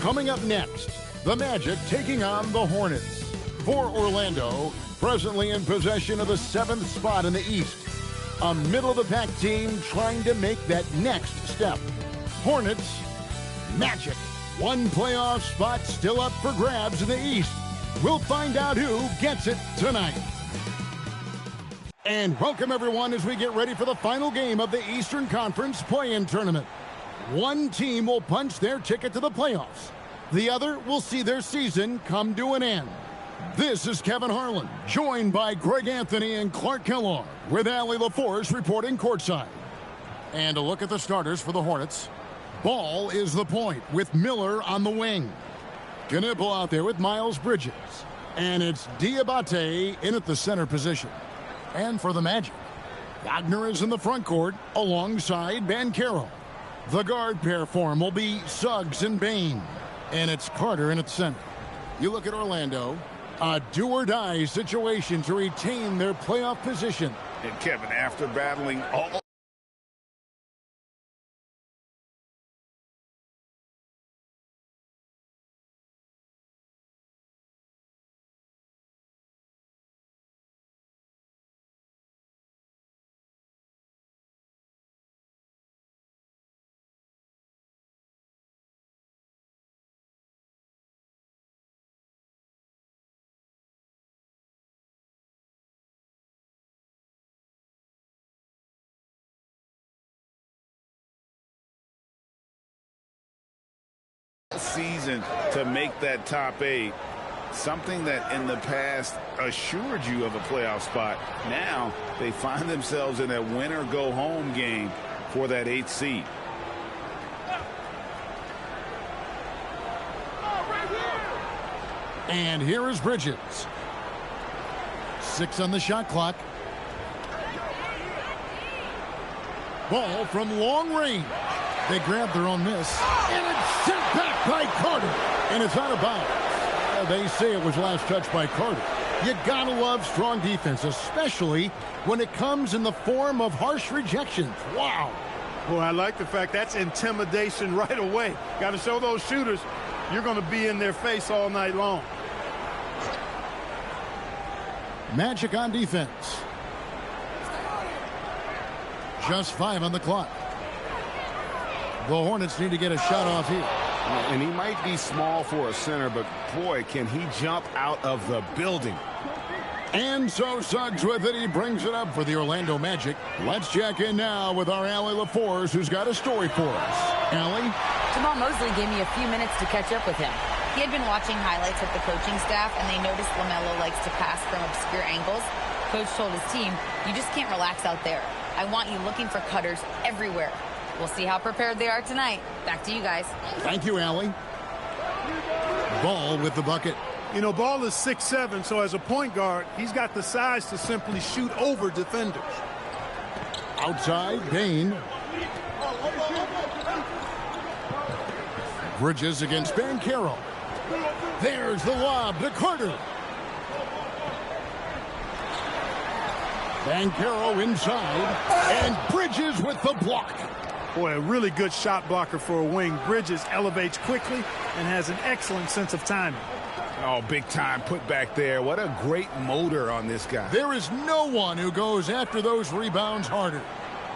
Coming up next, the Magic taking on the Hornets. For Orlando, presently in possession of the 7th spot in the East. A middle-of-the-pack team trying to make that next step. Hornets, Magic. One playoff spot still up for grabs in the East. We'll find out who gets it tonight. And welcome, everyone, as we get ready for the final game of the Eastern Conference play-in tournament. One team will punch their ticket to the playoffs. The other will see their season come to an end. This is Kevin Harlan, joined by Greg Anthony and Clark Kellogg, with Allie LaForce reporting courtside. And a look at the starters for the Hornets. Ball is the point with Miller on the wing. Knipple out there with Miles Bridges. And it's Diabate in at the center position. And for the Magic, Wagner is in the front court alongside Banchero. The guard pair form will be Suggs and Bane. And it's Carter in at center. You look at Orlando, a do-or-die situation to retain their playoff position. And Kevin, after battling all season to make that top 8, something that in the past assured you of a playoff spot. Now they find themselves in a win-or-go-home game for that 8th seed. And here is Bridges. 6 on the shot clock. Ball from long range. They grab their own miss. And it's sent back by Carter. And it's out of bounds. They say it was last touched by Carter. You gotta love strong defense, especially when it comes in the form of harsh rejections. Wow. Well, I like the fact that's intimidation right away. Got to show those shooters you're going to be in their face all night long. Magic on defense. Just 5 on the clock. The Hornets need to get a shot off here. And he might be small for a center, but boy, can he jump out of the building. And so Suggs with it. He brings it up for the Orlando Magic. Let's check in now with our Allie LaForce, who's got a story for us. Allie? Jamal Mosley gave me a few minutes to catch up with him. He had been watching highlights with the coaching staff, and they noticed LaMelo likes to pass from obscure angles. Coach told his team, you just can't relax out there. I want you looking for cutters everywhere. We'll see how prepared they are tonight. Back to you guys. Thank you, Allie. Ball with the bucket. You know, Ball is 6'7", so as a point guard, he's got the size to simply shoot over defenders. Outside, Bane. Bridges against Banchero. There's the lob to Carter. Banchero inside, and Bridges with the block. Boy, a really good shot blocker for a wing. Bridges elevates quickly and has an excellent sense of timing. Oh, big time put back there. What a great motor on this guy. There is no one who goes after those rebounds harder.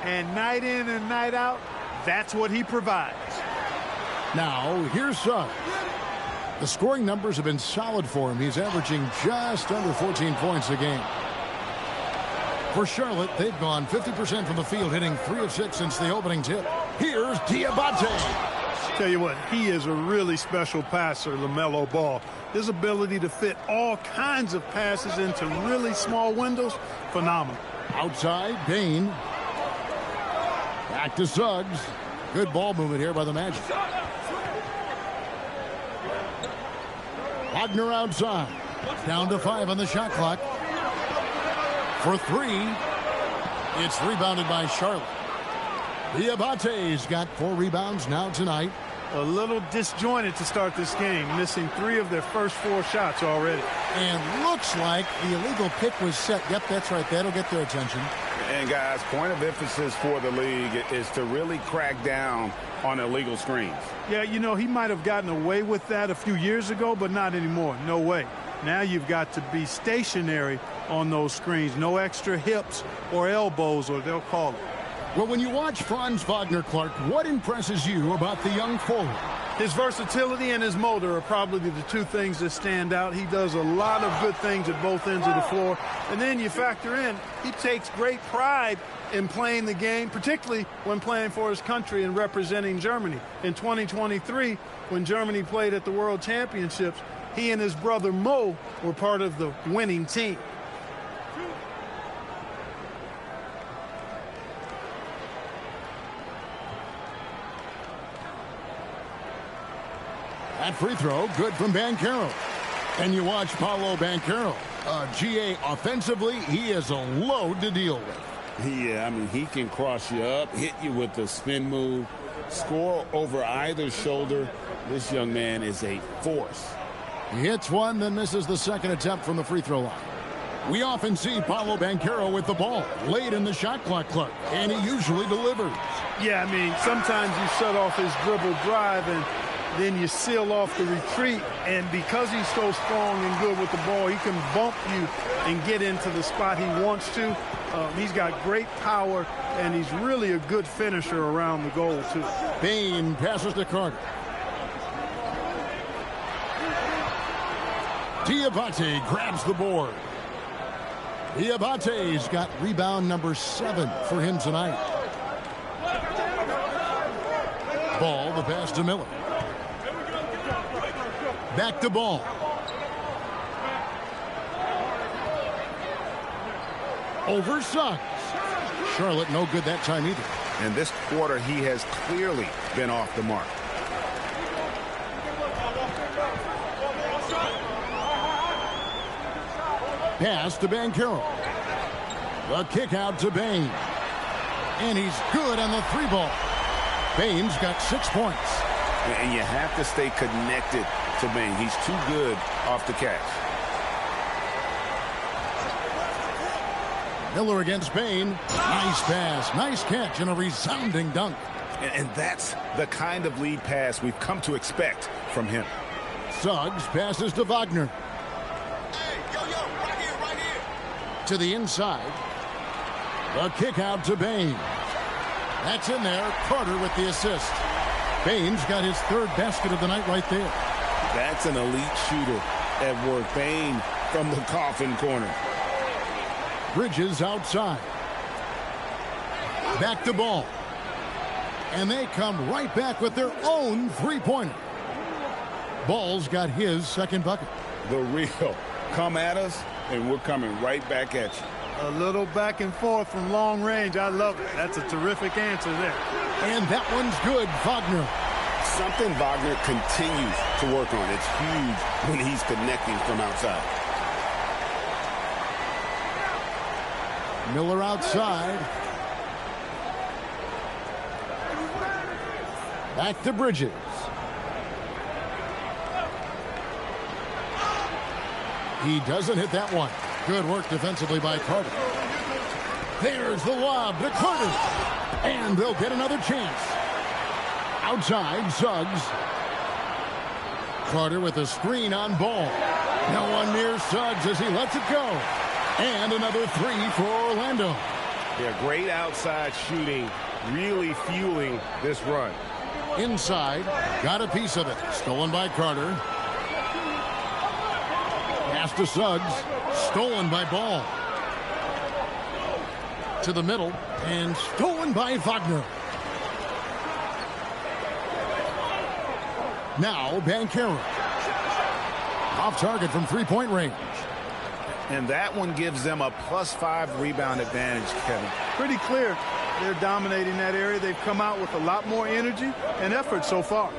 And night in and night out, that's what he provides. Now, here's Suggs. The scoring numbers have been solid for him. He's averaging just under 14 points a game. For Charlotte, they've gone 50% from the field, hitting 3 of 6 since the opening tip. Here's Diabate. Tell you what, he is a really special passer, LaMelo Ball. His ability to fit all kinds of passes into really small windows, phenomenal. Outside, Bane. Back to Suggs. Good ball movement here by the Magic. Wagner outside. Down to 5 on the shot clock. For 3, it's rebounded by Charlotte. Diabate's got 4 rebounds now tonight. A little disjointed to start this game, missing 3 of their first 4 shots already. And looks like the illegal pick was set. Yep, that's right. That'll get their attention. And guys, point of emphasis for the league is to really crack down on illegal screens. Yeah, you know, he might have gotten away with that a few years ago, but not anymore. No way. Now you've got to be stationary on those screens. No extra hips or elbows, or they'll call it. Well, when you watch Franz Wagner, Clark, what impresses you about the young forward? His versatility and his motor are probably the two things that stand out. He does a lot of good things at both ends of the floor. And then you factor in, he takes great pride in playing the game, particularly when playing for his country and representing Germany. In 2023, when Germany played at the World Championships, he and his brother Mo were part of the winning team. That free throw, good from Banchero. And you watch Paolo Banchero. GA, offensively, he is a load to deal with. Yeah, I mean, he can cross you up, hit you with the spin move, score over either shoulder. This young man is a force. He hits one, then misses the second attempt from the free throw line. We often see Paolo Banchero with the ball late in the shot clock, Clark, and he usually delivers. Yeah, I mean, sometimes you shut off his dribble drive and then you seal off the retreat, and because he's so strong and good with the ball, he can bump you and get into the spot he wants to. He's got great power, and he's really a good finisher around the goal, too. Bain passes to Carter. Diabate grabs the board. Diabate's got rebound number 7 for him tonight. Ball, the pass to Miller. Back to Ball. Over Suggs. Charlotte no good that time either. And this quarter, he has clearly been off the mark. Pass to Banchero. The kick out to Bain. And he's good on the 3-ball. Bain's got 6 points. And you have to stay connected to Bain. He's too good off the catch. Miller against Bain. Nice pass, nice catch, and a resounding dunk. And that's the kind of lead pass we've come to expect from him. Suggs passes to Wagner. Hey, right here. To the inside. The kick out to Bain. That's in there. Carter with the assist. Bain's got his 3rd basket of the night right there. That's an elite shooter at work. Bain from the coffin corner. Bridges outside. Back to Ball. And they come right back with their own 3-pointer. Ball's got his 2nd bucket. The real. Come at us, and we're coming right back at you. A little back and forth from long range. I love it. That's a terrific answer there. And that one's good, Wagner. Something Wagner continues to work on. It's huge when he's connecting from outside. Miller outside. Back to Bridges. He doesn't hit that one. Good work defensively by Carter. There's the lob to Carter. And they'll get another chance. Outside, Suggs. Carter with a screen on Ball. No one near Suggs as he lets it go. And another 3 for Orlando. Yeah, great outside shooting, really fueling this run. Inside, got a piece of it. Stolen by Carter. Pass to Suggs. Stolen by Ball. To the middle. And stolen by Wagner. Now, Banchero. Off target from 3-point range. And that one gives them a +5 rebound advantage, Kevin. Pretty clear. They're dominating that area. They've come out with a lot more energy and effort so far.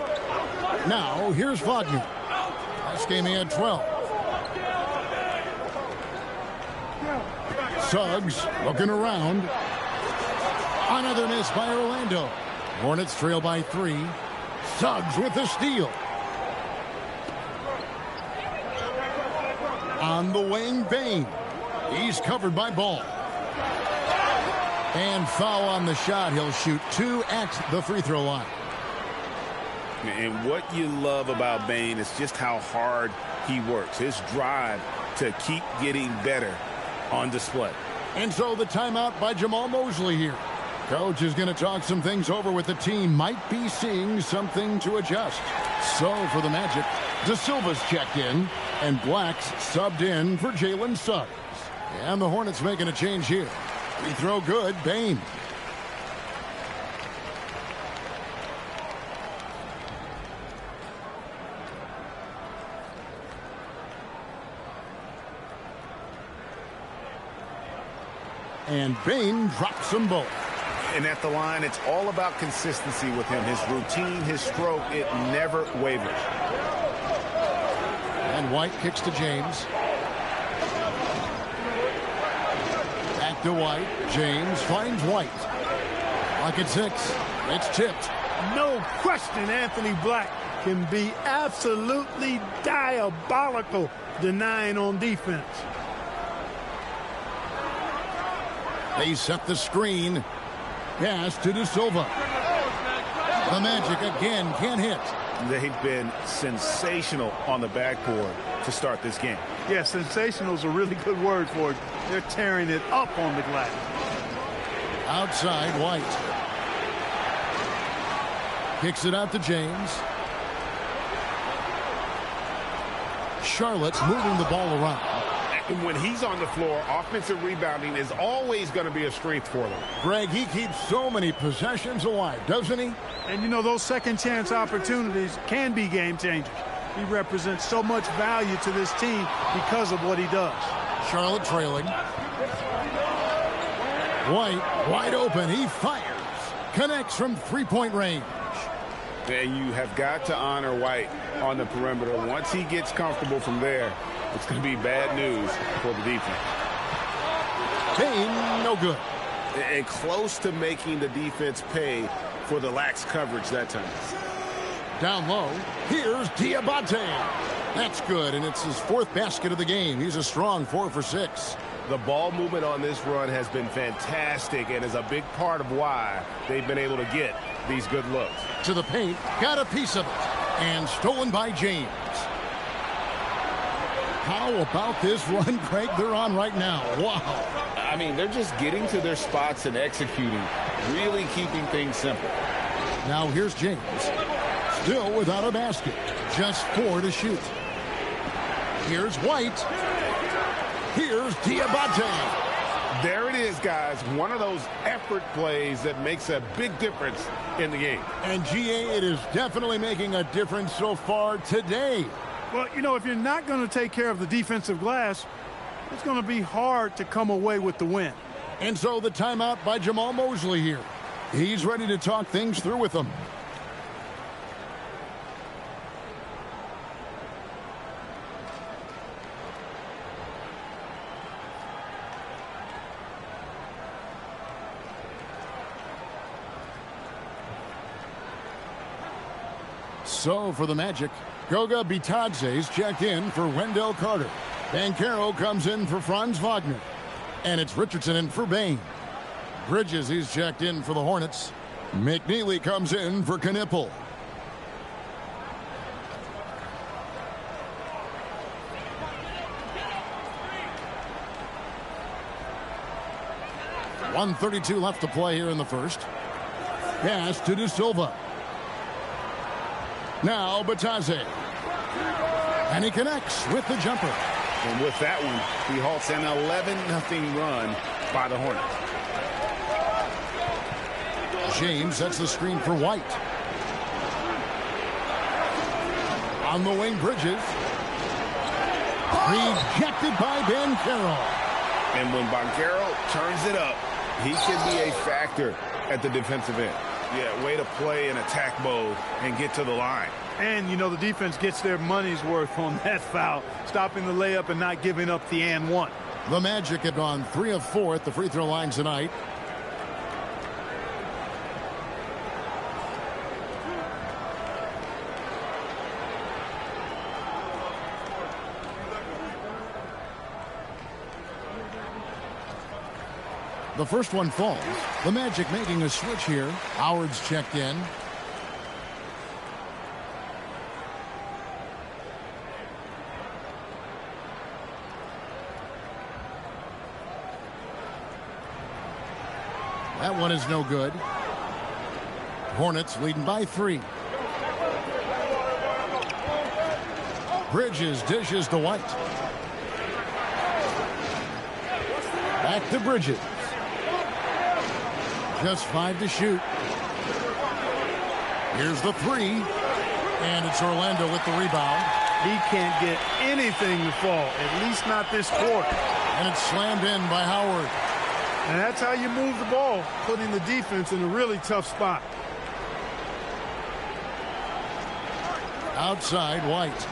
Now, here's Wagner. Last game he had 12. Suggs looking around. Another miss by Orlando. Hornets trail by 3. Suggs with the steal. On the wing, Bain. He's covered by Ball. And foul on the shot. He'll shoot 2 at the free throw line. And what you love about Bane is just how hard he works. His drive to keep getting better on display. And so the timeout by Jamal Mosley here. Coach is going to talk some things over with the team. Might be seeing something to adjust. So for the Magic, De Silva's checked in, and Black's subbed in for Jalen Suggs. And the Hornets making a change here. Free throw good, Bane. And Bane drops them both. And at the line, it's all about consistency with him. His routine, his stroke, it never wavers. And White kicks to James. Back to White. James finds White. Clock at 6. It's tipped. No question Anthony Black can be absolutely diabolical denying on defense. They set the screen. Pass to De Silva. The Magic again can't hit. They've been sensational on the backboard to start this game. Yeah, sensational is a really good word for it. They're tearing it up on the glass. Outside, White. Kicks it out to James. Charlotte moving the ball around. And when he's on the floor, offensive rebounding is always going to be a strength for them. Greg, he keeps so many possessions alive, doesn't he? And, you know, those second chance opportunities can be game changers. He represents so much value to this team because of what he does. Charlotte trailing. White wide open. He fires. Connects from three-point range. And you have got to honor White on the perimeter. Once he gets comfortable from there, it's going to be bad news for the defense. Bane, no good. And close to making the defense pay for the lax coverage that time. Down low, here's Diabate. That's good, and it's his 4th basket of the game. He's a strong 4 for 6. The ball movement on this run has been fantastic and is a big part of why they've been able to get these good looks. To the paint, got a piece of it, and stolen by James. How about this run, Craig, they're on right now? Wow. I mean, they're just getting to their spots and executing, really keeping things simple. Now here's James. Still without a basket. Just 4 to shoot. Here's White. Here's Diabate. There it is, guys. One of those effort plays that makes a big difference in the game. And GA, it is definitely making a difference so far today. Well, you know, if you're not going to take care of the defensive glass, it's going to be hard to come away with the win. And so the timeout by Jamal Mosley here. He's ready to talk things through with them. So for the Magic, Goga Bitadze's checked in for Wendell Carter. Banchero comes in for Franz Wagner. And it's Richardson in for Bane. Bridges, he's checked in for the Hornets. McNeely comes in for Knipple. .132 left to play here in the first. Pass to De Silva. Now Bitadze. And he connects with the jumper. And with that one, he halts an 11-0 run by the Hornets. James sets the screen for White. On the wing, Bridges. Rejected by Banchero. And when Banchero turns it up, he can be a factor at the defensive end. Yeah, way to play in attack mode and get to the line. And, you know, the defense gets their money's worth on that foul, stopping the layup and not giving up the and one. The Magic have gone 3 of 4 at the free throw line tonight. The first one falls. The Magic making a switch here. Howard's checked in. That one is no good. Hornets leading by 3. Bridges dishes to White. Back to Bridges. Just 5 to shoot. Here's the 3. And it's Orlando with the rebound. He can't get anything to fall, at least not this quarter. And it's slammed in by Howard. And that's how you move the ball, putting the defense in a really tough spot. Outside, White.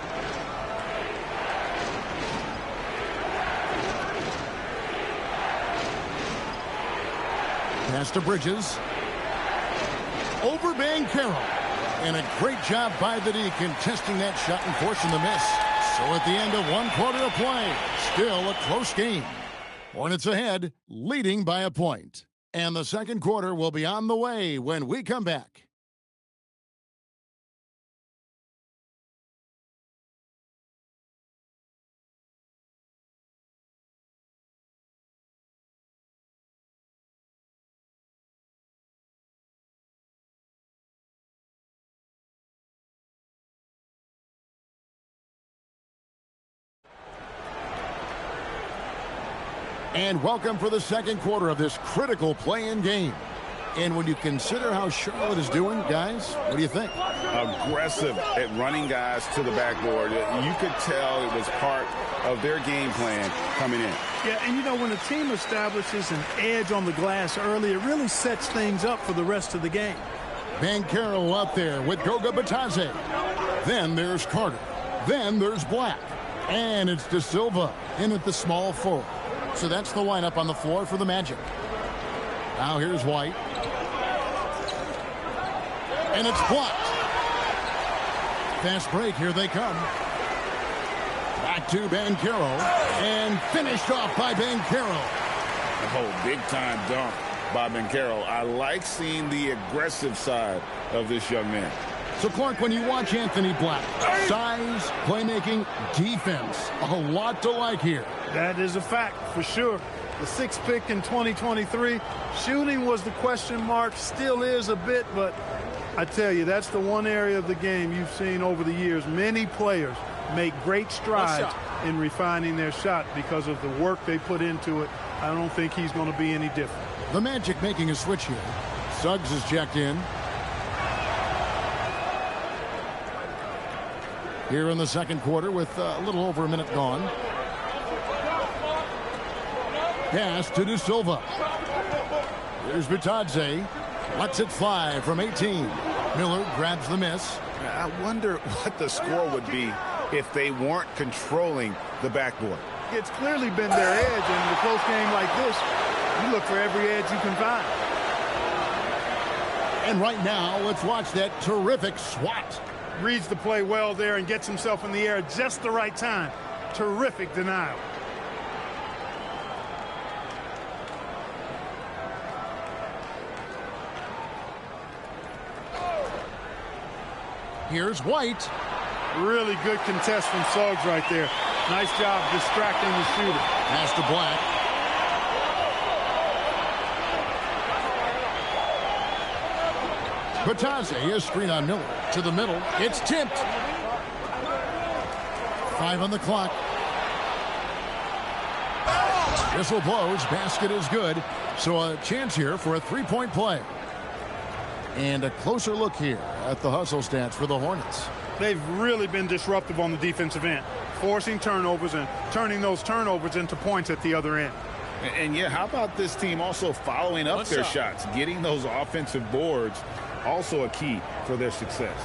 Pass to Bridges. Over Banchero. And a great job by the D contesting that shot and forcing the miss. So at the end of 1 quarter of play, still a close game. Hornets ahead, leading by a point. And the second quarter will be on the way when we come back. And welcome for the second quarter of this critical play-in game. And when you consider how Charlotte is doing, guys, what do you think? Aggressive at running guys to the backboard. You could tell it was part of their game plan coming in. Yeah, and you know, when a team establishes an edge on the glass early, it really sets things up for the rest of the game. Banchero out there with Goga Batadze. Then there's Carter. Then there's Black. And it's De Silva in at the small forward. So that's the lineup on the floor for the Magic. Now here's White. And it's blocked. Fast break, here they come. Back to Banchero. And finished off by Banchero. Oh, big-time dunk by Banchero. I like seeing the aggressive side of this young man. So, Clark, when you watch Anthony Black, size, playmaking, defense, a lot to like here. That is a fact for sure. The 6th pick in 2023. Shooting was the question mark, still is a bit, but I tell you, that's the one area of the game you've seen over the years. Many players make great strides in refining their shot because of the work they put into it. I don't think he's going to be any different. The Magic making a switch here. Suggs is checked in. Here in the second quarter with a little over a minute gone. Pass to De Silva. Here's Batadze. Lets it fly from 18. Miller grabs the miss. I wonder what the score would be if they weren't controlling the backboard. It's clearly been their edge, and in a close game like this, you look for every edge you can find. And right now, let's watch that terrific swat. Reads the play well there and gets himself in the air at just the right time. Terrific denial. Here's White. Really good contest from Suggs right there. Nice job distracting the shooter. Pass to Black. Batadze is screen on Miller. To the middle. It's tipped. 5 on the clock. Whistle blows. Basket is good. So a chance here for a three-point play. And a closer look here at the hustle stats for the Hornets. They've really been disruptive on the defensive end, forcing turnovers and turning those turnovers into points at the other end. And yeah, how about this team also following up their shots, getting those offensive boards, also a key for their success.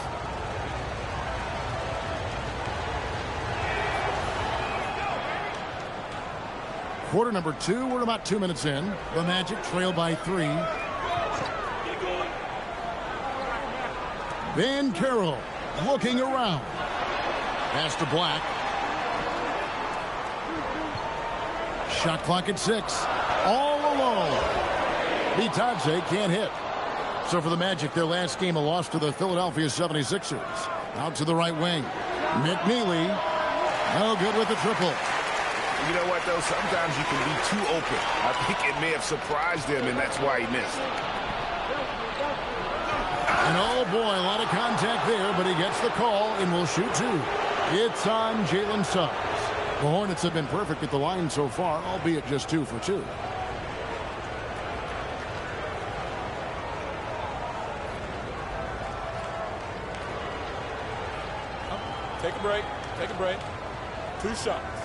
Quarter number 2, we're about 2 minutes in. The Magic trail by 3. Banchero looking around. Pass to Black. Shot clock at 6. All alone. Bitadze can't hit. So for the Magic, their last game, a loss to the Philadelphia 76ers. Out to the right wing. McNeely. No good with the triple. You know what, though? Sometimes you can be too open. I think it may have surprised him, and that's why he missed. And oh, boy, a lot of contact there, but he gets the call and will shoot two. It's on Jalen Suggs. The Hornets have been perfect at the line so far, albeit just 2 for 2. Take a break. Take a break. 2 shots.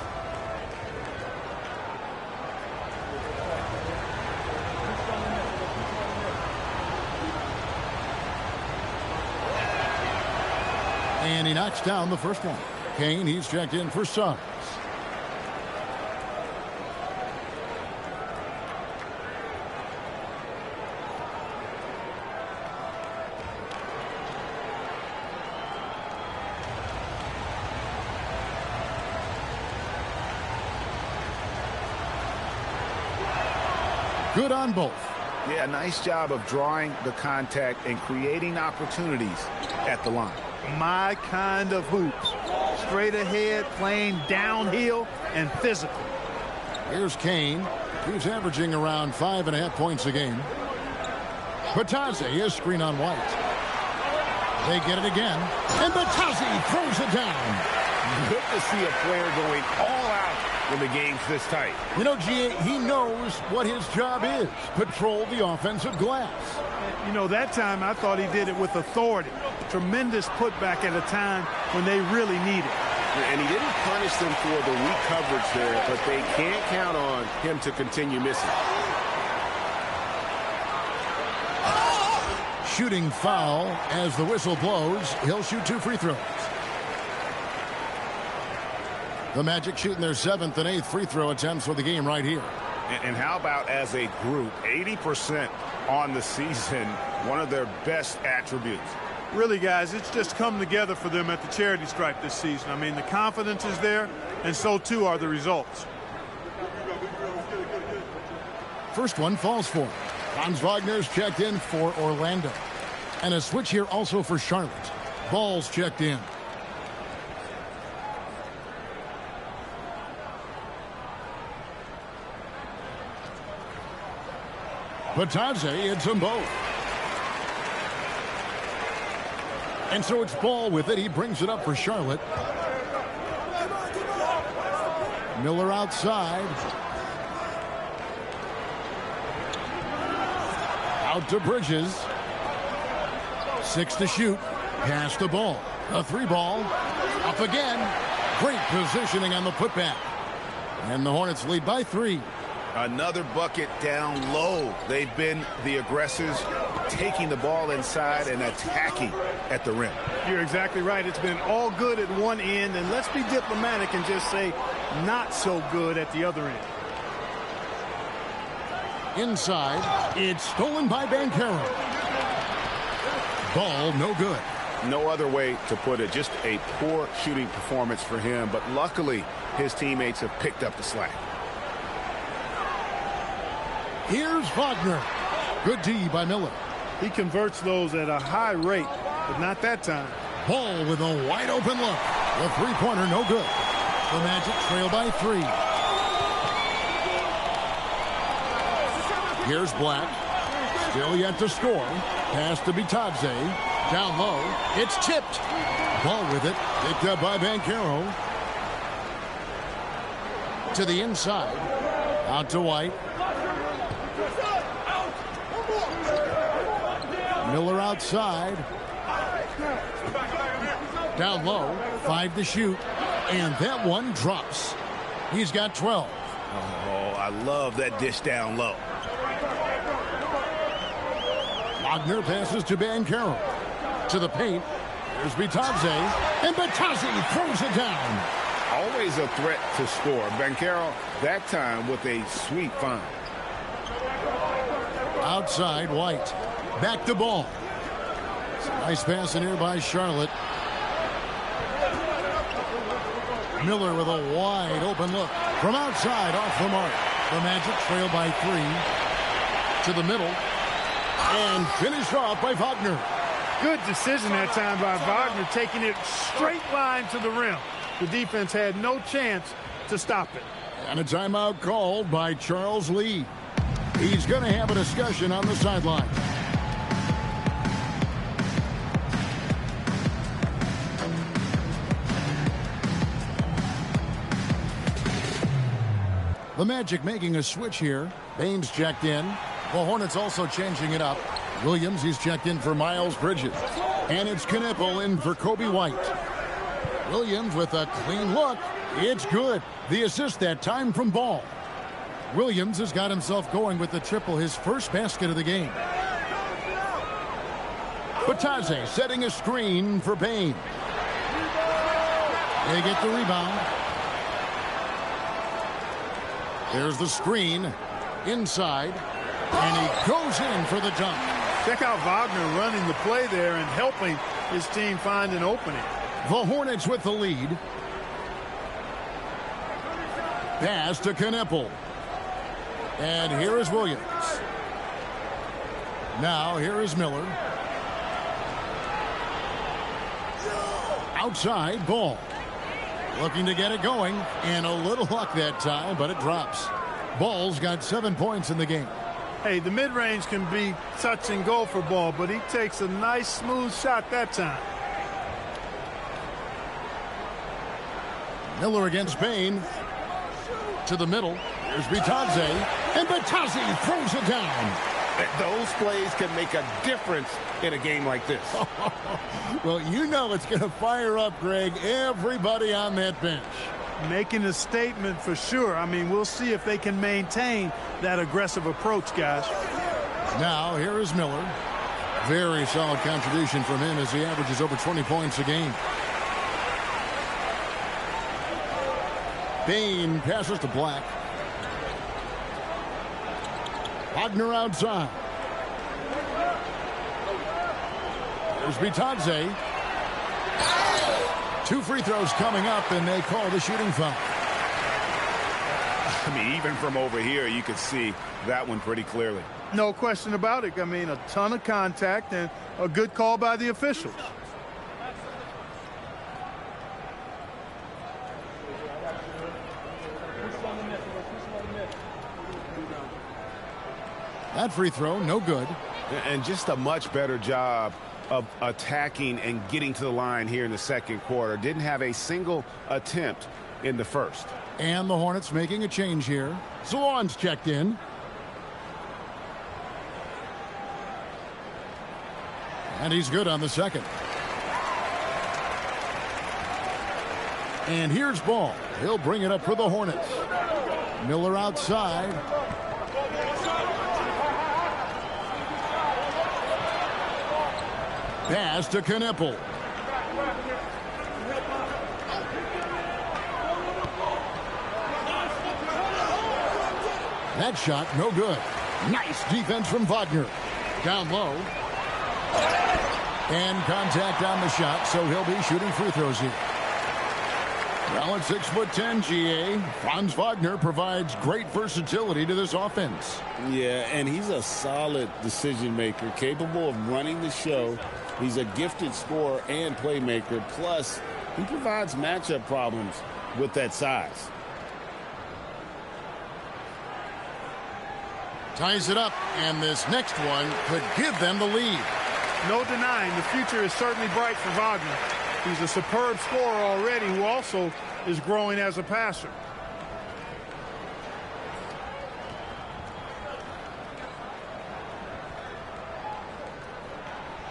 And he knocks down the first one. Kane, he's checked in for Suggs. Good on both. Yeah, nice job of drawing the contact and creating opportunities at the line. My kind of hoops. Straight ahead, playing downhill, and physical. Here's Kane. He's averaging around 5.5 points a game. Bitadze is screen on White. They get it again. And Bitadze throws it down. Good to see a player going all out when the game's this tight. You know, G.A., he knows what his job is. Patrol the offensive glass. You know, that time I thought he did it with authority. Tremendous putback at a time when they really need it. And he didn't punish them for the weak coverage there, but they can't count on him to continue missing. Shooting foul as the whistle blows. He'll shoot 2 free throws. The Magic shooting their 7th and 8th free throw attempts for the game right here. And how about as a group, 80% on the season, one of their best attributes. Really, guys, it's just come together for them at the charity stripe this season. I mean, the confidence is there, and so too are the results. First one falls for him. Franz Wagner's checked in for Orlando. And a switch here also for Charlotte. Ball's checked in. Bitadze hits them both. And so it's Ball with it. He brings it up for Charlotte. Miller outside. Out to Bridges. 6 to shoot. Pass the ball. A 3 ball. Up again. Great positioning on the putback. And the Hornets lead by 3. Another bucket down low. They've been the aggressors, taking the ball inside and attacking at the rim. You're exactly right. It's been all good at one end, and let's be diplomatic and just say not so good at the other end. Inside, it's stolen by Banchero. Ball no good. No other way to put it. Just a poor shooting performance for him, but luckily his teammates have picked up the slack. Here's Wagner. Good D by Miller. He converts those at a high rate, but not that time. Ball with a wide open look. The three-pointer no good. The Magic trail by 3. Here's Black. Still yet to score. Pass to Bitadze. Down low. It's tipped. Ball with it. Picked up by Banchero. To the inside. Out to White. Miller outside. Down low. 5 to shoot. And that one drops. He's got 12. Oh, I love that dish down low. Wagner passes to Banchero. To the paint. There's Bitadze. And Bitadze throws it down. Always a threat to score. Banchero, that time with a sweet find. Outside, White. Back to ball. Nice pass in here by Charlotte. Miller with a wide open look. From outside, off the mark. The Magic trail by 3. To the middle. And finished off by Wagner. Good decision that time by Wagner, taking it straight line to the rim. The defense had no chance to stop it. And a timeout called by Charles Lee. He's going to have a discussion on the sideline. The Magic making a switch here. Baines checked in. The Hornets also changing it up. Williams, he's checked in for Miles Bridges. And it's Knippel in for Kobe White. Williams with a clean look. It's good. The assist that time from Ball. Williams has got himself going with the triple, his first basket of the game. Bataze setting a screen for Payne. They get the rebound. There's the screen inside, and he goes in for the dunk. Check out Wagner running the play there and helping his team find an opening. The Hornets with the lead. Pass to Knippel. And here is Williams. Now here is Miller. Outside, Ball. Looking to get it going, and a little luck that time, but it drops. Ball's got 7 points in the game. Hey, the mid-range can be touch and go for Ball, but he takes a nice, smooth shot that time. Miller against Payne. To the middle. There's Bataze, and Bataze throws it down. Those plays can make a difference in a game like this. Well, you know it's going to fire up, Greg, everybody on that bench. Making a statement for sure. I mean, we'll see if they can maintain that aggressive approach, guys. Now, here is Miller. Very solid contribution from him as he averages over 20 points a game. Payne passes to Black. Wagner outside. There's Bataze. 2 free throws coming up, and they call the shooting foul. I mean, even from over here, you could see that one pretty clearly. No question about it. I mean, a ton of contact and a good call by the officials. That free throw, no good. And just a much better job of attacking and getting to the line here in the second quarter. Didn't have a single attempt in the first. And the Hornets making a change here. Salon's checked in. And he's good on the second. And here's Ball. He'll bring it up for the Hornets. Miller outside. Pass to Knippel. That shot, no good. Nice defense from Wagner. Down low. And contact on the shot, so he'll be shooting free throws here. Well, at 6'10", GA, Franz Wagner provides great versatility to this offense. Yeah, and he's a solid decision maker, capable of running the show. He's a gifted scorer and playmaker. Plus, he provides matchup problems with that size. Ties it up, and this next one could give them the lead. No denying the future is certainly bright for Wagner. He's a superb scorer already who also is growing as a passer.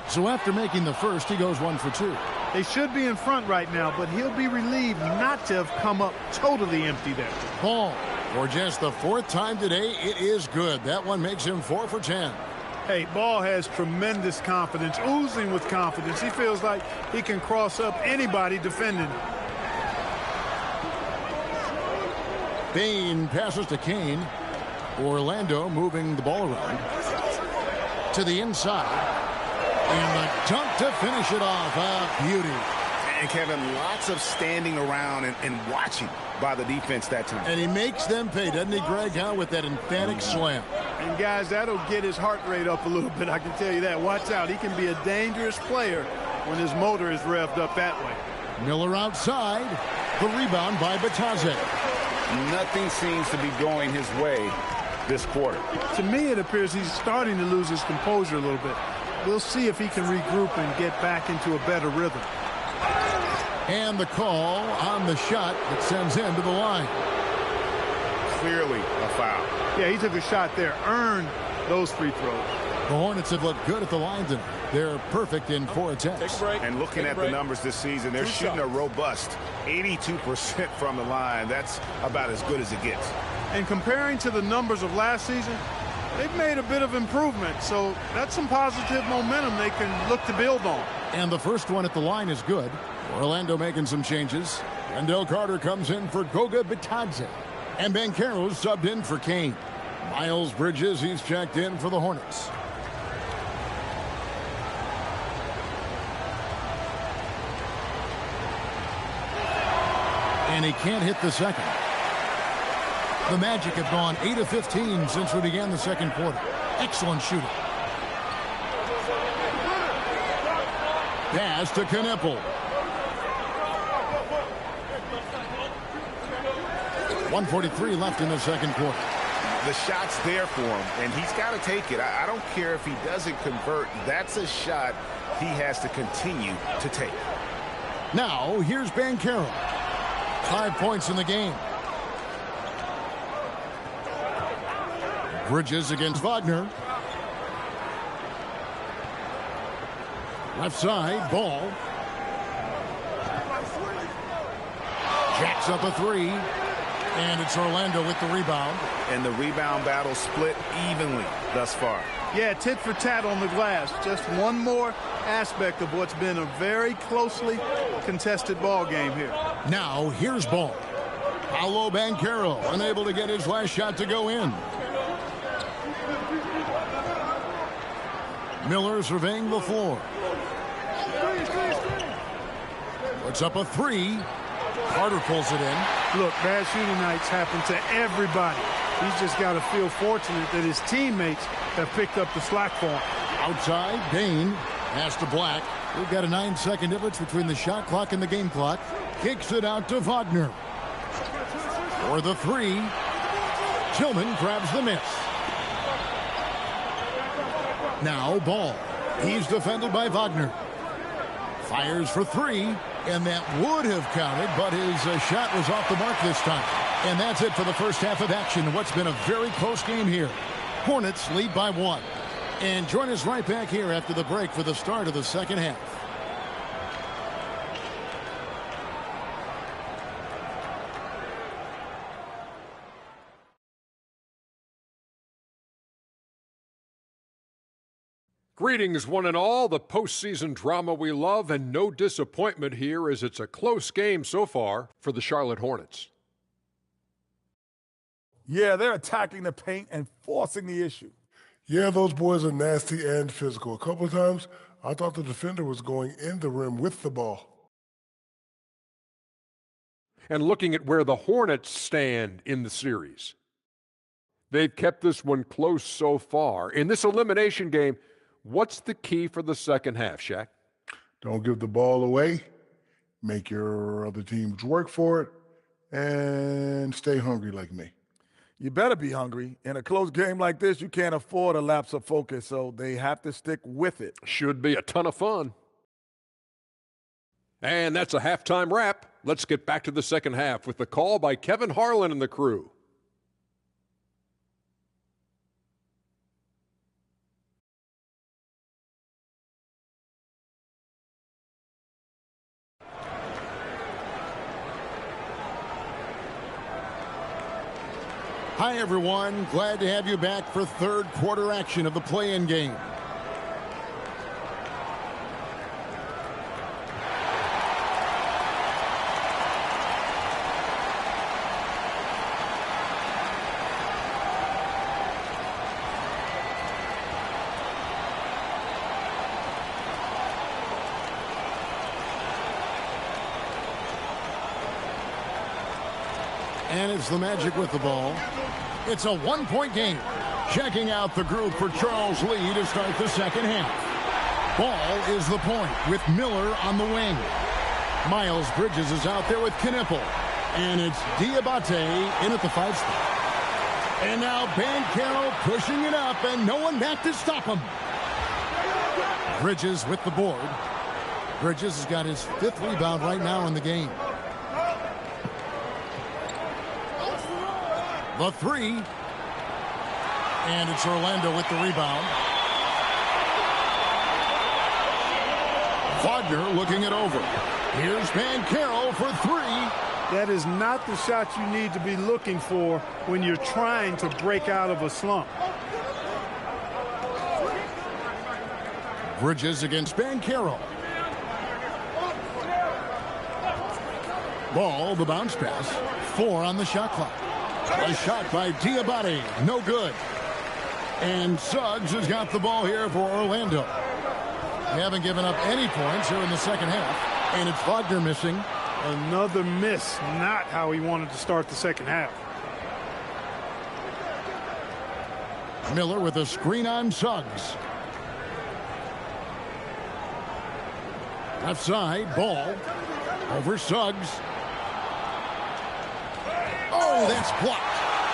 So after making the first, he goes 1 for 2. They should be in front right now, but he'll be relieved not to have come up totally empty there. Ball, for just the 4th time today, it is good. That one makes him 4 for 10. Hey, Ball has tremendous confidence, oozing with confidence. He feels like he can cross up anybody defending him. Payne passes to Kane. Orlando moving the ball around. To the inside. And the dunk to finish it off. A beauty. And Kevin, lots of standing around and watching by the defense that time. And he makes them pay, doesn't he, Greg, with that emphatic slam. And, guys, that'll get his heart rate up a little bit, I can tell you that. Watch out. He can be a dangerous player when his motor is revved up that way. Miller outside. The rebound by Batadze. Nothing seems to be going his way this quarter. To me, it appears he's starting to lose his composure a little bit. We'll see if he can regroup and get back into a better rhythm. And the call on the shot that sends him to the line. Clearly a foul. Yeah, he took a shot there, earned those free throws. The Hornets have looked good at the line tonight. They're perfect in 4 attempts. Take a break. And looking at the numbers this season, they're shooting a robust 82% from the line. That's about as good as it gets. And comparing to the numbers of last season, they've made a bit of improvement. So that's some positive momentum they can look to build on. And the first one at the line is good. Orlando making some changes. Wendell Carter comes in for Goga Bitadze. And Banchero's subbed in for Kane. Miles Bridges, he's checked in for the Hornets. And he can't hit the second. The Magic have gone 8 of 15 since we began the second quarter. Excellent shooting. Pass to Kneppel. 1:43 left in the second quarter. The shot's there for him, and he's got to take it. I don't care if he doesn't convert. That's a shot he has to continue to take. Now, here's Banchero. 5 points in the game. Bridges against Wagner. Left side, Ball. Jacks up a three. And it's Orlando with the rebound. And the rebound battle split evenly thus far. Yeah, tit for tat on the glass. Just one more aspect of what's been a very closely contested ball game here. Now, here's Ball. Paolo Banchero unable to get his last shot to go in. Miller surveying the floor. Puts up a three. Carter pulls it in. Look, bad shooting nights happen to everybody. He's just got to feel fortunate that his teammates have picked up the slack for him. Outside, Dane. Pass to Black. We've got a 9-second difference between the shot clock and the game clock. Kicks it out to Wagner. For the three. Tillman grabs the miss. Now Ball. He's defended by Wagner. Fires for three. And that would have counted, but his shot was off the mark this time. And that's it for the first half of action. What's been a very close game here. Hornets lead by 1. And join us right back here after the break for the start of the second half. Greetings, one and all. The postseason drama we love, and no disappointment here as it's a close game so far for the Charlotte Hornets. Yeah, they're attacking the paint and forcing the issue. Yeah, those boys are nasty and physical. A couple of times, I thought the defender was going in the rim with the ball. And looking at where the Hornets stand in the series, they've kept this one close so far. In this elimination game, what's the key for the second half, Shaq? Don't give the ball away. Make your other teams work for it. And stay hungry like me. You better be hungry. In a close game like this, you can't afford a lapse of focus, so they have to stick with it. Should be a ton of fun. And that's a halftime wrap. Let's get back to the second half with the call by Kevin Harlan and the crew. Hi, everyone. Glad to have you back for third quarter action of the play-in game. And it's the Magic with the ball. It's a one-point game. Checking out the group for Charles Lee to start the second half. Ball is the point with Miller on the wing. Miles Bridges is out there with Knipple. And it's Diabate in at the 5 spot. And now Banchero pushing it up, and no one back to stop him. Bridges with the board. Bridges has got his 5th rebound right now in the game. The 3. And it's Orlando with the rebound. Wagner looking it over. Here's Banchero for 3. That is not the shot you need to be looking for when you're trying to break out of a slump. Bridges against Banchero. Ball, the bounce pass. 4 on the shot clock. A shot by Diabate, no good. And Suggs has got the ball here for Orlando. They haven't given up any points here in the second half. And it's Wagner missing. Another miss, not how he wanted to start the second half. Miller with a screen on Suggs. Left side, ball over Suggs. Oh, that's blocked.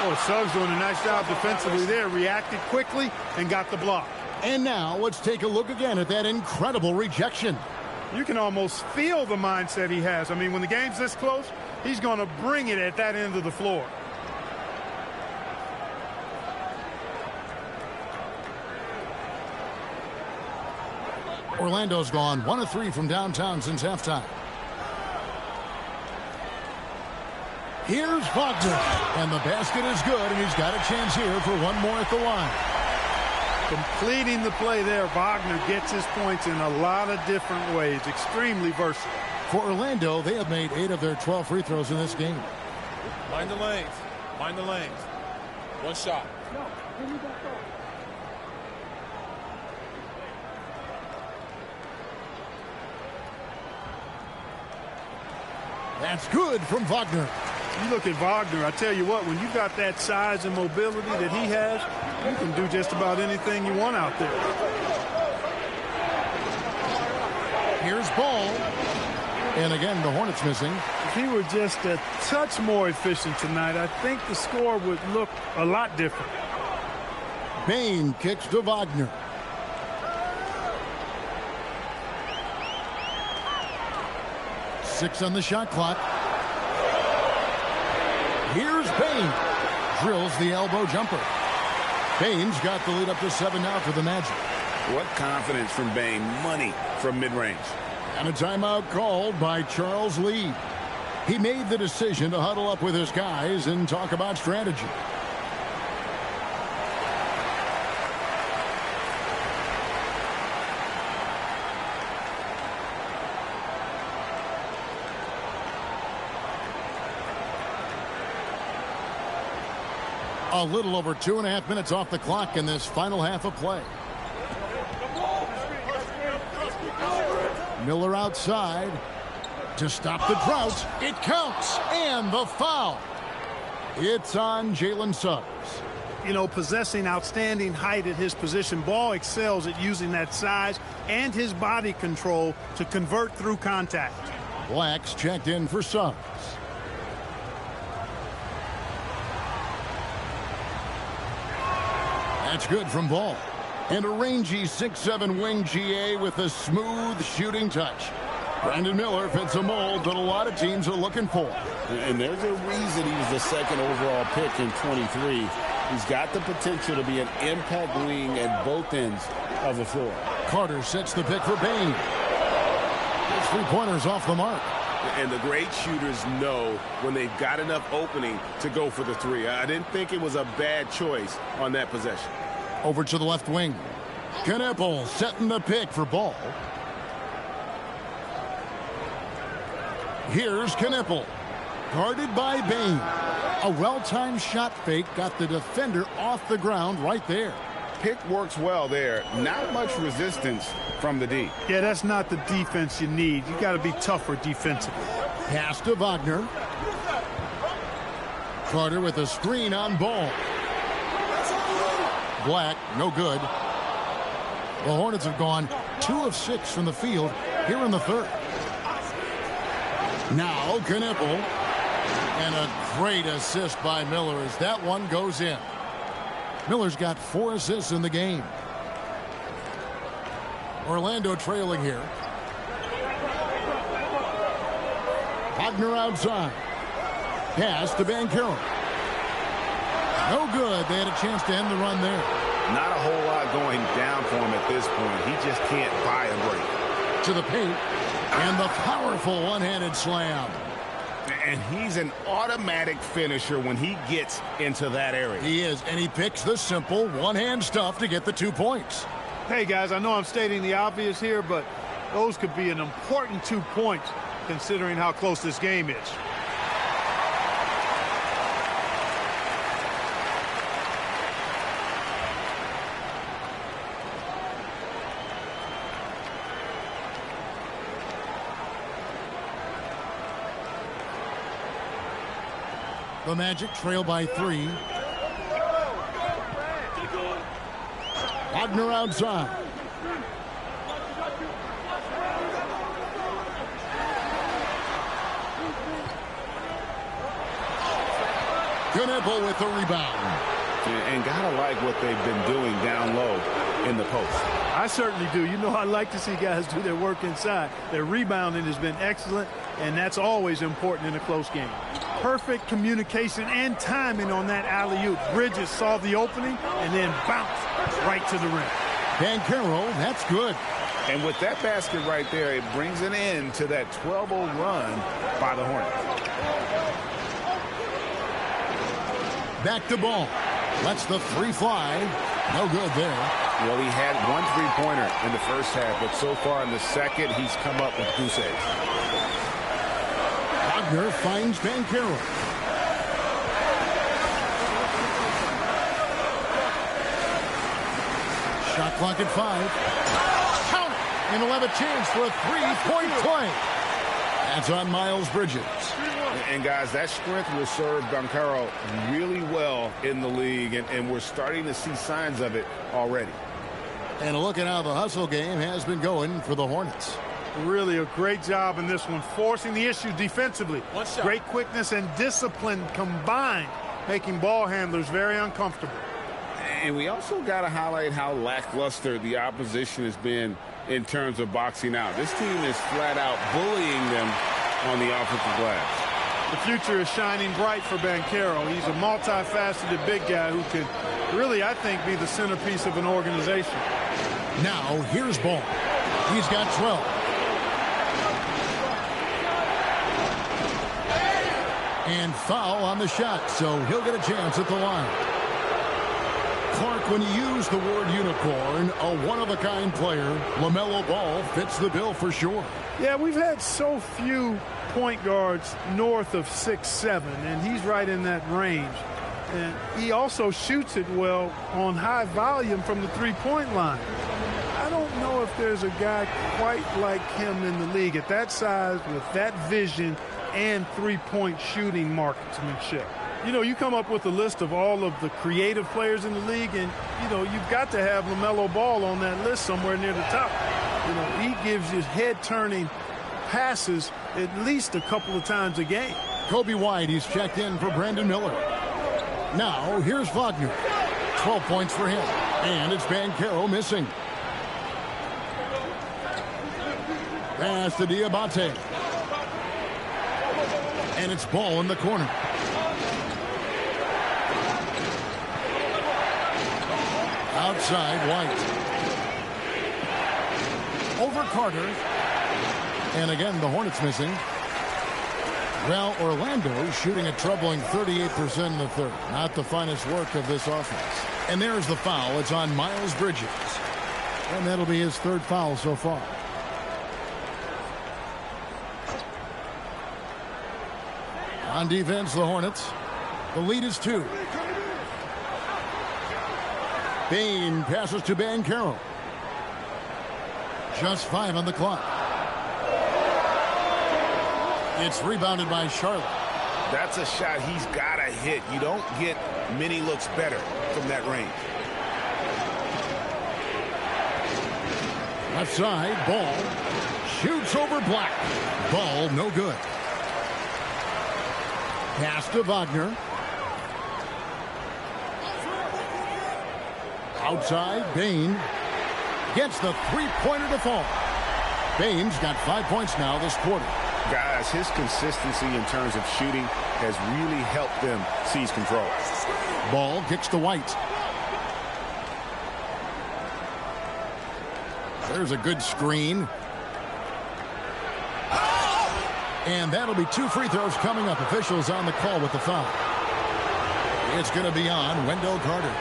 Oh, Suggs doing a nice job defensively there. Reacted quickly and got the block. And now let's take a look again at that incredible rejection. You can almost feel the mindset he has. I mean, when the game's this close, he's going to bring it at that end of the floor. Orlando's gone 1 of 3 from downtown since halftime. Here's Wagner, and the basket is good, and he's got a chance here for one more at the line. Completing the play there, Wagner gets his points in a lot of different ways. Extremely versatile. For Orlando, they have made 8 of their 12 free throws in this game. Mind the lanes. Mind the lanes. One shot. That's good from Wagner. You look at Wagner, I tell you what, when you've got that size and mobility that he has, you can do just about anything you want out there. Here's Ball. And again, the Hornets missing. If he were just a touch more efficient tonight, I think the score would look a lot different. Bain kicks to Wagner. Six on the shot clock. Here's Bain. Drills the elbow jumper. Bain's got the lead up to 7 now for the Magic. What confidence from Bain. Money from mid-range. And a timeout called by Charles Lee. He made the decision to huddle up with his guys and talk about strategy. A little over 2.5 minutes off the clock in this final half of play. Miller outside to stop the drought. It counts, and the foul. It's on Jalen Suggs. You know, possessing outstanding height at his position, Ball excels at using that size and his body control to convert through contact. Black's checked in for Suggs. That's good from Ball. And a rangy 6'7" wing GA with a smooth shooting touch. Brandon Miller fits a mold that a lot of teams are looking for. And there's a reason he was the second overall pick in 23. He's got the potential to be an impact wing at both ends of the floor. Carter sets the pick for Bain. His three-pointers off the mark. And the great shooters know when they've got enough opening to go for the three. I didn't think it was a bad choice on that possession. Over to the left wing. Knipple setting the pick for Ball. Here's Knipple. Guarded by Bain. A well-timed shot fake got the defender off the ground right there. Pick works well there. Not much resistance from the D. Yeah, that's not the defense you need. You got to be tougher defensively. Pass to Wagner. Carter with a screen on Ball. Black, no good. The Hornets have gone 2 of 6 from the field here in the third. Now Knueppel. And a great assist by Miller as that one goes in. Miller's got 4 assists in the game. Orlando trailing here. Wagner outside. Pass to Banchero. No good. They had a chance to end the run there. Not a whole lot going down for him at this point. He just can't buy a break. To the paint. And the powerful one-handed slam. And he's an automatic finisher when he gets into that area. He is, and he picks the simple one-hand stuff to get the 2 points. Hey, guys, I know I'm stating the obvious here, but those could be an important 2 points considering how close this game is. The Magic trail by 3. Wagner outside. Knueppel with the rebound. And gotta like what they've been doing down low in the post. I certainly do. You know, I like to see guys do their work inside. Their rebounding has been excellent, and that's always important in a close game. Perfect communication and timing on that alley-oop. Bridges saw the opening and then bounced right to the rim. Banchero, that's good. And with that basket right there, it brings an end to that 12-0 run by the Hornets. Back to Ball. Lets the 3 fly. No good there. Well, he had 1 3-pointer in the first half, but so far in the second, he's come up with goose eggs. Wagner finds Banchero. Shot clock at 5. Count it! And he'll have a chance for a 3-point play. That's on Miles Bridges. And, guys, that strength will serve Banchero really well in the league, and we're starting to see signs of it already. And a look at how the hustle game has been going for the Hornets. Really a great job in this one, forcing the issue defensively. Great quickness and discipline combined, making ball handlers very uncomfortable. And we also got to highlight how lackluster the opposition has been in terms of boxing out. This team is flat out bullying them on the offensive glass. The future is shining bright for Banchero. He's a multifaceted big guy who could really, I think, be the centerpiece of an organization. Now, here's Ball. He's got 12. And foul on the shot, so he'll get a chance at the line. Clark, when you use the word unicorn, a one-of-a-kind player, LaMelo Ball fits the bill for sure. Yeah, we've had so few point guards north of 6'7", and he's right in that range. And he also shoots it well on high volume from the three-point line. I don't know if there's a guy quite like him in the league at that size with that vision and three-point shooting marksmanship. You know, you come up with a list of all of the creative players in the league, and, you know, you've got to have LaMelo Ball on that list somewhere near the top. You know, he gives you head-turning passes at least a couple of times a game. Kobe White, he's checked in for Brandon Miller. Now, here's Wagner. 12 points for him. And it's Banchero missing. Pass to Diabate. And it's Ball in the corner. Outside, White. Over Carter. And again, the Hornets missing. Well, Orlando shooting a troubling 38% in the third. Not the finest work of this offense. And there's the foul. It's on Miles Bridges. And that'll be his third foul so far. On defense, the Hornets. The lead is 2. Bain passes to Banchero. Just 5 on the clock. It's rebounded by Charlotte. That's a shot he's got to hit. You don't get many looks better from that range. Left side, Ball. Shoots over Black. Ball, no good. Pass to Wagner. Outside, Bain. Gets the three-pointer to fall. Bain's got 5 points now this quarter. Guys, his consistency in terms of shooting has really helped them seize control. Ball kicks to White. There's a good screen. And that'll be 2 free throws coming up. Officials on the call with the foul. It's going to be on Wendell Carter.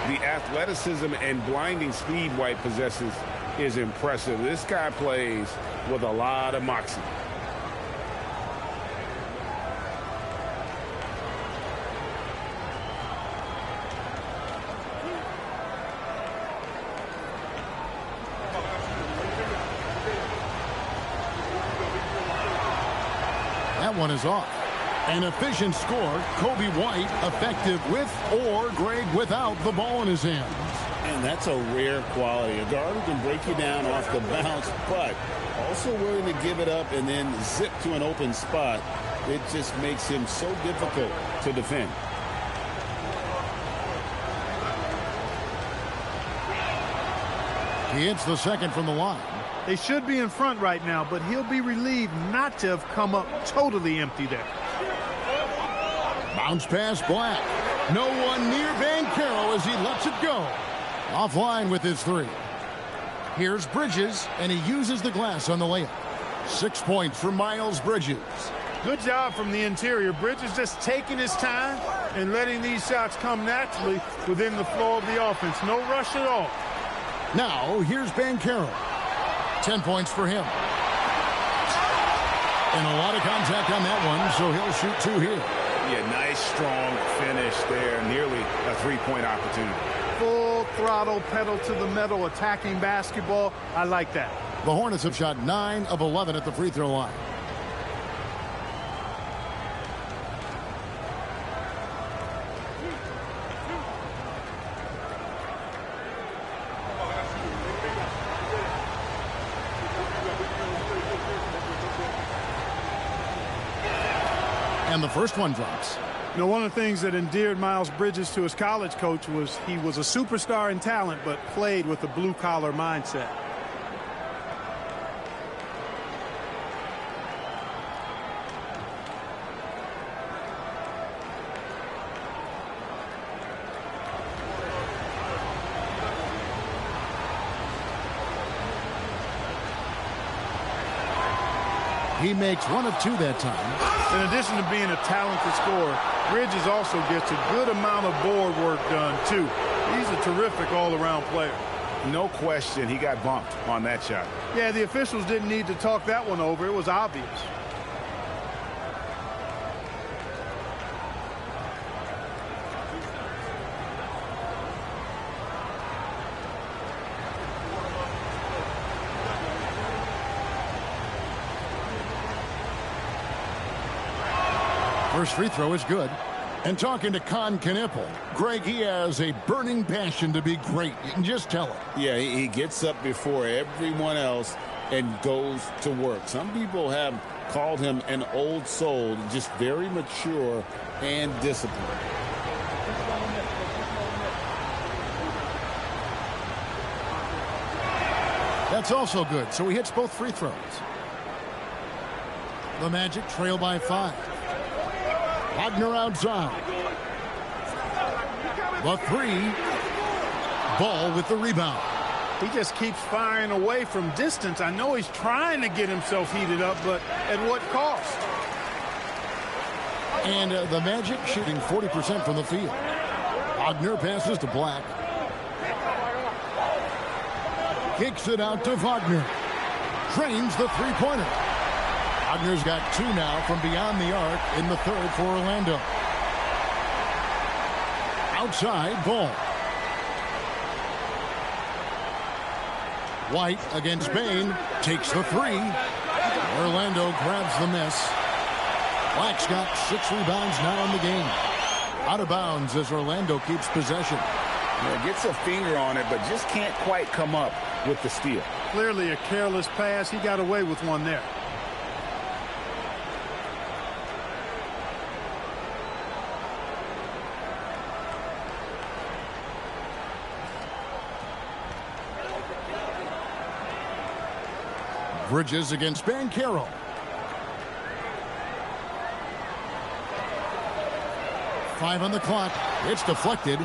The athleticism and blinding speed White possesses is impressive. This guy plays with a lot of moxie. That one is off. An efficient score. Kobe White effective with or Greg without the ball in his hands. And that's a rare quality. A guard who can break you down off the bounce, but also willing to give it up and then zip to an open spot. It just makes him so difficult to defend. He hits the second from the line. They should be in front right now, but he'll be relieved not to have come up totally empty there. Bounce pass Black. No one near Banchero as he lets it go. Offline with his three. Here's Bridges, and he uses the glass on the layup. 6 points for Miles Bridges. Good job from the interior. Bridges just taking his time and letting these shots come naturally within the flow of the offense. No rush at all. Now, here's Banchero. 10 points for him. And a lot of contact on that one, so he'll shoot 2 here. Yeah, nice, strong finish there. Nearly a three-point opportunity. Full throttle, pedal to the metal, attacking basketball. I like that. The Hornets have shot 9 of 11 at the free throw line. And the first one drops. You know, one of the things that endeared Miles Bridges to his college coach was he was a superstar in talent, but played with a blue-collar mindset. He makes 1 of 2 that time. In addition to being a talented scorer, Bridges also gets a good amount of board work done, too. He's a terrific all-around player. No question he got bumped on that shot. Yeah, the officials didn't need to talk that one over. It was obvious. First free throw is good. And talking to Con Knipple, Greg, he has a burning passion to be great. You can just tell it. Yeah, he gets up before everyone else and goes to work. Some people have called him an old soul, just very mature and disciplined. That's also good. So he hits both free throws. The Magic trail by 5. Wagner outside. The 3. Ball with the rebound. He just keeps firing away from distance. I know he's trying to get himself heated up, but at what cost? And the Magic shooting 40% from the field. Wagner passes to Black. Kicks it out to Wagner. Drains the three-pointer. Wagner's got 2 now from beyond the arc in the third for Orlando. Outside, Ball. White against Bain. Takes the 3. Orlando grabs the miss. Black's got 6 rebounds now in the game. Out of bounds as Orlando keeps possession. Yeah, gets a finger on it, but just can't quite come up with the steal. Clearly a careless pass. He got away with one there. Bridges against Banchero. Five on the clock. It's deflected.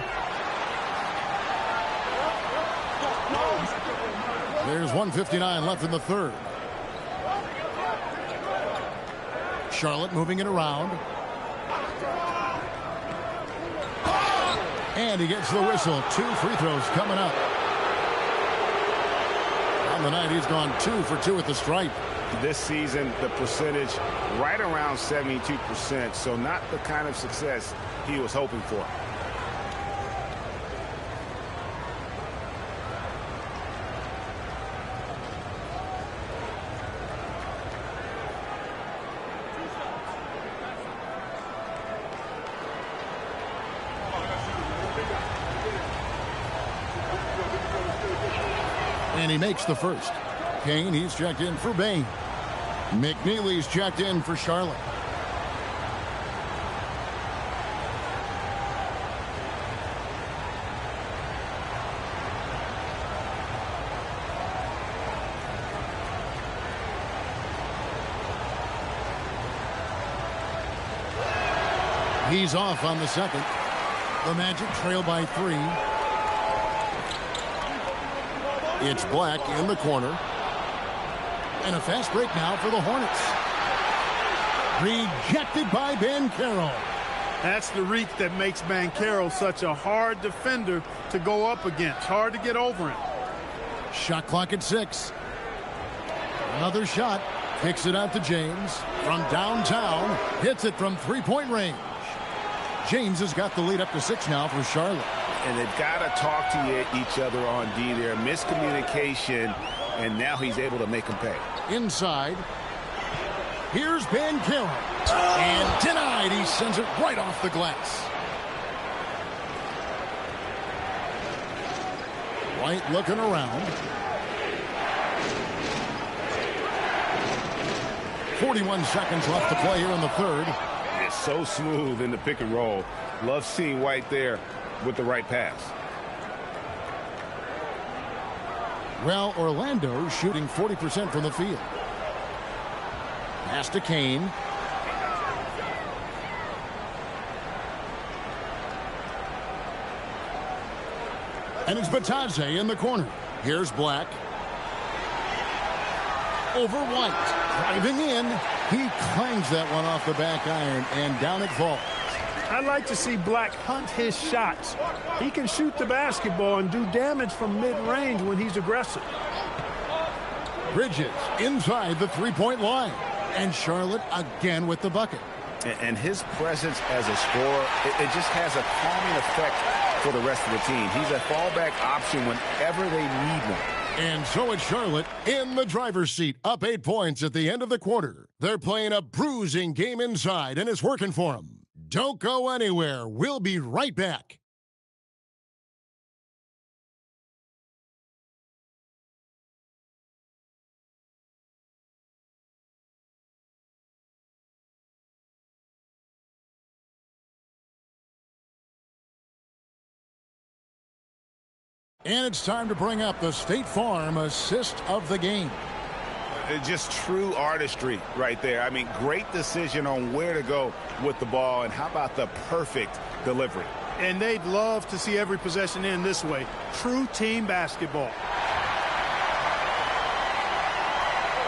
There's 1:59 left in the third. Charlotte moving it around. And he gets the whistle. 2 free throws coming up. On the night, he's gone 2 for 2 at the stripe. This season, the percentage right around 72%, so not the kind of success he was hoping for. And he makes the first. Kane, he's checked in for Bain. McNeely's checked in for Charlotte. He's off on the second. The Magic trail by 3. It's Black in the corner. And a fast break now for the Hornets. Rejected by Banchero. That's the reach that makes Banchero such a hard defender to go up against. Hard to get over him. Shot clock at 6. Another shot. Kicks it out to James. From downtown. Hits it from 3-point range. James has got the lead up to 6 now for Charlotte. And they've got to talk to each other on D there. Miscommunication, and now he's able to make them pay. Inside. Here's Banchero. And denied. He sends it right off the glass. White looking around. 41 seconds left to play here in the third. It's so smooth in the pick and roll. Love seeing White there with the right pass. Well, Orlando shooting 40% from the field. Pass to Kane. And it's Batadze in the corner. Here's Black. Over White. Driving in. He clangs that one off the back iron, and down it falls. I'd like to see Black hunt his shots. He can shoot the basketball and do damage from mid-range when he's aggressive. Bridges inside the 3-point line. And Charlotte again with the bucket. And his presence as a scorer, it just has a calming effect for the rest of the team. He's a fallback option whenever they need one. And so it's Charlotte in the driver's seat, up 8 points at the end of the quarter. They're playing a bruising game inside, and it's working for them. Don't go anywhere. We'll be right back. And it's time to bring up the State Farm assist of the game. Just true artistry right there. I mean, great decision on where to go with the ball, and how about the perfect delivery. And they'd love to see every possession end this way. True team basketball.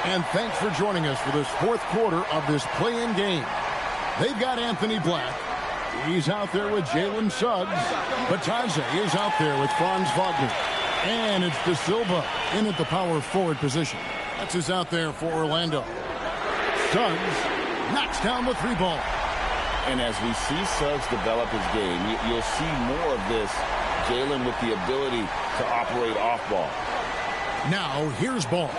And thanks for joining us for this fourth quarter of this play-in game. They've got Anthony Black. He's out there with Jalen Suggs. Batadze is out there with Franz Wagner. And it's De Silva in at the power forward position. That's who's out there for Orlando. Suggs knocks down the 3-ball. And as we see Suggs develop his game, you'll see more of this. Jalen with the ability to operate off ball. Now here's Ball.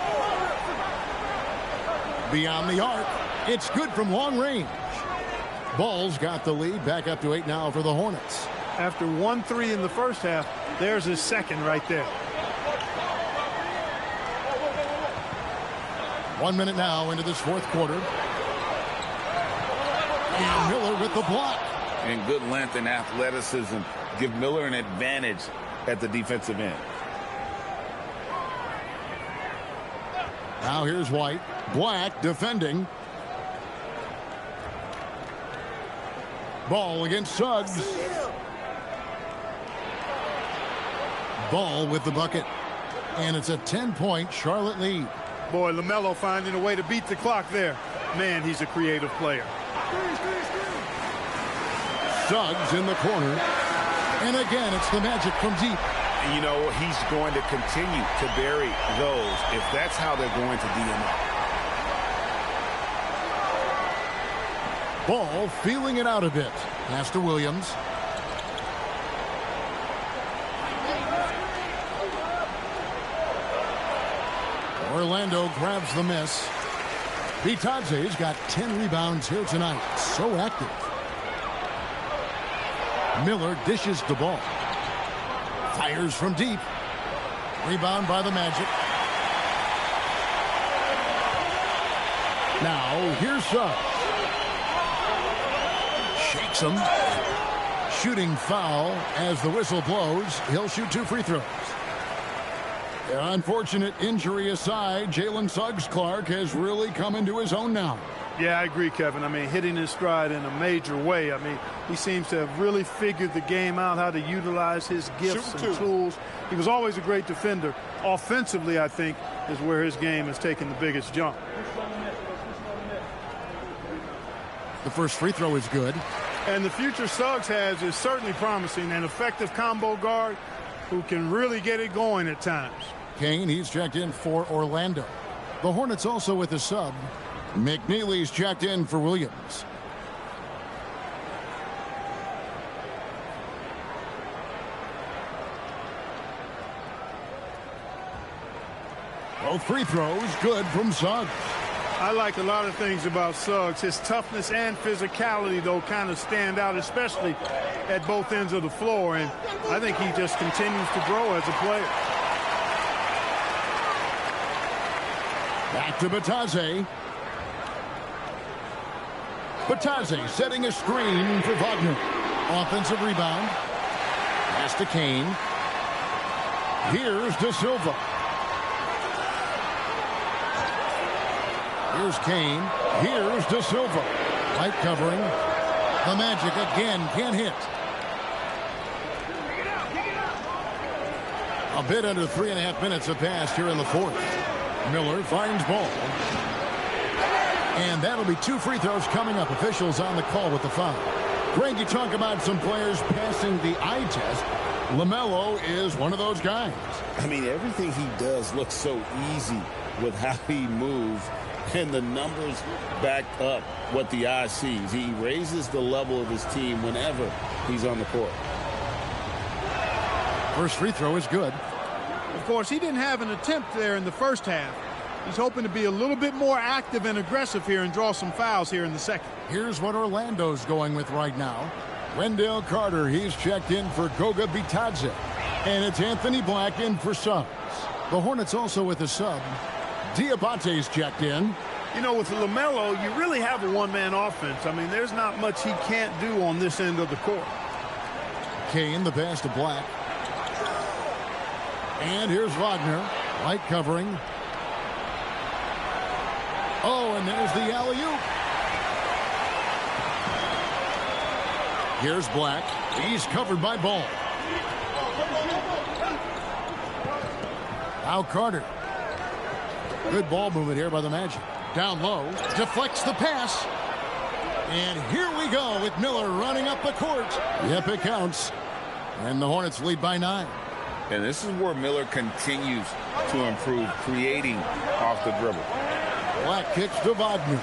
Beyond the arc. It's good from long range. Ball's got the lead. Back up to 8 now for the Hornets. After 1-3 in the first half, there's his second right there. 1 minute now into this fourth quarter. And Miller with the block. And good length and athleticism give Miller an advantage at the defensive end. Now here's White. Black defending. Ball against Suggs. Ball with the bucket. And it's a 10-point Charlotte lead. Boy, LaMelo finding a way to beat the clock there. Man, he's a creative player. Suggs in the corner. And again, it's the Magic from deep. You know, he's going to continue to bury those if that's how they're going to DM up. Ball feeling it out a bit. Pass to Williams. Orlando grabs the miss. Bitadze's got 10 rebounds here tonight. So active. Miller dishes the ball. Fires from deep. Rebound by the Magic. Now, here's Suggs. Shakes him. Shooting foul as the whistle blows. He'll shoot 2 free throws. Unfortunate injury aside, Jalen Suggs-Clark has really come into his own now. Yeah, I agree, Kevin. I mean, hitting his stride in a major way. I mean, he seems to have really figured the game out, how to utilize his gifts and tools. He was always a great defender. Offensively, I think, is where his game has taken the biggest jump. The first free throw is good. And the future Suggs has is certainly promising. An effective combo guard who can really get it going at times. Kane, he's checked in for Orlando. The Hornets also with a sub. McNeely's checked in for Williams. Both free throws good from Suggs. I like a lot of things about Suggs. His toughness and physicality, though, kind of stand out, especially at both ends of the floor. And I think he just continues to grow as a player. Back to Bitadze. Bitadze setting a screen for Wagner. Offensive rebound. Pass to Kane. Here's De Silva. Here's Kane. Here's De Silva. Light covering. The Magic again can't hit. A bit under 3.5 minutes have passed here in the fourth. Miller finds ball. And that'll be 2 free throws coming up. Officials on the call with the foul. Greg, you talk about some players passing the eye test. LaMelo is one of those guys. I mean, everything he does looks so easy with how he moves. And the numbers back up what the eye sees. He raises the level of his team whenever he's on the court. First free throw is good. Of course, he didn't have an attempt there in the first half. He's hoping to be a little bit more active and aggressive here and draw some fouls here in the second. Here's what Orlando's going with right now. Wendell Carter, he's checked in for Goga Bitadze. And it's Anthony Black in for Suggs. The Hornets also with a sub. Diabate's checked in. You know, with LaMelo, you really have a one-man offense. I mean, there's not much he can't do on this end of the court. Kane, the pass to Black. And here's Wagner. Light covering. Oh, and there's the alley-oop. Here's Black. He's covered by Ball. Now Carter. Good ball movement here by the Magic. Down low. Deflects the pass. And here we go with Miller running up the court. Yep, it counts. And the Hornets lead by 9. And this is where Miller continues to improve, creating off the dribble. Black kicks to Wagner.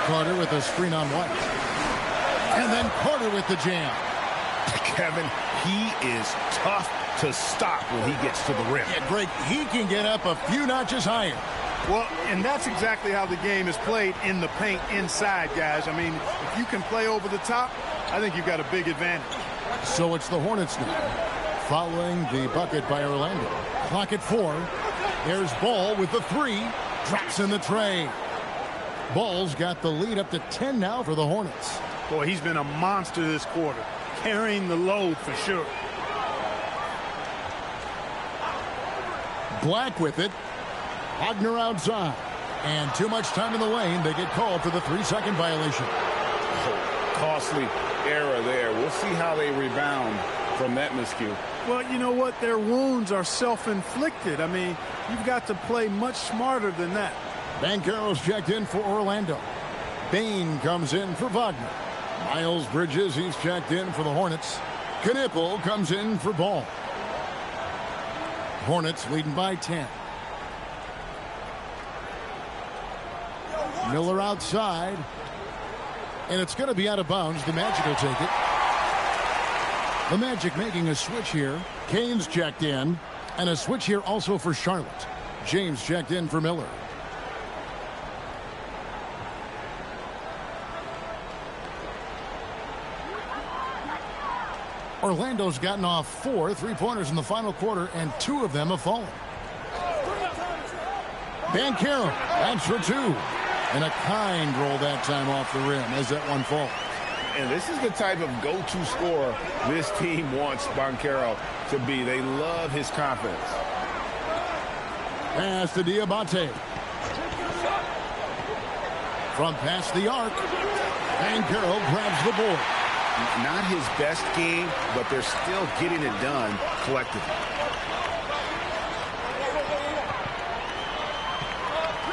Carter with a screen on White. And then Carter with the jam. Kevin, he is tough to stop when he gets to the rim. Yeah, Greg, he can get up a few notches higher. Well, and that's exactly how the game is played in the paint inside, guys. I mean, if you can play over the top, I think you've got a big advantage. So it's the Hornets now, following the bucket by Orlando. Clock at 4. There's Ball with the 3. Drops in the tray. Ball's got the lead up to 10 now for the Hornets. Boy, he's been a monster this quarter, carrying the load for sure. Black with it. Wagner outside. And too much time in the lane. They get called for the 3-second violation. Costly error there. We'll see how they rebound from that miscue. Well, you know what? Their wounds are self-inflicted. I mean, you've got to play much smarter than that. Banchero's checked in for Orlando. Bain comes in for Wagner. Miles Bridges, he's checked in for the Hornets. Knipple comes in for Ball. Hornets leading by 10. Miller outside. And it's going to be out of bounds. The Magic will take it. The Magic making a switch here. Kane's checked in. And a switch here also for Charlotte. James checked in for Miller. Orlando's gotten off 4 3-pointers in the final quarter, and 2 of them have fallen. Banchero, that's for 2. And a kind roll that time off the rim as that one falls. And this is the type of go-to scorer this team wants Banchero to be. They love his confidence. Pass to Diabate. From past the arc. Banchero grabs the board. Not his best game, but they're still getting it done collectively.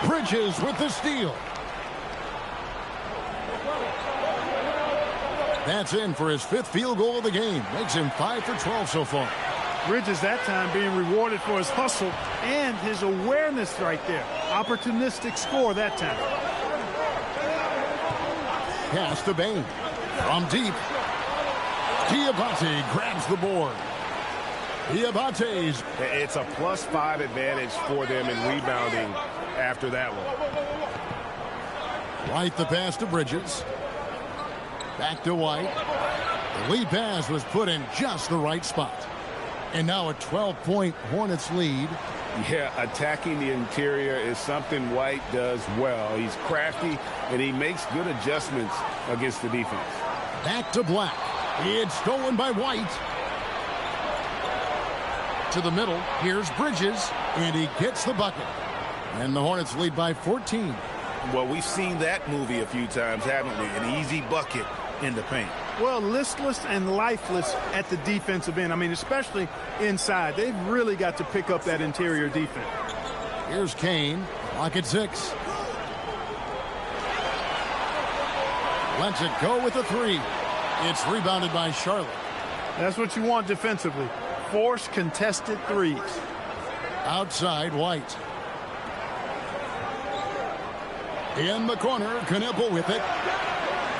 Bridges with the steal. That's in for his 5th field goal of the game. Makes him 5 for 12 so far. Bridges that time being rewarded for his hustle and his awareness right there. Opportunistic score that time. Pass to Bain. From deep. Diabate grabs the board. Diabate's. It's a +5 advantage for them in rebounding after that one. White the pass to Bridges. Back to White. The lead pass was put in just the right spot. And now a 12-point Hornets lead. Yeah, attacking the interior is something White does well. He's crafty, and he makes good adjustments against the defense. Back to Black. It's stolen by White. To the middle. Here's Bridges. And he gets the bucket. And the Hornets lead by 14. Well, we've seen that movie a few times, haven't we? An easy bucket in the paint. Well, listless and lifeless at the defensive end. I mean, especially inside. They've really got to pick up that interior defense. Here's Kane. Clock at 6. Lets it go with a 3. It's rebounded by Charlotte. That's what you want defensively. Force contested threes. Outside, White. In the corner, Knipple with it.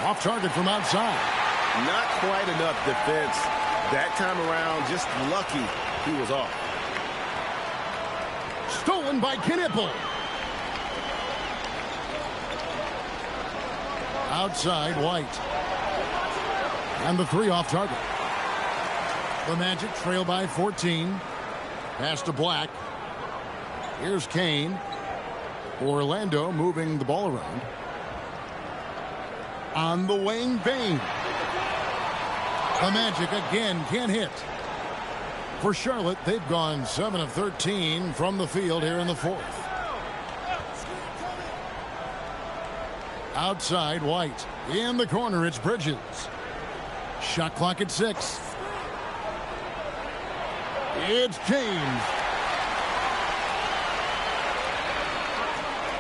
Off target from outside. Not quite enough defense that time around. Just lucky he was off. Stolen by Knipple. Outside, White. And the 3 off target. The Magic trail by 14. Pass to Black. Here's Kane. Orlando moving the ball around. On the wing, Bain. The Magic again can't hit. For Charlotte, they've gone 7 of 13 from the field here in the 4th. Outside, White. In the corner, it's Bridges. Shot clock at 6. It's James.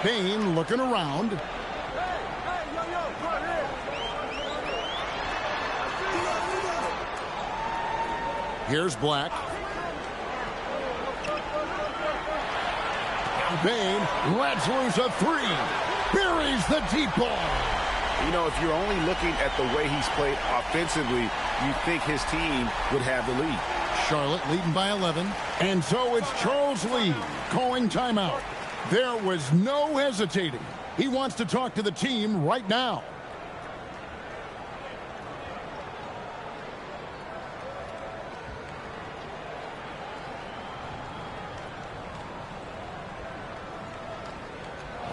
Bain looking around. Here's Black. Bain lets loose a 3. Buries the deep ball. You know, if you're only looking at the way he's played offensively, you think his team would have the lead. Charlotte leading by 11. And so it's Charles Lee calling timeout. There was no hesitating. He wants to talk to the team right now.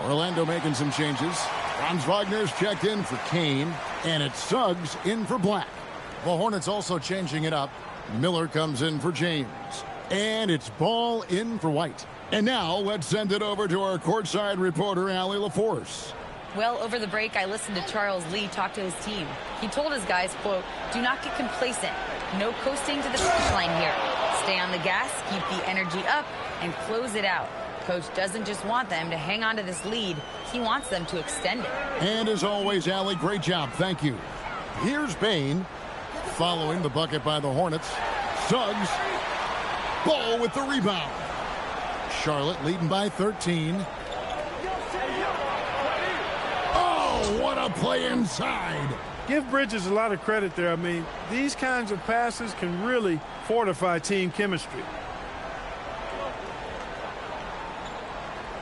Orlando making some changes. Franz Wagner's checked in for Kane, and it's Suggs in for Black. The Hornets also changing it up. Miller comes in for James, and it's Ball in for White. And now let's send it over to our courtside reporter, Allie LaForce. Well, over the break, I listened to Charles Lee talk to his team. He told his guys, quote, "Do not get complacent. No coasting to the finish line here. Stay on the gas, keep the energy up, and close it out." Coach doesn't just want them to hang on to this lead. He wants them to extend it. And as always, Allie, great job. Thank you. Here's Bane following the bucket by the Hornets. Suggs. Ball with the rebound. Charlotte leading by 13. Oh, what a play inside. Give Bridges a lot of credit there. I mean, these kinds of passes can really fortify team chemistry.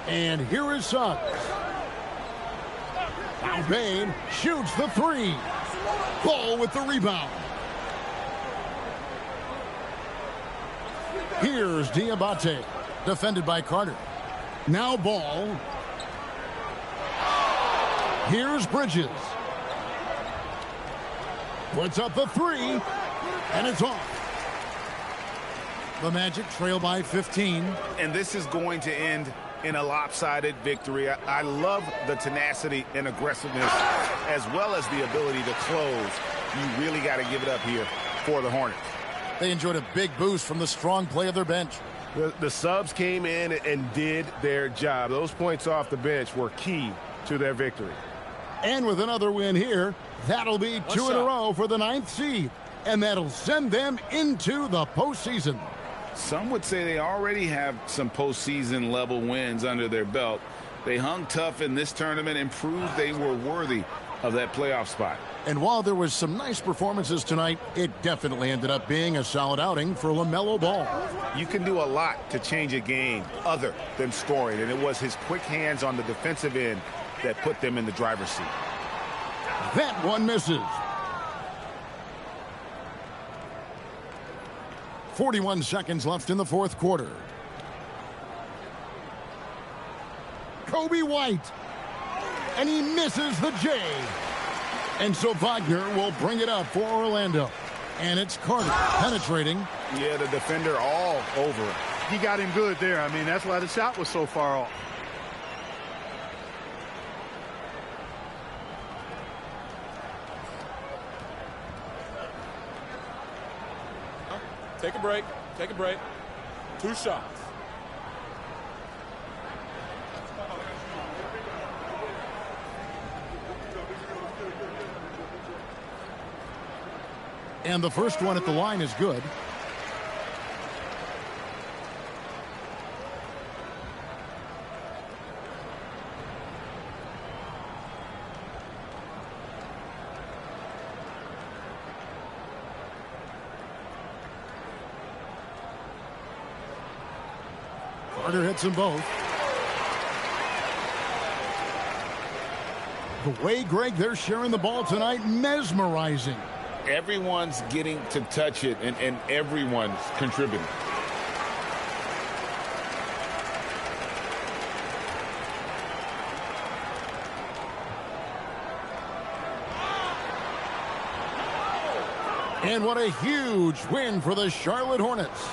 And here is Suggs. Now Bane shoots the three. Ball with the rebound. Here's Diabate, defended by Carter. Now Ball. Here's Bridges. Puts up the three, and it's off. The Magic trail by 15. And this is going to end in a lopsided victory. I love the tenacity and aggressiveness as well as the ability to close. You really got to give it up here for the Hornets. They enjoyed a big boost from the strong play of their bench. The subs came in and did their job. Those points off the bench were key to their victory. And with another win here, that'll be two in a row for the 9th seed. And that'll send them into the postseason. Some would say they already have some postseason level wins under their belt. They hung tough in this tournament and proved they were worthy of that playoff spot. And while there was some nice performances tonight, it definitely ended up being a solid outing for LaMelo Ball. You can do a lot to change a game other than scoring, and it was his quick hands on the defensive end that put them in the driver's seat. That one misses. 41 seconds left in the fourth quarter. Kobe White. And he misses the J. And so Wagner will bring it up for Orlando. And it's Carter penetrating. Yeah, the defender all over it. He got him good there. I mean, that's why the shot was so far off. Take a break. Take a break. 2 shots. And the first one at the line is good. Carter hits them both. The way, Greg, they're sharing the ball tonight, mesmerizing. Everyone's getting to touch it, and everyone's contributing. And what a huge win for the Charlotte Hornets.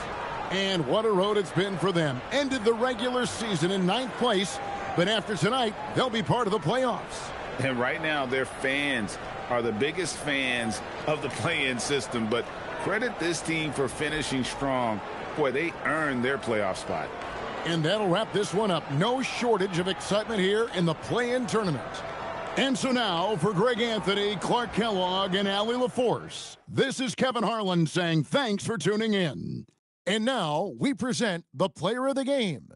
And what a road it's been for them. Ended the regular season in 9th place, but after tonight, they'll be part of the playoffs. And right now, their fans are the biggest fans of the play-in system, but credit this team for finishing strong. Boy, they earned their playoff spot. And that'll wrap this one up. No shortage of excitement here in the play-in tournament. And so now, for Greg Anthony, Clark Kellogg, and Allie LaForce, this is Kevin Harlan saying thanks for tuning in. And now, we present the player of the game,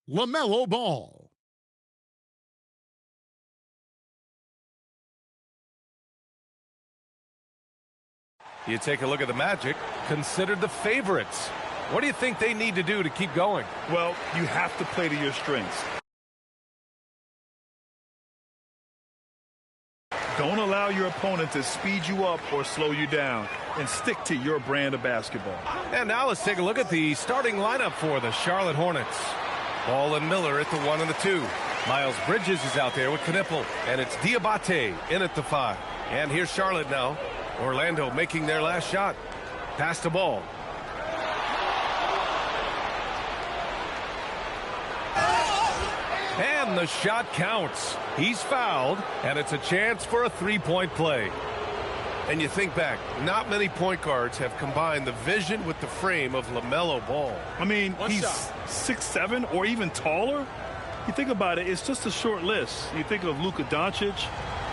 LaMelo Ball. You take a look at the Magic, considered the favorites. What do you think they need to do to keep going? Well, you have to play to your strengths. Don't allow your opponent to speed you up or slow you down, and stick to your brand of basketball. And now let's take a look at the starting lineup for the Charlotte Hornets. Ball and Miller at the 1 and the 2. Miles Bridges is out there with Knippel, and it's Diabate in at the 5. And here's Charlotte now. Orlando making their last shot. Pass the ball. And the shot counts. He's fouled, and it's a chance for a three-point play. And you think back, not many point guards have combined the vision with the frame of LaMelo Ball. I mean, he's 6'7" or even taller. You think about it, it's just a short list. You think of Luka Doncic,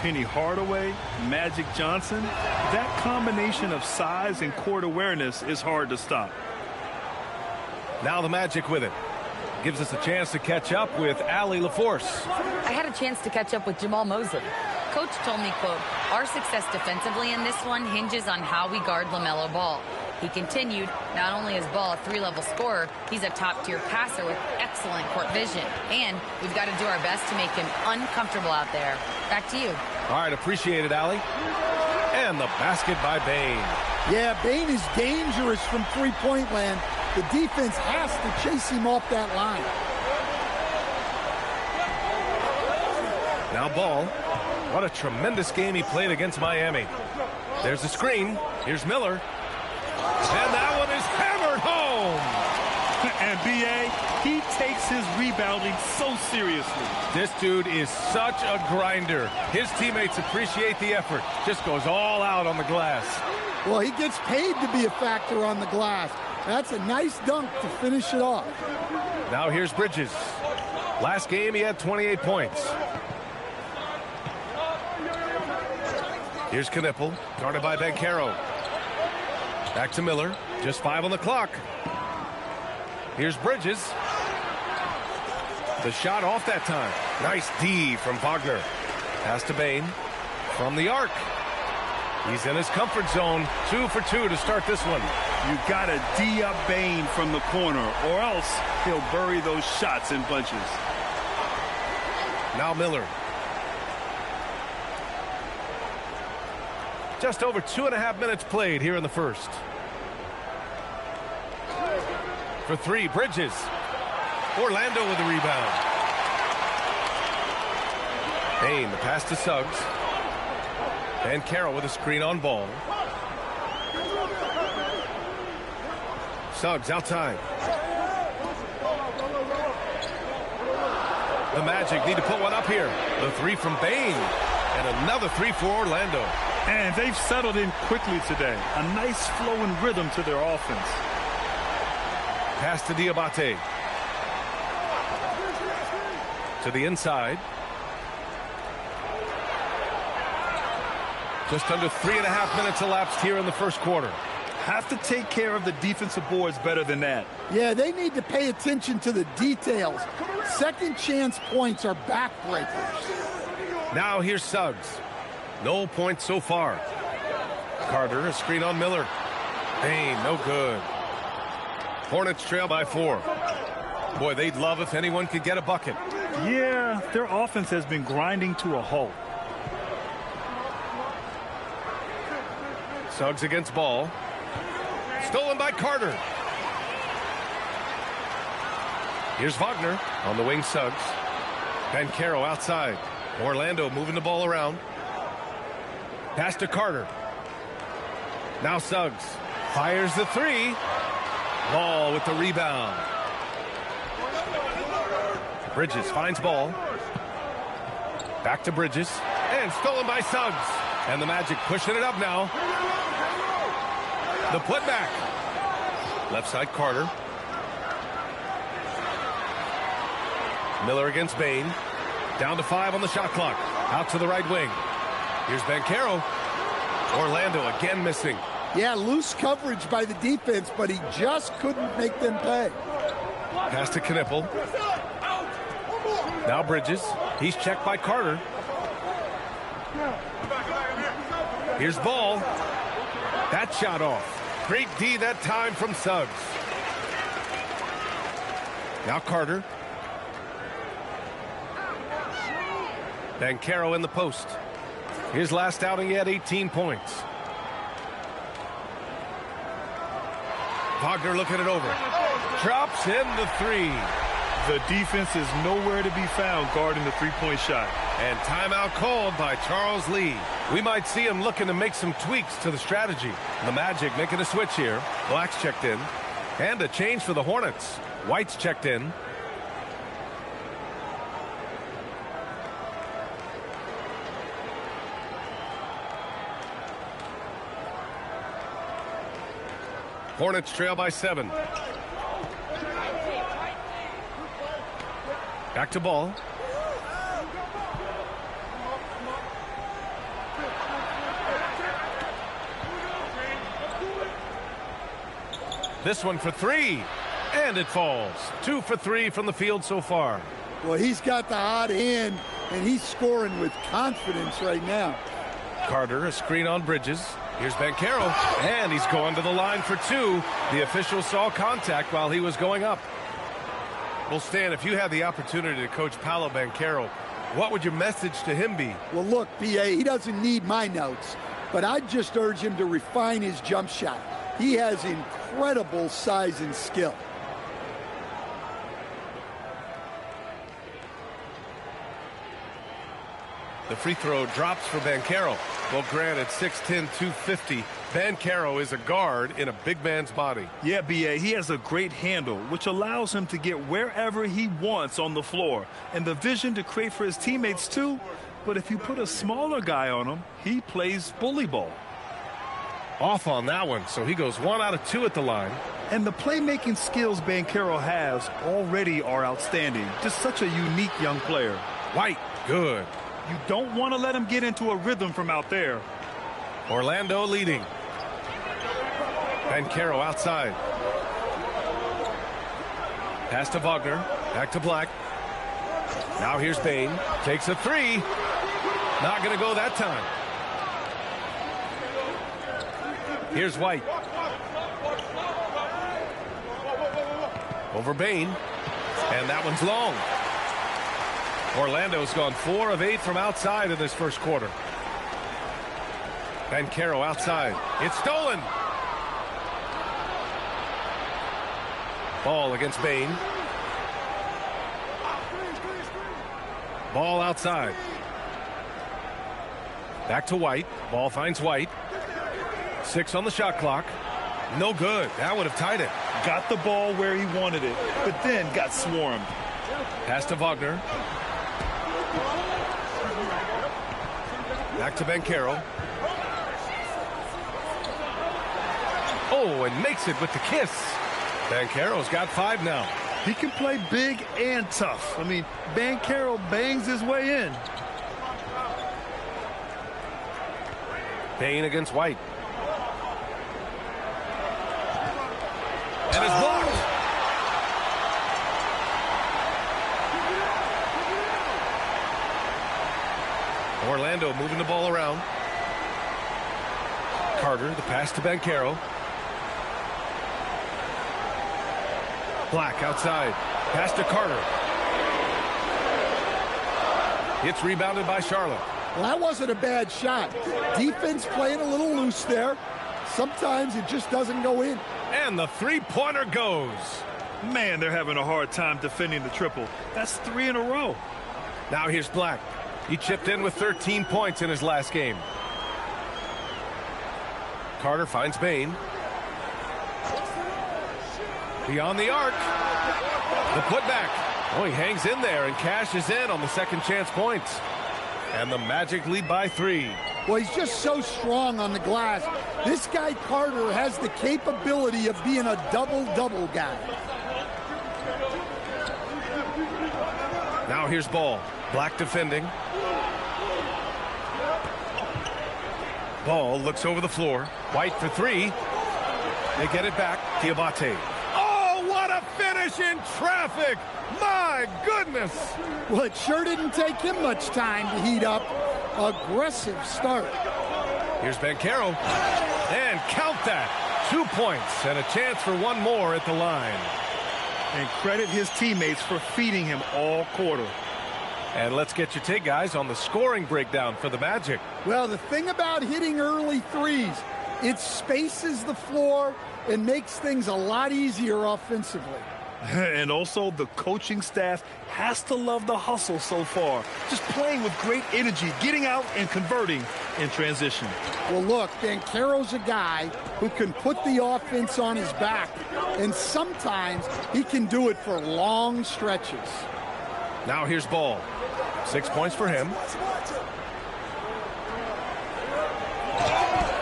Penny Hardaway, Magic Johnson. That combination of size and court awareness is hard to stop. Now the Magic with it. Gives us a chance to catch up with Allie LaForce. I had a chance to catch up with Jamal Mosley. Coach told me, quote, our success defensively in this one hinges on how we guard LaMelo Ball. He continued, not only is Ball a 3-level scorer, he's a top-tier passer with excellent court vision. And we've got to do our best to make him uncomfortable out there. Back to you. All right, appreciate it, Allie. And the basket by Bane. Yeah, Bane is dangerous from three-point land. The defense has to chase him off that line. Now Ball. What a tremendous game he played against Miami. There's the screen. Here's Miller. And that one is hammered home. And B.A., he takes his rebounding so seriously. This dude is such a grinder. His teammates appreciate the effort. Just goes all out on the glass. Well, he gets paid to be a factor on the glass. That's a nice dunk to finish it off. Now here's Bridges. Last game he had 28 points. Here's Knippel, guarded by Banchero. Back to Miller, just 5 on the clock. Here's Bridges. The shot off that time. Nice D from Wagner. Pass to Bane from the arc. He's in his comfort zone. 2 for 2 to start this one. You got to D up Bane from the corner, or else he'll bury those shots in bunches. Now Miller. Just over 2.5 minutes played here in the first. For 3, Bridges. Orlando with the rebound. Bane, the pass to Suggs. And Carroll with a screen on Ball. Suggs outside. The Magic need to put one up here. The 3 from Bane. And another 3 for Orlando. And they've settled in quickly today. A nice flow and rhythm to their offense. Pass to Diabate. To the inside. Just under 3.5 minutes elapsed here in the first quarter. Have to take care of the defensive boards better than that. Yeah, they need to pay attention to the details. Second chance points are backbreakers. Now here's Suggs. No points so far. Carter, a screen on Miller. Bane, no good. Hornets trail by 4. Boy, they'd love if anyone could get a bucket. Yeah, their offense has been grinding to a halt. Suggs against Ball. Stolen by Carter. Here's Wagner on the wing. Suggs. Banchero outside. Orlando moving the ball around. Pass to Carter. Now Suggs fires the 3. Ball with the rebound. Bridges finds Ball. Back to Bridges. And stolen by Suggs. And the Magic pushing it up now. The putback. Left side Carter. Miller against Bane. Down to 5 on the shot clock. Out to the right wing. Here's Banchero. Orlando again missing. Yeah, loose coverage by the defense, but he just couldn't make them pay. Pass to Knippel. Now Bridges. He's checked by Carter. Here's Ball. That shot off. Great D that time from Suggs. Now Carter. Banchero in the post. His last outing, he had 18 points. Wagner looking it over. Drops in the three. The defense is nowhere to be found guarding the three-point shot. And timeout called by Charles Lee. We might see him looking to make some tweaks to the strategy. The Magic making a switch here. Black's checked in. And a change for the Hornets. White's checked in. Hornets trail by 7. Back to Ball. This one for 3. And it falls. 2 for 3 from the field so far. Well, he's got the hot hand, and he's scoring with confidence right now. Carter, a screen on Bridges. Here's Banchero, and he's going to the line for 2. The official saw contact while he was going up. Well, Stan, if you had the opportunity to coach Paolo Banchero, what would your message to him be? Well, look, B.A., he doesn't need my notes, but I'd just urge him to refine his jump shot. He has incredible size and skill. The free throw drops for Banchero. Well, granted, 6'10", 250. Banchero is a guard in a big man's body. Yeah, B.A., he has a great handle, which allows him to get wherever he wants on the floor. And the vision to create for his teammates, too. But if you put a smaller guy on him, he plays bully ball. Off on that one, so he goes 1 out of 2 at the line. And the playmaking skills Banchero has already are outstanding. Just such a unique young player. White, good. You don't want to let him get into a rhythm from out there. Orlando leading. Banchero outside. Pass to Wagner. Back to Black. Now here's Bain. Takes a 3. Not going to go that time. Here's White. Over Bain. And that one's long. Orlando's gone 4 of 8 from outside in this first quarter. Banchero outside. It's stolen. Ball against Bain. Ball outside. Back to White. Ball finds White. 6 on the shot clock. No good. That would have tied it. Got the ball where he wanted it, but then got swarmed. Pass to Wagner. Back to Banchero. Oh, and makes it with the kiss. Banchero's got 5 now. He can play big and tough. I mean, Banchero bangs his way in. Bain against White. And it's blocked. Orlando moving the ball around. Carter, the pass to Banchero. Black outside. Pass to Carter. It's rebounded by Charlotte. Well, that wasn't a bad shot. Defense playing a little loose there. Sometimes it just doesn't go in. And the three-pointer goes. Man, they're having a hard time defending the triple. That's 3 in a row. Now here's Black. He chipped in with 13 points in his last game. Carter finds Bain. Beyond the arc. The putback. Oh, he hangs in there and cashes in on the second chance points. And the Magic lead by 3. Well, he's just so strong on the glass. This guy, Carter, has the capability of being a double-double guy. Now here's Ball. Black defending. Ball looks over the floor. White for 3. They get it back. Diabate. Oh, what a finish in traffic! My goodness! Well, it sure didn't take him much time to heat up. Aggressive start. Here's Banchero. And count that. 2 points and a chance for 1 more at the line. And credit his teammates for feeding him all quarter. And let's get your take, guys, on the scoring breakdown for the Magic. Well, the thing about hitting early threes, it spaces the floor and makes things a lot easier offensively. And also, the coaching staff has to love the hustle so far. Just playing with great energy, getting out and converting in transition. Well, look, Banchero's a guy who can put the offense on his back, and sometimes he can do it for long stretches. Now here's Ball. 6 points for him.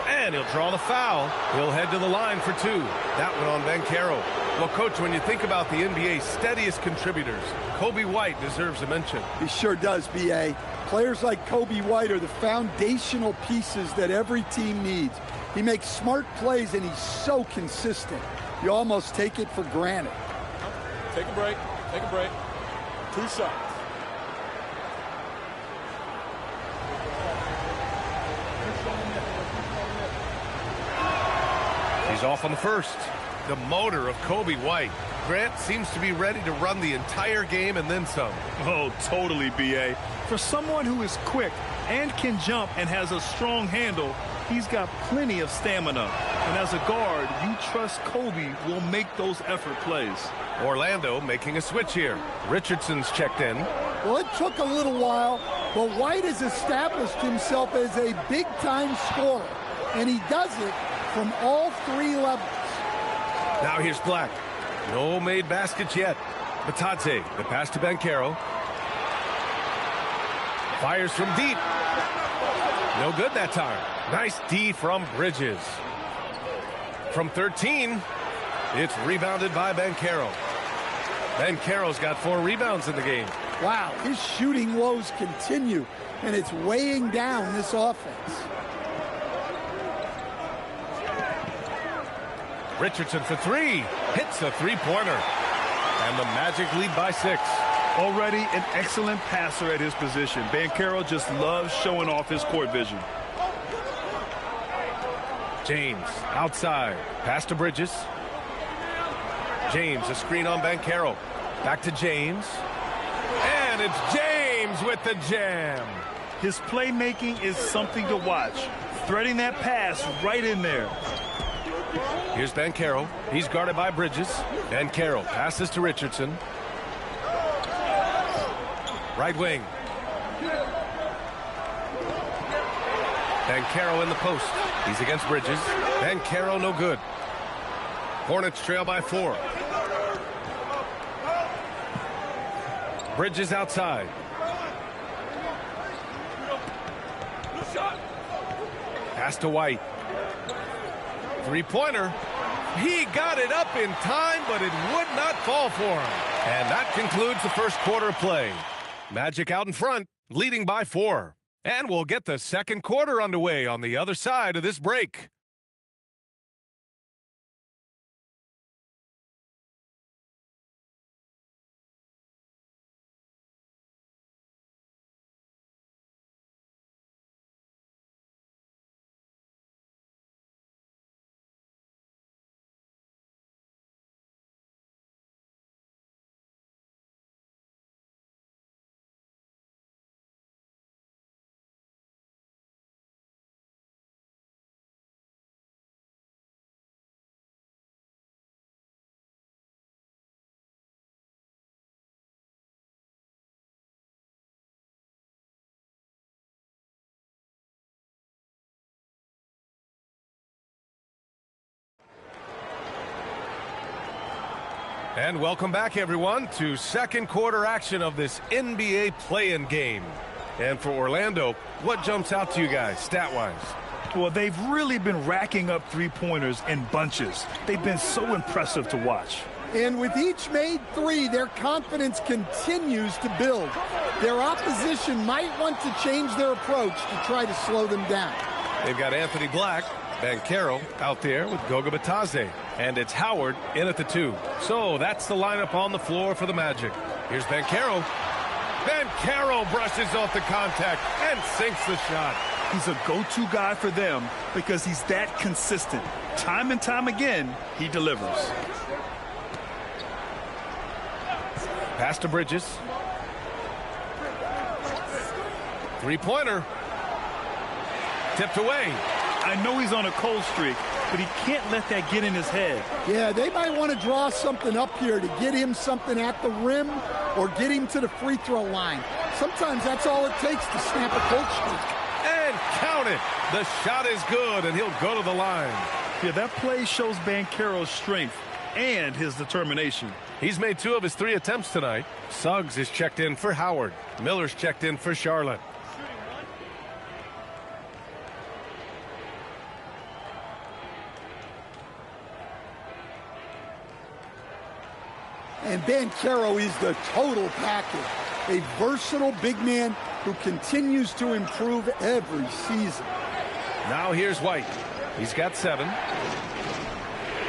And he'll draw the foul. He'll head to the line for 2. That one on Banchero. Well, Coach, when you think about the NBA's steadiest contributors, Kobe White deserves a mention. He sure does, B.A. Players like Kobe White are the foundational pieces that every team needs. He makes smart plays, and he's so consistent. You almost take it for granted. Take a break. Take a break. 2 shots. He's off on the first. The motor of Kobe White. Grant seems to be ready to run the entire game and then some. Oh, totally, B.A. For someone who is quick and can jump and has a strong handle, he's got plenty of stamina. And as a guard, you trust Kobe will make those effort plays. Orlando making a switch here. Richardson's checked in. Well, it took a little while, but White has established himself as a big-time scorer, and he does it from all 3 levels. Now here's Black. No made baskets yet. Batadze, the pass to Banchero. Fires from deep. No good that time. Nice D from Bridges. From 13, it's rebounded by Banchero. Banchero's got 4 rebounds in the game. Wow, his shooting woes continue, and it's weighing down this offense. Richardson for 3. Hits a 3-pointer. And the Magic lead by 6. Already an excellent passer at his position. Banchero just loves showing off his court vision. James outside. Pass to Bridges. James, a screen on Banchero. Back to James. And it's James with the jam. His playmaking is something to watch. Threading that pass right in there. Here's Banchero. He's guarded by Bridges. Banchero passes to Richardson. Right wing. Banchero in the post. He's against Bridges. Banchero no good. Hornets trail by 4. Bridges outside. Pass to White. 3-pointer. He got it up in time, but it would not fall for him. And that concludes the first quarter play. Magic out in front, leading by 4. And we'll get the second quarter underway on the other side of this break. And welcome back, everyone, to second quarter action of this NBA play-in game. And for Orlando, what jumps out to you guys, stat-wise? Well, they've really been racking up 3-pointers in bunches. They've been so impressive to watch. And with each made 3, their confidence continues to build. Their opposition might want to change their approach to try to slow them down. They've got Anthony Black, Banchero out there with Goga Batadze. And it's Howard in at the 2. So that's the lineup on the floor for the Magic. Here's Banchero. Banchero brushes off the contact and sinks the shot. He's a go-to guy for them because he's that consistent. Time and time again, he delivers. Pass to Bridges. Three-pointer. Tipped away. I know he's on a cold streak, but he can't let that get in his head. Yeah, they might want to draw something up here to get him something at the rim or get him to the free throw line. Sometimes that's all it takes to snap a cold streak. And count it. The shot is good, and he'll go to the line. Yeah, that play shows Banchero's strength and his determination. He's made 2 of his 3 attempts tonight. Suggs is checked in for Howard. Miller's checked in for Charlotte. And Banchero is the total package. A versatile big man who continues to improve every season. Now here's White. He's got 7.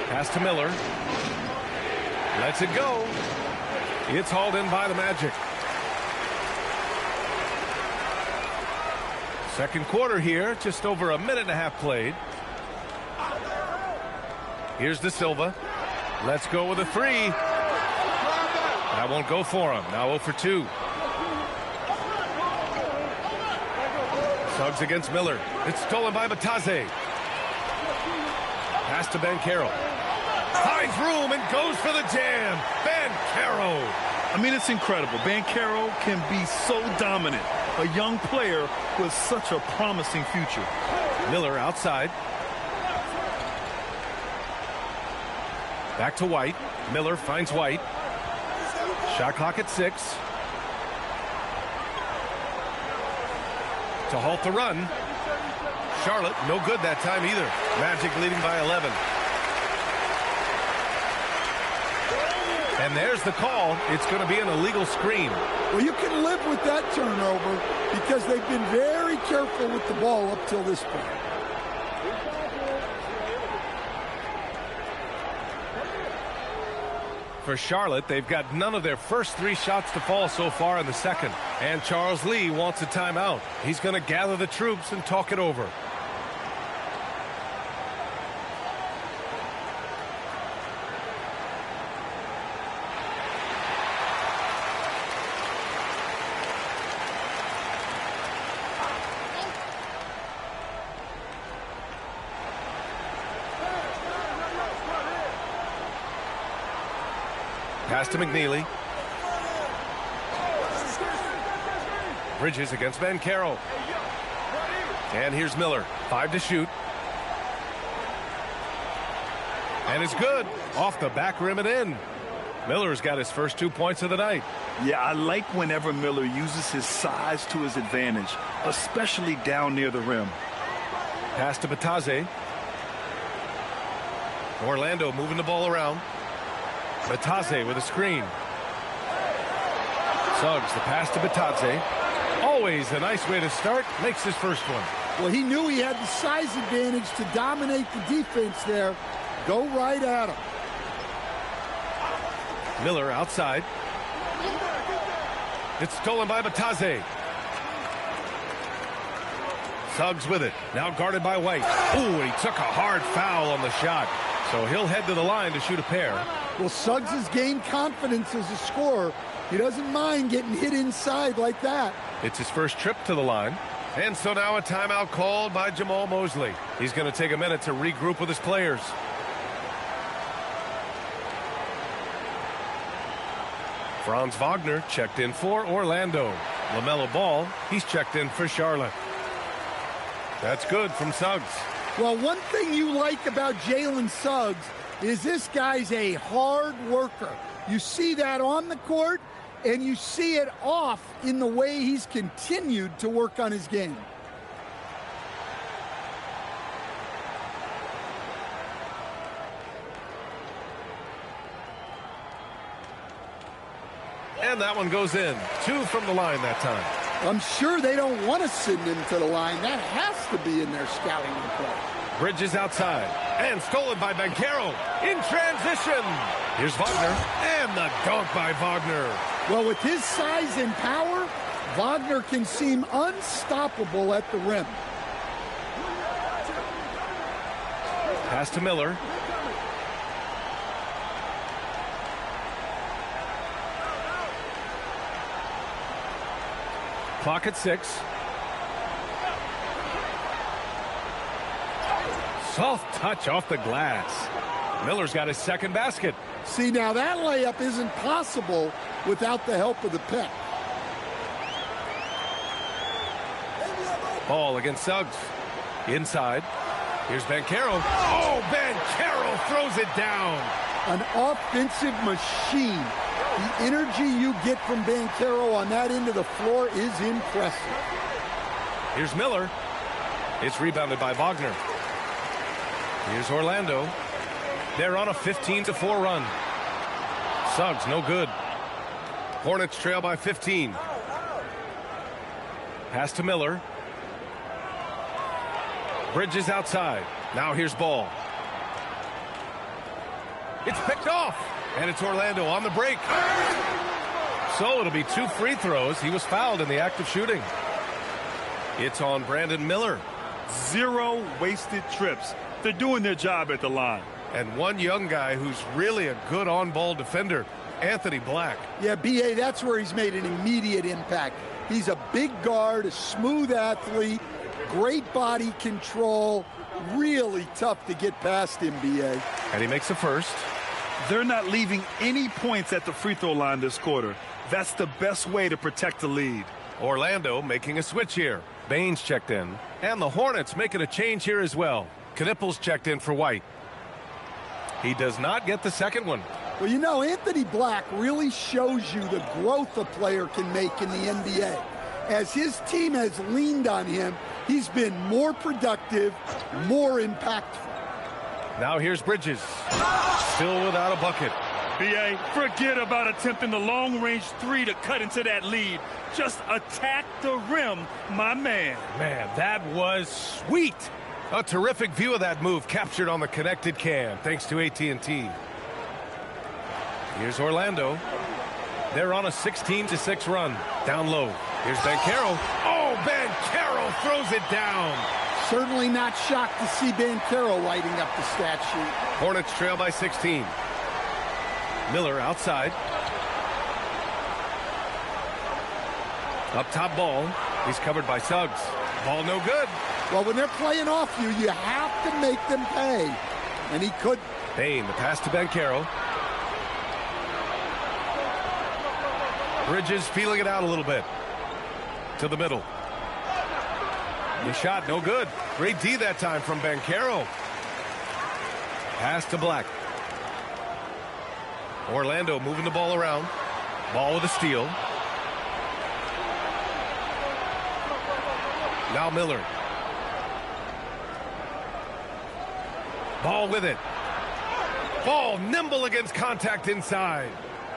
Pass to Miller. Lets it go. It's hauled in by the Magic. Second quarter here, just over a minute and a half played. Here's De Silva. Let's go with a 3. That won't go for him. Now 0 for 2. Suggs against Miller. It's stolen by Batase. Pass to Banchero. Finds room and goes for the jam. Banchero. I mean, it's incredible. Banchero can be so dominant. A young player with such a promising future. Miller outside. Back to White. Miller finds White. Shot clock at 6. To halt the run. Charlotte, no good that time either. Magic leading by 11. And there's the call. It's going to be an illegal screen. Well, you can live with that turnover because they've been very careful with the ball up till this point. For Charlotte, they've got none of their first 3 shots to fall so far in the second. And Charles Lee wants a timeout. He's going to gather the troops and talk it over. Pass to McNeely. Bridges against Banchero. And here's Miller. 5 to shoot. And it's good. Off the back rim and in. Miller's got his first 2 points of the night. Yeah, I like whenever Miller uses his size to his advantage, especially down near the rim. Pass to Batase. Orlando moving the ball around. Batase with a screen. Suggs, the pass to Batase. Always a nice way to start. Makes his first one. Well, he knew he had the size advantage to dominate the defense there. Go right at him. Miller outside. It's stolen by Batase. Suggs with it. Now guarded by White. Ooh, he took a hard foul on the shot. So he'll head to the line to shoot a pair. Well, Suggs has gained confidence as a scorer. He doesn't mind getting hit inside like that. It's his first trip to the line. And so now a timeout called by Jamal Mosley. He's going to take a minute to regroup with his players. Franz Wagner checked in for Orlando. LaMelo Ball, he's checked in for Charlotte. That's good from Suggs. Well, one thing you like about Jalen Suggs is this guy's a hard worker. You see that on the court, and you see it off in the way he's continued to work on his game. And that one goes in. 2 from the line that time. I'm sure they don't want to send him to the line. That has to be in their scouting report. Bridges outside. And stolen by Banchero. In transition. Here's Wagner. And the dunk by Wagner. Well, with his size and power, Wagner can seem unstoppable at the rim. Pass to Miller. Clock at 6. Soft touch off the glass. Miller's got his second basket. See, now that layup isn't possible without the help of the pick. Ball against Suggs. Inside. Here's Banchero. Oh, Banchero throws it down. An offensive machine. The energy you get from Banchero on that end of the floor is impressive. Here's Miller. It's rebounded by Wagner. Here's Orlando. They're on a 15-4 run. Suggs, no good. Hornets trail by 15. Pass to Miller. Bridges outside. Now here's Ball. It's picked off. And it's Orlando on the break. So it'll be 2 free throws. He was fouled in the act of shooting. It's on Brandon Miller. 0 wasted trips. They're doing their job at the line. And one young guy who's really a good on-ball defender, Anthony Black. Yeah, B.A., that's where he's made an immediate impact. He's a big guard, a smooth athlete, great body control, really tough to get past him, B.A. And he makes the first. They're not leaving any points at the free throw line this quarter. That's the best way to protect the lead. Orlando making a switch here. Baines checked in. And the Hornets making a change here as well. Knippel's checked in for White. He does not get the second one. Well, you know, Anthony Black really shows you the growth a player can make in the NBA. As his team has leaned on him, he's been more productive, more impactful. Now here's Bridges. Still without a bucket. B.A., forget about attempting the long-range 3 to cut into that lead. Just attack the rim, my man. Man, that was sweet. A terrific view of that move captured on the connected cam, thanks to AT&T. Here's Orlando. They're on a 16-6 run. Down low. Here's Banchero. Oh, Banchero throws it down. Certainly not shocked to see Banchero lighting up the stat sheet. Hornets trail by 16. Miller outside. Up top Ball. He's covered by Suggs. Ball no good. Well, when they're playing off you, you have to make them pay. And he could. Bain, the pass to Banchero. Bridges feeling it out a little bit. To the middle. The shot no good. Great D that time from Banchero. Pass to Black. Orlando moving the ball around. Ball with a steal. Now Miller. Ball with it. Ball nimble against contact inside.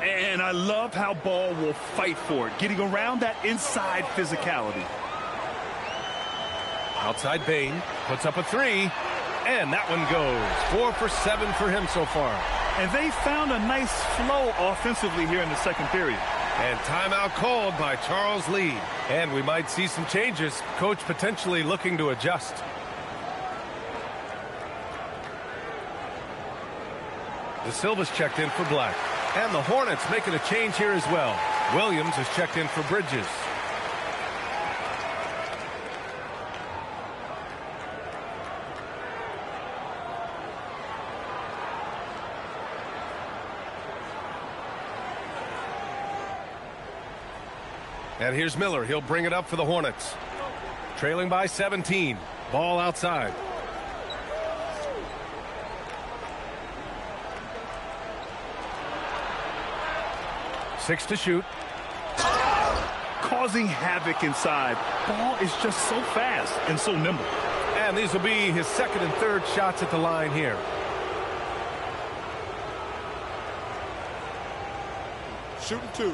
And I love how Ball will fight for it, getting around that inside physicality. Outside Bain puts up a 3, and that one goes. 4 for 7 for him so far. And they found a nice flow offensively here in the second period. And timeout called by Charles Lee. And we might see some changes. Coach potentially looking to adjust. De Silva's checked in for Black. And the Hornets making a change here as well. Williams is checked in for Bridges. And here's Miller. He'll bring it up for the Hornets. Trailing by 17. Ball outside. Six to shoot. Causing havoc inside. Ball is just so fast and so nimble. And these will be his second and third shots at the line here. Shooting 2.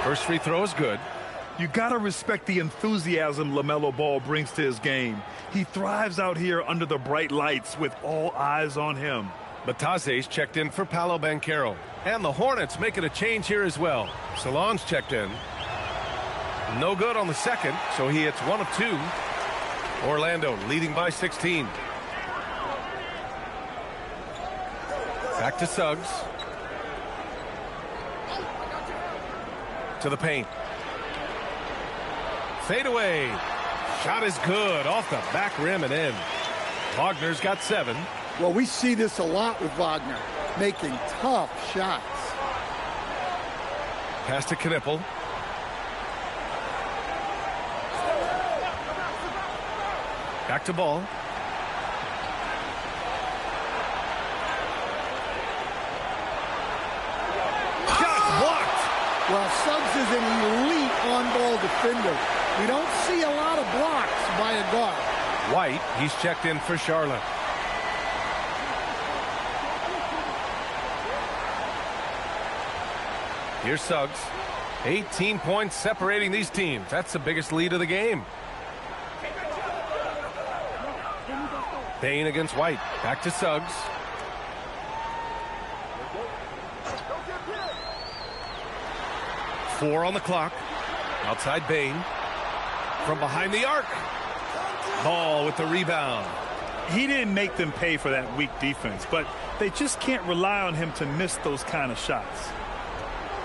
First free throw is good. You got to respect the enthusiasm LaMelo Ball brings to his game. He thrives out here under the bright lights with all eyes on him. Bataze's checked in for Paolo Banchero. And the Hornets making a change here as well. Salon's checked in. No good on the second, so he hits 1 of 2. Orlando leading by 16. Back to Suggs. to the paint. Fade away. Shot is good off the back rim and in. Wagner's got 7. Well, we see this a lot with Wagner, making tough shots. Pass to Knippel. Back to Ball. Shot blocked. Well, Suggs is an elite on-ball defender. We don't see a lot of blocks by a guard. White, he's checked in for Charlotte. Here's Suggs. 18 points separating these teams. That's the biggest lead of the game. Bain against White. Back to Suggs. Four on the clock. Outside Bain. From behind the arc. Ball with the rebound. He didn't make them pay for that weak defense, but they just can't rely on him to miss those kind of shots.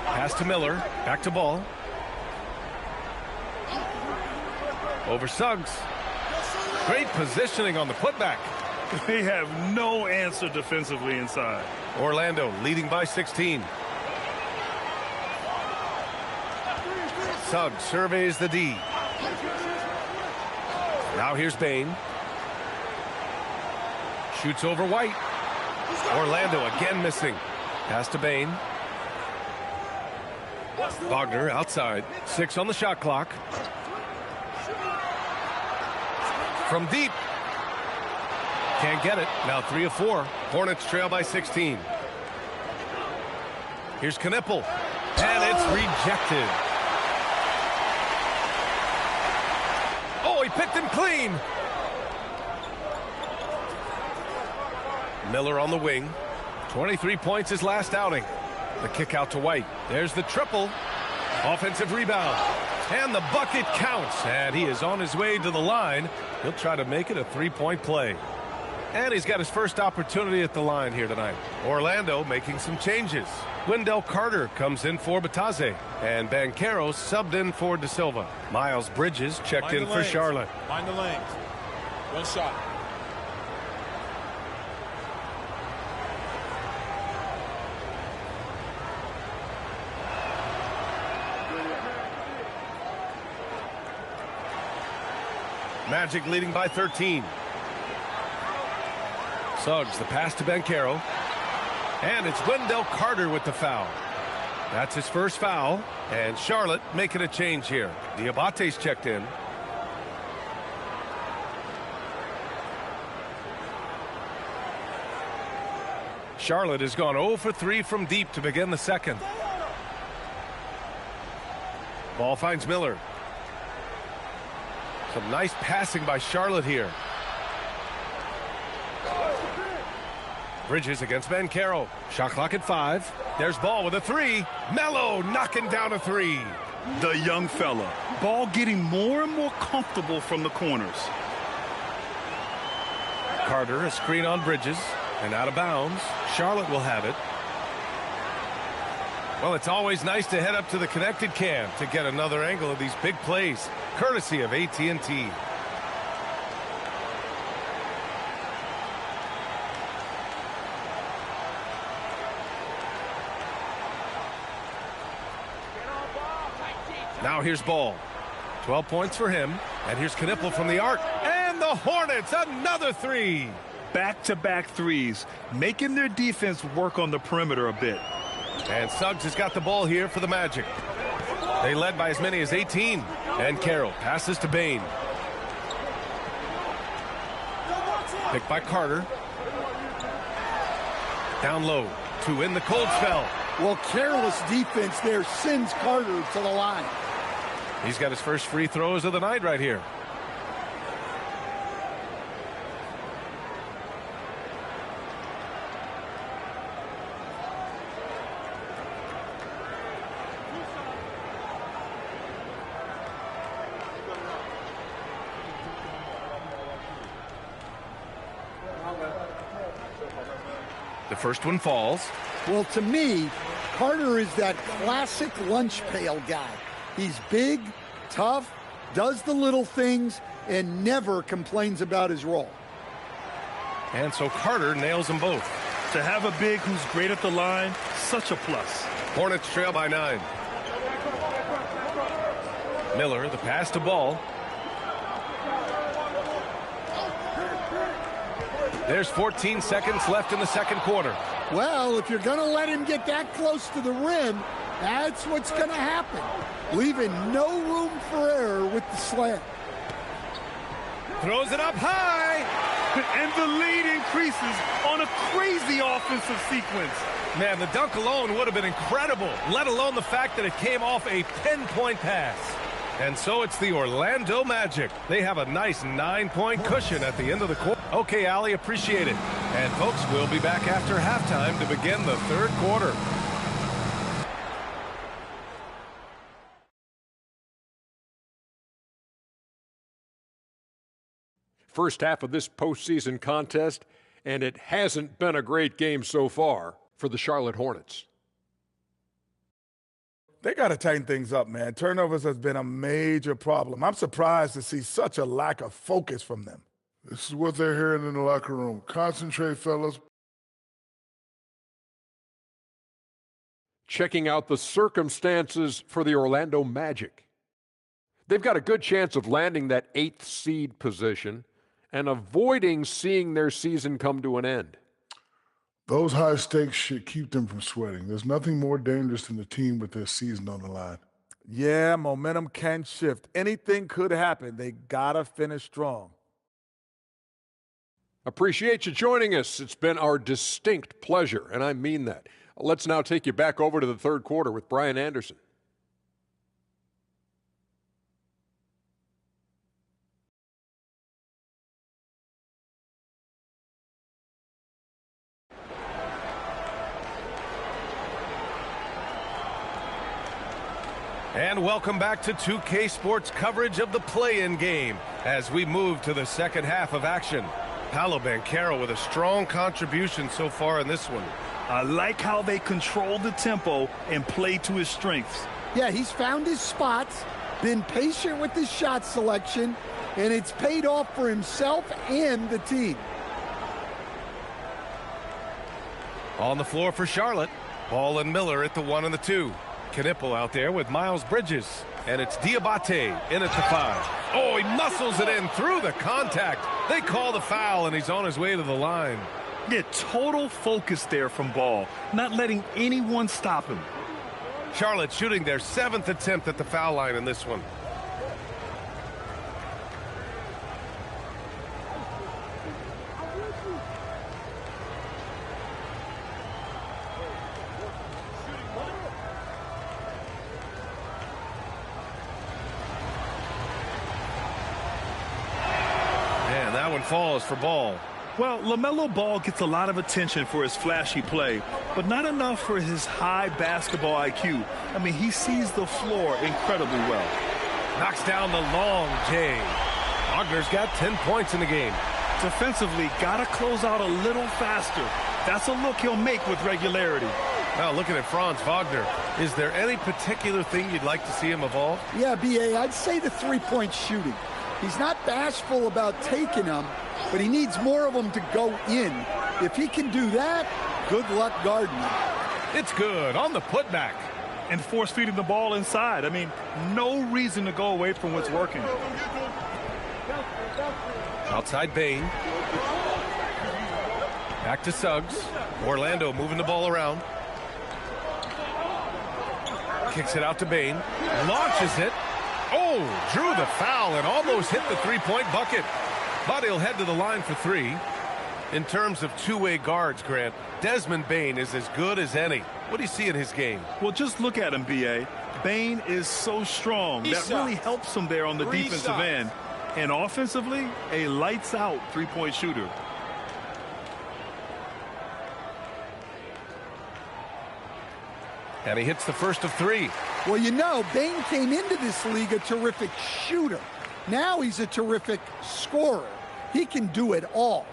Pass to Miller. Back to Ball. Over Suggs. Great positioning on the putback. They have no answer defensively inside. Orlando leading by 16. Suggs surveys the D. Now here's Bain. Shoots over White. Orlando again missing. Pass to Bain. Wagner outside. 6 on the shot clock. From deep. Can't get it. Now 3 of 4. Hornets trail by 16. Here's Knippel. And it's rejected. Oh, he picked him clean. Miller on the wing. 23 points his last outing. The kick out to White. There's the triple. Offensive rebound. And the bucket counts. And he is on his way to the line. He'll try to make it a 3-point play. And he's got his first opportunity at the line here tonight. Orlando making some changes. Wendell Carter comes in for Batase. And Banchero subbed in for De Silva. Miles Bridges checked in for Charlotte. Mind the lanes. One shot. Magic leading by 13. Suggs, the pass to Banchero. And it's Wendell Carter with the foul. That's his first foul. And Charlotte making a change here. Diabate's checked in. Charlotte has gone 0 for 3 from deep to begin the second. Ball finds Miller. Some nice passing by Charlotte here. Bridges against Banchero. Shot clock at 5. There's Ball with a 3. Melo knocking down a 3. The young fella. Ball getting more and more comfortable from the corners. Carter, a screen on Bridges. And out of bounds. Charlotte will have it. Well, it's always nice to head up to the connected cam to get another angle of these big plays, courtesy of AT&T. Now here's Ball. 12 points for him. And here's Knippel from the arc. And the Hornets, another 3. Back-to-back threes, making their defense work on the perimeter a bit. And Suggs has got the ball here for the Magic. They led by as many as 18. And Carroll passes to Bain. Picked by Carter. Down low to win the cold spell. Well, careless defense there sends Carter to the line. He's got his first free throws of the night right here. The first one falls. Well, to me, Carter is that classic lunch pail guy. He's big, tough, does the little things, and never complains about his role. And so Carter nails them both. To have a big who's great at the line, such a plus. Hornets trail by 9. Miller, the pass to Ball. There's 14 seconds left in the second quarter. Well, if you're going to let him get that close to the rim, that's what's going to happen. Leaving no room for error with the slam. Throws it up high. And the lead increases on a crazy offensive sequence. Man, the dunk alone would have been incredible, let alone the fact that it came off a pinpoint pass. And so it's the Orlando Magic. They have a nice 9-point cushion at the end of the quarter. Okay, Allie, appreciate it. And folks, we'll be back after halftime to begin the third quarter. First half of this postseason contest, and it hasn't been a great game so far for the Charlotte Hornets. They got to tighten things up, man. Turnovers has been a major problem. I'm surprised to see such a lack of focus from them. This is what they're hearing in the locker room. Concentrate, fellas. Checking out the circumstances for the Orlando Magic. They've got a good chance of landing that 8th seed position and avoiding seeing their season come to an end. Those high stakes should keep them from sweating. There's nothing more dangerous than a team with their season on the line. Yeah, momentum can shift. Anything could happen. They got to finish strong. Appreciate you joining us. It's been our distinct pleasure, and I mean that. Let's now take you back over to the third quarter with Brian Anderson. And welcome back to 2K Sports coverage of the play-in game as we move to the second half of action. Paolo Banchero with a strong contribution so far in this one. I like how they control the tempo and play to his strengths. Yeah, he's found his spots, been patient with his shot selection, and it's paid off for himself and the team. On the floor for Charlotte, Ball and Miller at the 1 and the 2. Knipple out there with Miles Bridges, and it's Diabate in at the 5. Oh, he muscles it in through the contact. They call the foul, and he's on his way to the line. Yeah, total focus there from Ball, not letting anyone stop him. Charlotte shooting their 7th attempt at the foul line in this one. Falls for Ball. Well, LaMelo Ball gets a lot of attention for his flashy play, but not enough for his high basketball IQ. I mean, he sees the floor incredibly well. Knocks down the long J. Wagner's got 10 points in the game. Defensively, got to close out a little faster. That's a look he'll make with regularity. Now, looking at Franz Wagner, is there any particular thing you'd like to see him evolve? Yeah, B.A., I'd say the three-point shooting. He's not bashful about taking them, but he needs more of them to go in. If he can do that, good luck guarding him. It's good on the putback. And force feeding the ball inside. I mean, no reason to go away from what's working. Outside Bane. Back to Suggs. Orlando moving the ball around. Kicks it out to Bane. Launches it. Oh, drew the foul and almost hit the three-point bucket. But he'll head to the line for 3. In terms of two-way guards, Grant, Desmond Bane is as good as any. What do you see in his game? Well, just look at him, B.A. Bane is so strong. That really helps him there on the defensive end. And offensively, a lights-out three-point shooter. And he hits the first of 3. Well, you know, Bane came into this league a terrific shooter. Now he's a terrific scorer. He can do it all.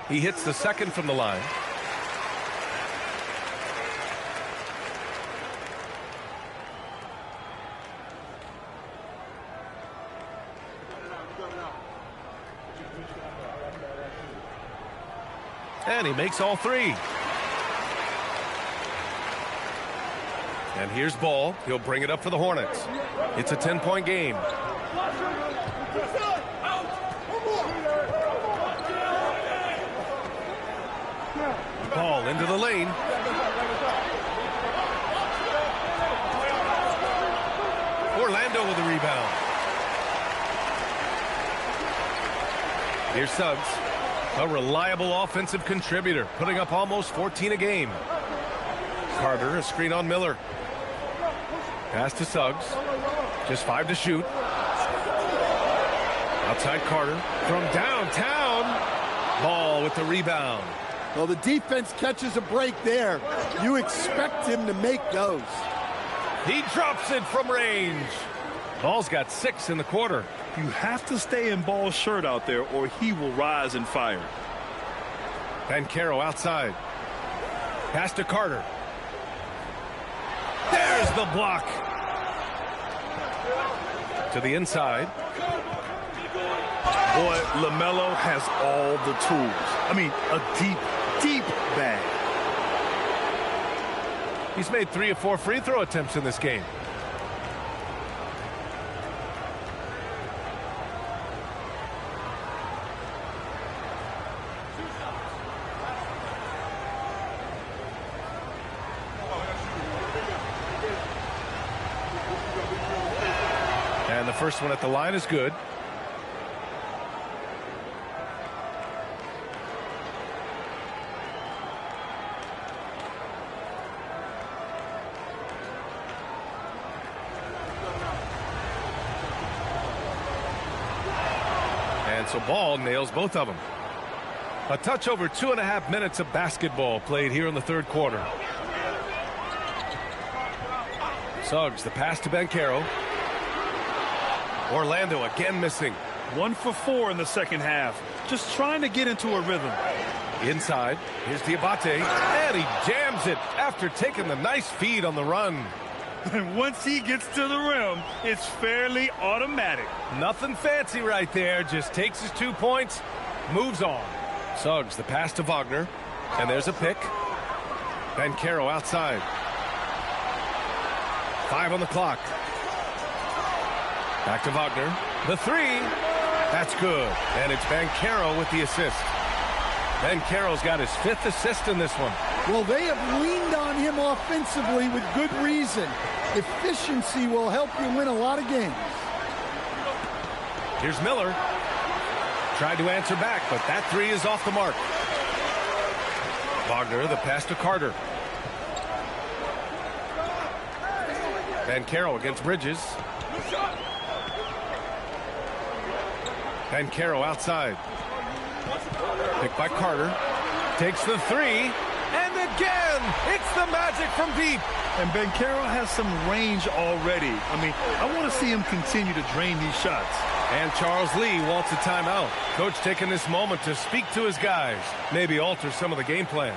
He hits the second from the line. And he makes all three. And here's Ball. He'll bring it up for the Hornets. It's a 10-point game. Ball into the lane. Orlando with the rebound. Here's Suggs. A reliable offensive contributor, putting up almost 14 a game. Carter, a screen on Miller. Pass to Suggs. Just 5 to shoot. Outside Carter. From downtown. Ball with the rebound. Well, the defense catches a break there. You expect him to make those. He drops it from range. Ball's got 6 in the quarter. You have to stay in Ball's shirt out there or he will rise and fire. Banchero outside. Pass to Carter. There's the block. To the inside. Boy, LaMelo has all the tools. I mean, a deep bag. He's made 3 of 4 free throw attempts in this game. And the first one at the line is good. And so Ball nails both of them. A touch over 2.5 minutes of basketball played here in the third quarter. Suggs, the pass to Banchero. Orlando again missing. 1 for 4 in the second half. Just trying to get into a rhythm. Inside, here's Diabate, and he jams it after taking the nice feed on the run. And once he gets to the rim, it's fairly automatic. Nothing fancy right there. Just takes his 2 points, moves on. Suggs, the pass to Wagner, and there's a pick. Banchero outside. 5 on the clock. Back to Wagner. The 3. That's good. And it's Banchero with the assist. Banchero's got his 5th assist in this one. Well, they have leaned on him offensively with good reason. Efficiency will help you win a lot of games. Here's Miller. Tried to answer back, but that 3 is off the mark. Wagner, the pass to Carter. Banchero against Bridges. Banchero outside. Picked by Carter. Takes the 3. And again, it's the magic from deep. And Banchero has some range already. I mean, I want to see him continue to drain these shots. And Charles Lee wants a timeout. Coach taking this moment to speak to his guys. Maybe alter some of the game plan.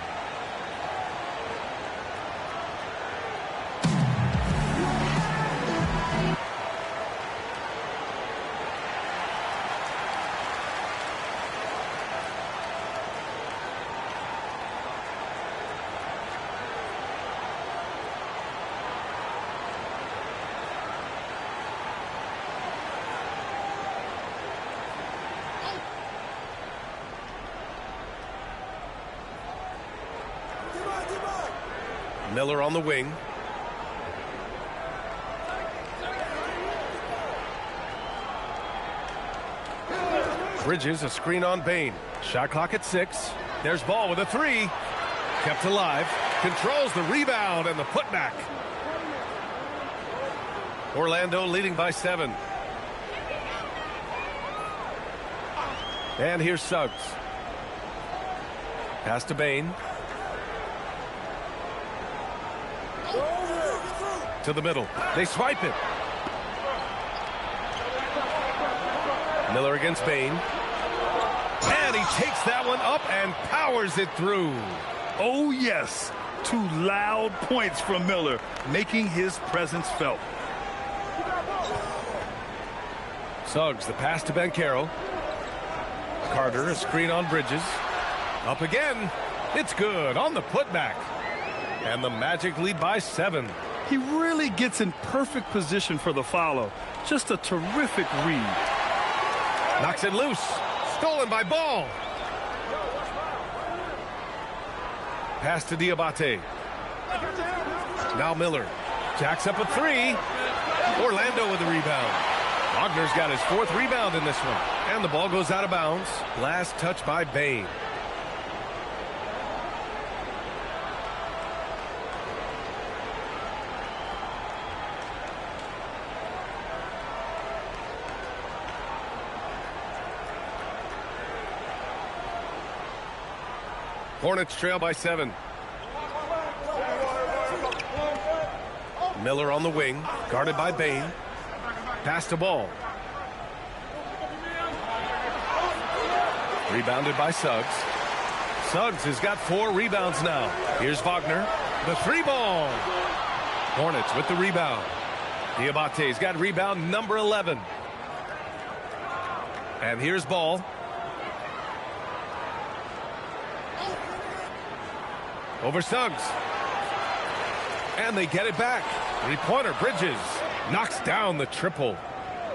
Miller on the wing. Bridges, a screen on Bain. Shot clock at 6. There's Ball with a 3. Kept alive. Controls the rebound and the putback. Orlando leading by 7. And here's Suggs. Pass to Bain. To the middle. They swipe it. Miller against Bain. And he takes that one up and powers it through. Oh, yes. 2 loud points from Miller, making his presence felt. Suggs, the pass to Banchero. Carter, a screen on Bridges. Up again. It's good on the putback. And the Magic lead by 7. He really gets in perfect position for the follow. Just a terrific read. Knocks it loose. Stolen by Ball. Pass to Diabate. Now Miller. Jacks up a 3. Orlando with the rebound. Wagner's got his 4th rebound in this one. And the ball goes out of bounds. Last touch by Bane. Hornets trail by 7. Miller on the wing, guarded by Bane. Pass to Ball. Rebounded by Suggs. Suggs has got 4 rebounds now. Here's Wagner. The 3-ball. Hornets with the rebound. Diabate's got rebound number 11. And here's Ball. Over Suggs. And they get it back. 3-pointer, Bridges. Knocks down the triple.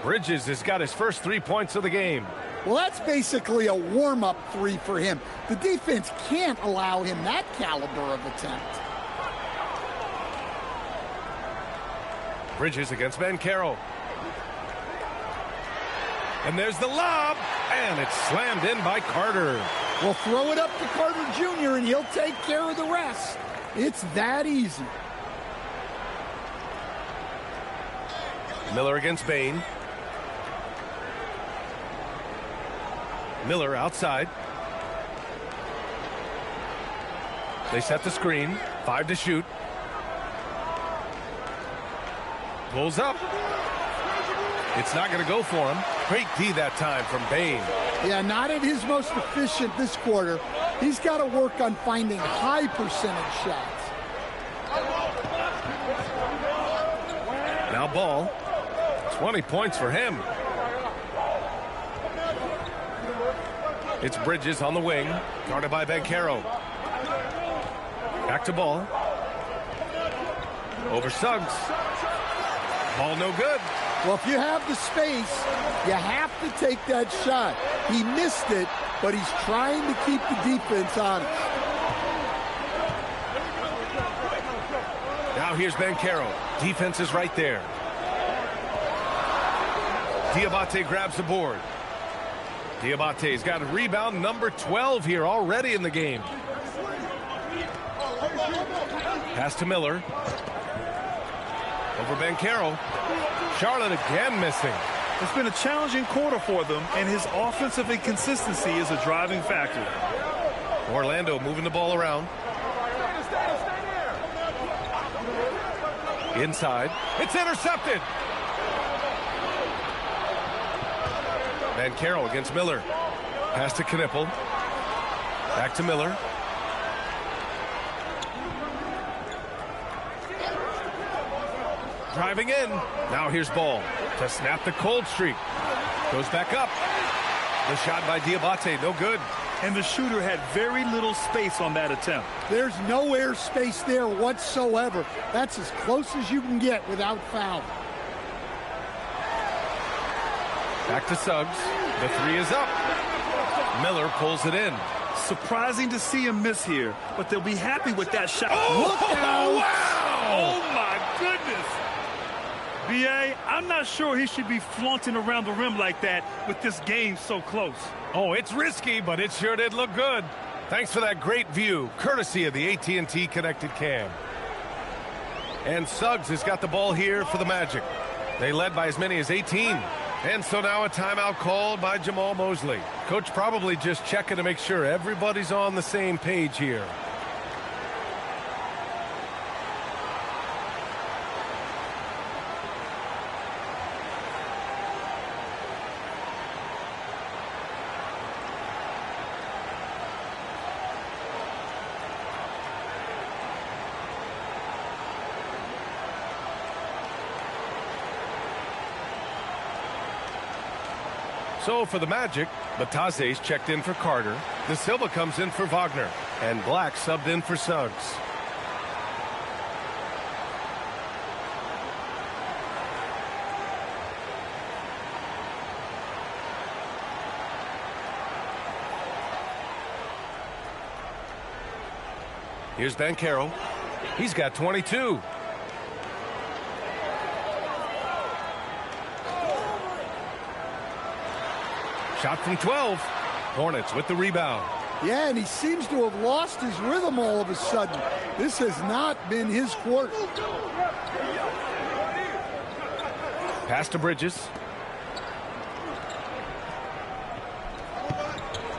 Bridges has got his first 3 points of the game. Well, that's basically a warm-up 3 for him. The defense can't allow him that caliber of attempt. Bridges against Banchero. And there's the lob. And it's slammed in by Carter. Well, throw it up to Carter Jr. and he'll take care of the rest. It's that easy. Miller against Bane. Miller outside. They set the screen. 5 to shoot. Pulls up. It's not going to go for him. Great D that time from Bane. Yeah, not at his most efficient this quarter. He's got to work on finding high percentage shots. Now Ball. 20 points for him. It's Bridges on the wing. Guarded by Banchero. Back to Ball. Over Suggs. Ball no good. Well, if you have the space, you have to take that shot. He missed it, but he's trying to keep the defense honest. Now here's Banchero. Defense is right there. Diabate grabs the board. Diabate's got a rebound number 12 here already in the game. Pass to Miller. Over Banchero. Charlotte again missing. It's been a challenging quarter for them, and his offensive inconsistency is a driving factor. Orlando moving the ball around. Inside. It's intercepted. Banchero against Miller. Pass to Knipple. Back to Miller. Driving in. Now here's Ball to snap the cold streak. Goes back up. The shot by Diabate, no good. And the shooter had very little space on that attempt. There's no air space there whatsoever. That's as close as you can get without foul. Back to Suggs. The 3 is up. Miller pulls it in. Surprising to see him miss here, but they'll be happy with that shot. Oh, look out! Wow! Oh, my goodness. B.A., I'm not sure he should be flaunting around the rim like that with this game so close. Oh, it's risky, but it sure did look good. Thanks for that great view, courtesy of the AT&T Connected Cam. And Suggs has got the ball here for the Magic. They led by as many as 18. And so now a timeout called by Jamal Mosley. Coach probably just checking to make sure everybody's on the same page here. So for the Magic, Bataze's checked in for Carter. De Silva comes in for Wagner. And Black subbed in for Suggs. Here's Banchero. He's got 22. Shot from 12. Hornets with the rebound. Yeah, and he seems to have lost his rhythm all of a sudden. This has not been his quarter. Pass to Bridges.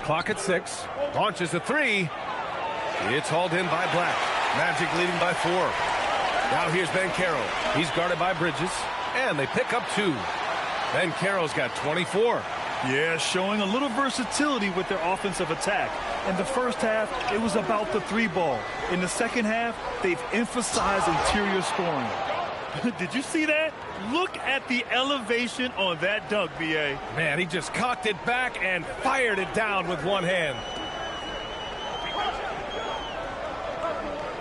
Clock at 6. Launches a 3. It's hauled in by Black. Magic leading by 4. Now here's Banchero. He's guarded by Bridges. And they pick up 2. Banchero's got 24. Yeah, showing a little versatility with their offensive attack. In the first half, it was about the 3 ball. In the second half, they've emphasized interior scoring. Did you see that? Look at the elevation on that dunk, B.A. Man, he just cocked it back and fired it down with one hand.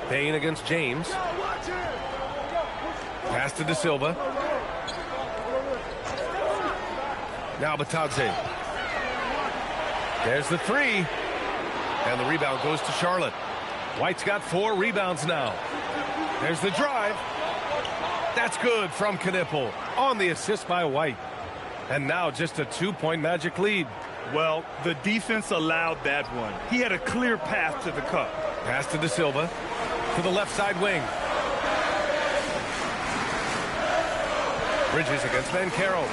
Payne against James. Pass to De Silva. Now Bataze. There's the 3. And the rebound goes to Charlotte. White's got 4 rebounds now. There's the drive. That's good from Knipple on the assist by White. And now just a 2-point Magic lead. Well, the defense allowed that one. He had a clear path to the cup. Pass to De Silva. To the left side wing. Bridges against Banchero.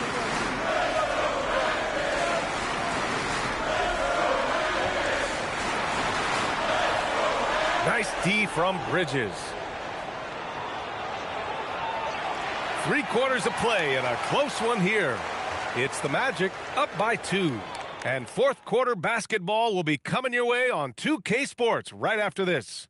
Nice D from Bridges. 3 quarters of play and a close one here. It's the Magic up by 2. And fourth quarter basketball will be coming your way on 2K Sports right after this.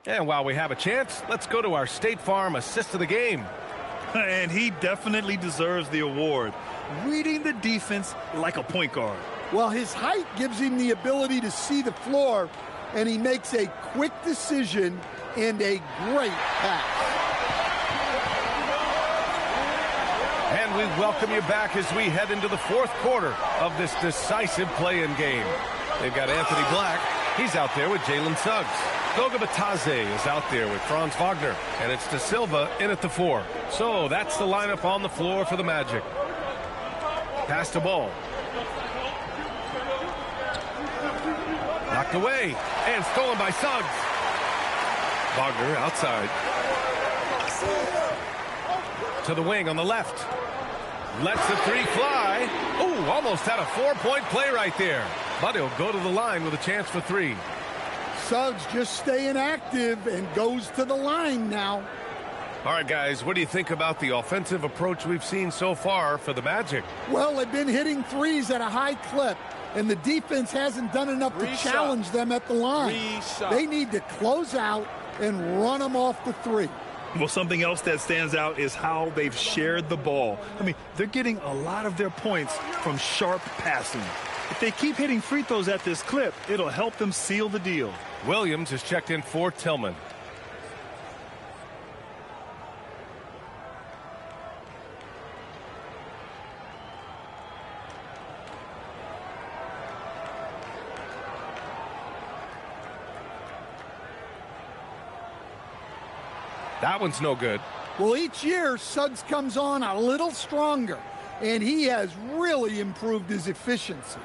And while we have a chance, let's go to our State Farm assist of the game. And he definitely deserves the award. Reading the defense like a point guard. Well, his height gives him the ability to see the floor, and he makes a quick decision and a great pass. And we welcome you back as we head into the fourth quarter of this decisive play-in game. They've got Anthony Black. He's out there with Jalen Suggs. Goga Bataze is out there with Franz Wagner. And it's De Silva in at the 4. So that's the lineup on the floor for the Magic. Pass to Ball. Knocked away. And stolen by Suggs. Wagner outside. To the wing on the left. Lets the 3 fly. Ooh, almost had a 4-point play right there. But he'll go to the line with a chance for 3. Suggs just staying active and goes to the line now. All right, guys, what do you think about the offensive approach we've seen so far for the Magic? Well, they've been hitting threes at a high clip, and the defense hasn't done enough to challenge them at the line. They need to close out and run them off the 3. Well, something else that stands out is how they've shared the ball. I mean, they're getting a lot of their points from sharp passing. If they keep hitting free throws at this clip, it'll help them seal the deal. Williams has checked in for Tillman. That one's no good. Well, each year, Suggs comes on a little stronger, and he has really improved his efficiency.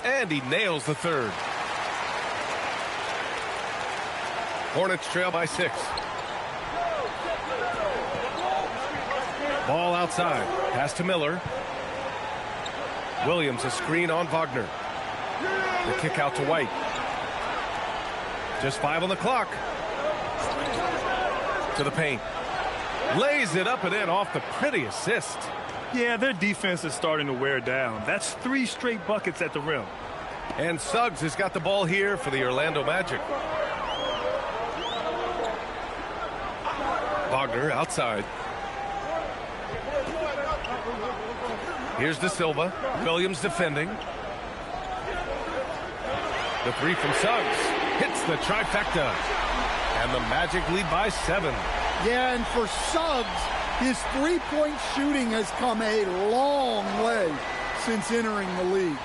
And he nails the third. Hornets trail by 6. Ball outside. Pass to Miller. Williams a screen on Wagner. The kick out to White. Just 5 on the clock. To the paint. Lays it up and in off the pretty assist. Yeah, their defense is starting to wear down. That's 3 straight buckets at the rim. And Suggs has got the ball here for the Orlando Magic. Wagner outside. Here's De Silva. Williams defending. The 3 from Suggs. Hits the trifecta. And the Magic lead by 7. Yeah, and for Suggs, his three-point shooting has come a long way since entering the league.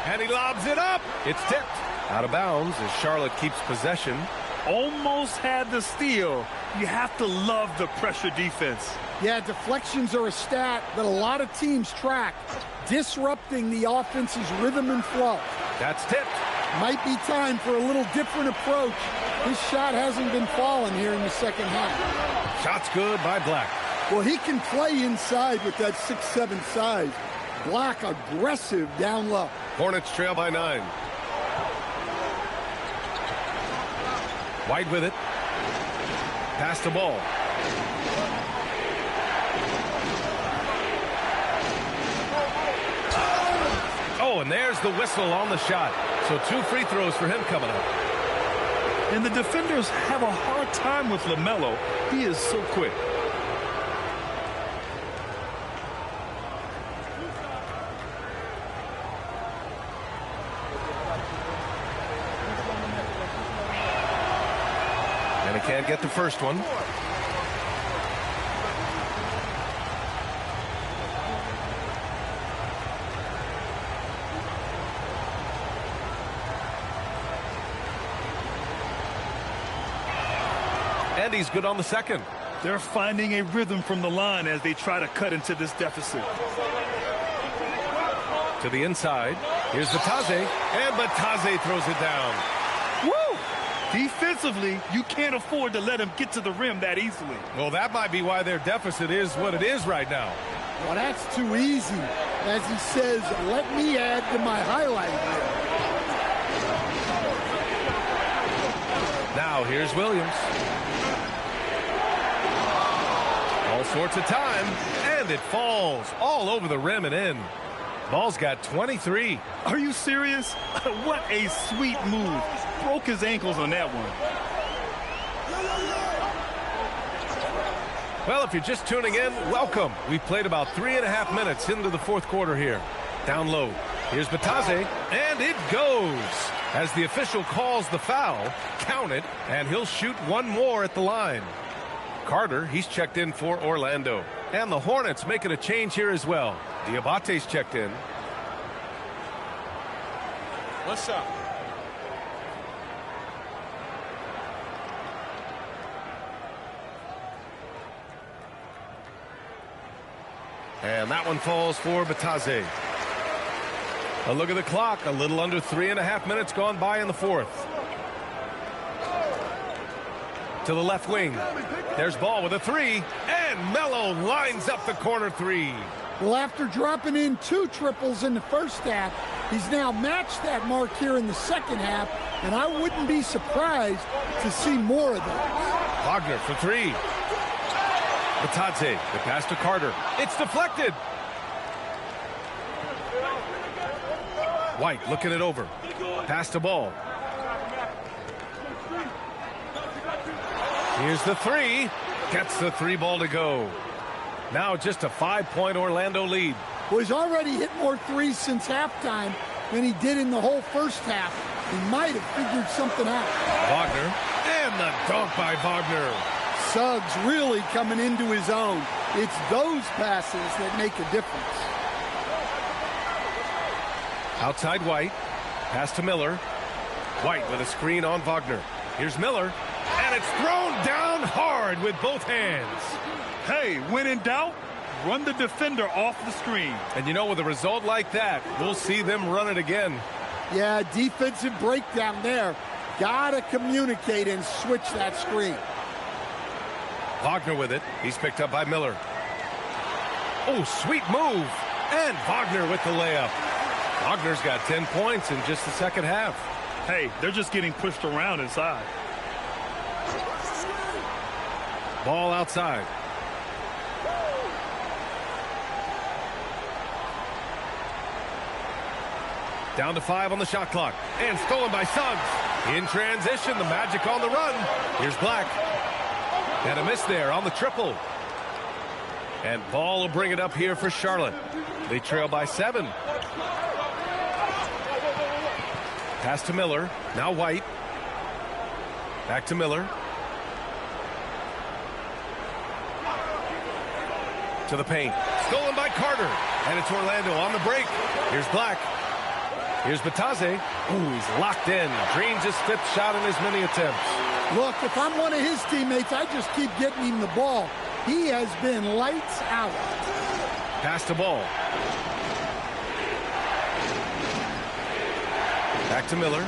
And he lobs it up. It's tipped. Out of bounds as Charlotte keeps possession. Almost had the steal. You have to love the pressure defense. Yeah, deflections are a stat that a lot of teams track, disrupting the offense's rhythm and flow. That's tipped. Might be time for a little different approach. His shot hasn't been falling here in the second half. Shot's good by Black. Well, he can play inside with that 6'7" size. Black aggressive down low. Hornets trail by 9. White with it. Pass the ball. Oh, and there's the whistle on the shot. So 2 free throws for him coming up. And the defenders have a hard time with LaMelo. He is so quick. And he can't get the first one. And he's good on the second. They're finding a rhythm from the line as they try to cut into this deficit. To the inside. Here's Batase. And Batase throws it down. Woo! Defensively, you can't afford to let him get to the rim that easily. Well, that might be why their deficit is what it is right now. Well, that's too easy. As he says, let me add to my highlight reel. Now here's Williams. All sorts of time, and it falls all over the rim and in. Ball's got 23. Are you serious? What a sweet move. Broke his ankles on that one. Well, if you're just tuning in, welcome. We've played about 3.5 minutes into the fourth quarter here. Down low. Here's Batase, and it goes. As the official calls the foul, count it, and he'll shoot one more at the line. Carter, he's checked in for Orlando. And the Hornets making a change here as well. Diabate's checked in. What's up? And that one falls for Batase. A look at the clock. A little under 3.5 minutes gone by in the fourth. To the left wing. There's Ball with a 3. And Melo lines up the corner 3. Well, after dropping in 2 triples in the first half, he's now matched that mark here in the second half, and I wouldn't be surprised to see more of those. Wagner for 3. Batase, the pass to Carter. It's deflected. White looking it over. Pass to Ball. Here's the 3. Gets the 3 ball to go. Now just a 5-point Orlando lead. Well, he's already hit more threes since halftime than he did in the whole first half. He might have figured something out. Wagner. And the dunk by Wagner. Suggs really coming into his own. It's those passes that make a difference. Outside White. Pass to Miller. White with a screen on Wagner. Here's Miller. And it's thrown down hard with both hands. Hey, when in doubt, run the defender off the screen. And you know, with a result like that, we'll see them run it again. Yeah, defensive breakdown there. Gotta communicate and switch that screen. Wagner with it. He's picked up by Miller. Oh, sweet move. And Wagner with the layup. Wagner's got 10 points in just the second half. Hey, they're just getting pushed around inside. Ball outside. Down to 5 on the shot clock. And stolen by Suggs. In transition, the Magic on the run. Here's Black. And a miss there on the triple. And Ball will bring it up here for Charlotte. They trail by 7. Pass to Miller. Now White. Back to Miller. To the paint. Stolen by Carter. And it's Orlando on the break. Here's Black. Here's Batase. Ooh, he's locked in. Drains his 5th shot in as many attempts. Look, if I'm one of his teammates, I just keep getting him the ball. He has been lights out. Pass to Ball. Back to Miller.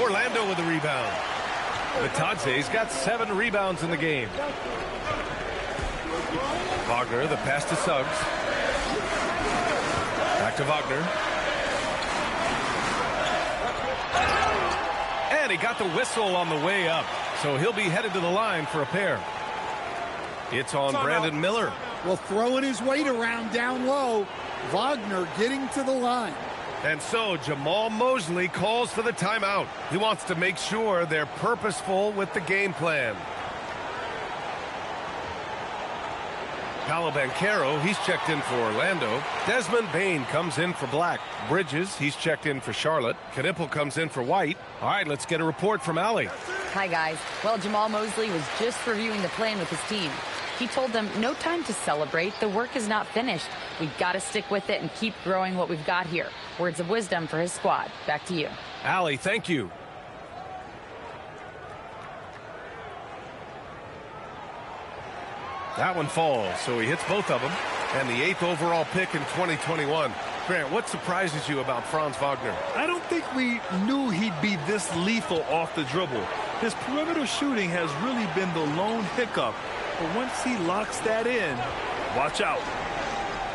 Orlando with the rebound. Batase's got 7 rebounds in the game. Wagner, the pass to Suggs. Back to Wagner. And he got the whistle on the way up. So he'll be headed to the line for a pair. It's on Brandon Miller. Well, throwing his weight around down low. Wagner getting to the line. And so Jamal Mosley calls for the timeout. He wants to make sure they're purposeful with the game plan. Paolo Banchero, he's checked in for Orlando. Desmond Bane comes in for Black. Bridges, he's checked in for Charlotte. Knipple comes in for White. All right, let's get a report from Allie. Hi, guys. Well, Jamal Mosley was just reviewing the plan with his team. He told them no time to celebrate. The work is not finished. We've got to stick with it and keep growing what we've got here. Words of wisdom for his squad. Back to you. Allie, thank you. That one falls, so he hits both of them. And the 8th overall pick in 2021. Grant, what surprises you about Franz Wagner? I don't think we knew he'd be this lethal off the dribble. His perimeter shooting has really been the lone hiccup. But once he locks that in, watch out.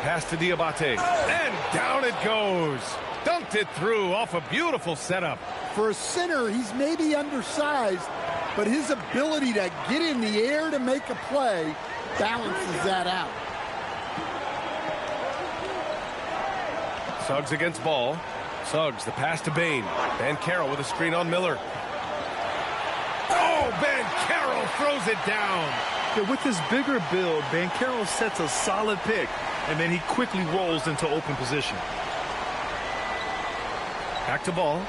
Pass to Diabate. And down it goes. Dunked it through off a beautiful setup. For a center, he's maybe undersized, but his ability to get in the air to make a play balances that out. Suggs against Ball. Suggs, the pass to Bane. Banchero with a screen on Miller. Oh, Banchero throws it down. Yeah, with his bigger build, Banchero sets a solid pick, and then he quickly rolls into open position. Back to Ball.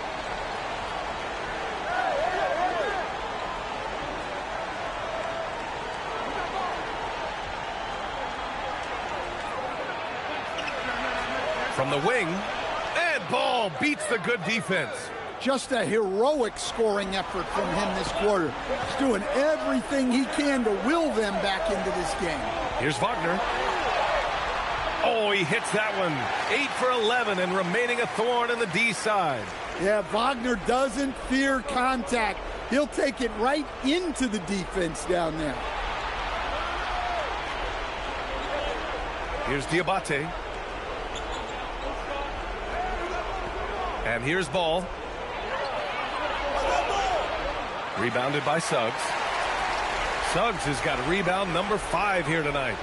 From the wing, and Ball beats the good defense. Just a heroic scoring effort from him this quarter. He's doing everything he can to will them back into this game. Here's Wagner. Oh, he hits that one. 8 for 11 and remaining a thorn in the D side. Yeah, Wagner doesn't fear contact. He'll take it right into the defense down there. Here's Diabate. And here's Ball. Rebounded by Suggs. Suggs has got rebound number 5 here tonight.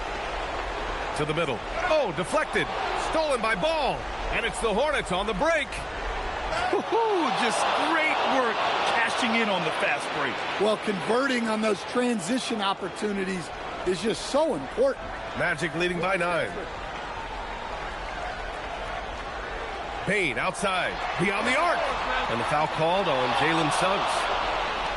To the middle. Oh, deflected. Stolen by Ball. And it's the Hornets on the break. Just great work cashing in on the fast break. Well, converting on those transition opportunities is just so important. Magic leading by 9. Payne outside, beyond the arc. And the foul called on Jalen Suggs.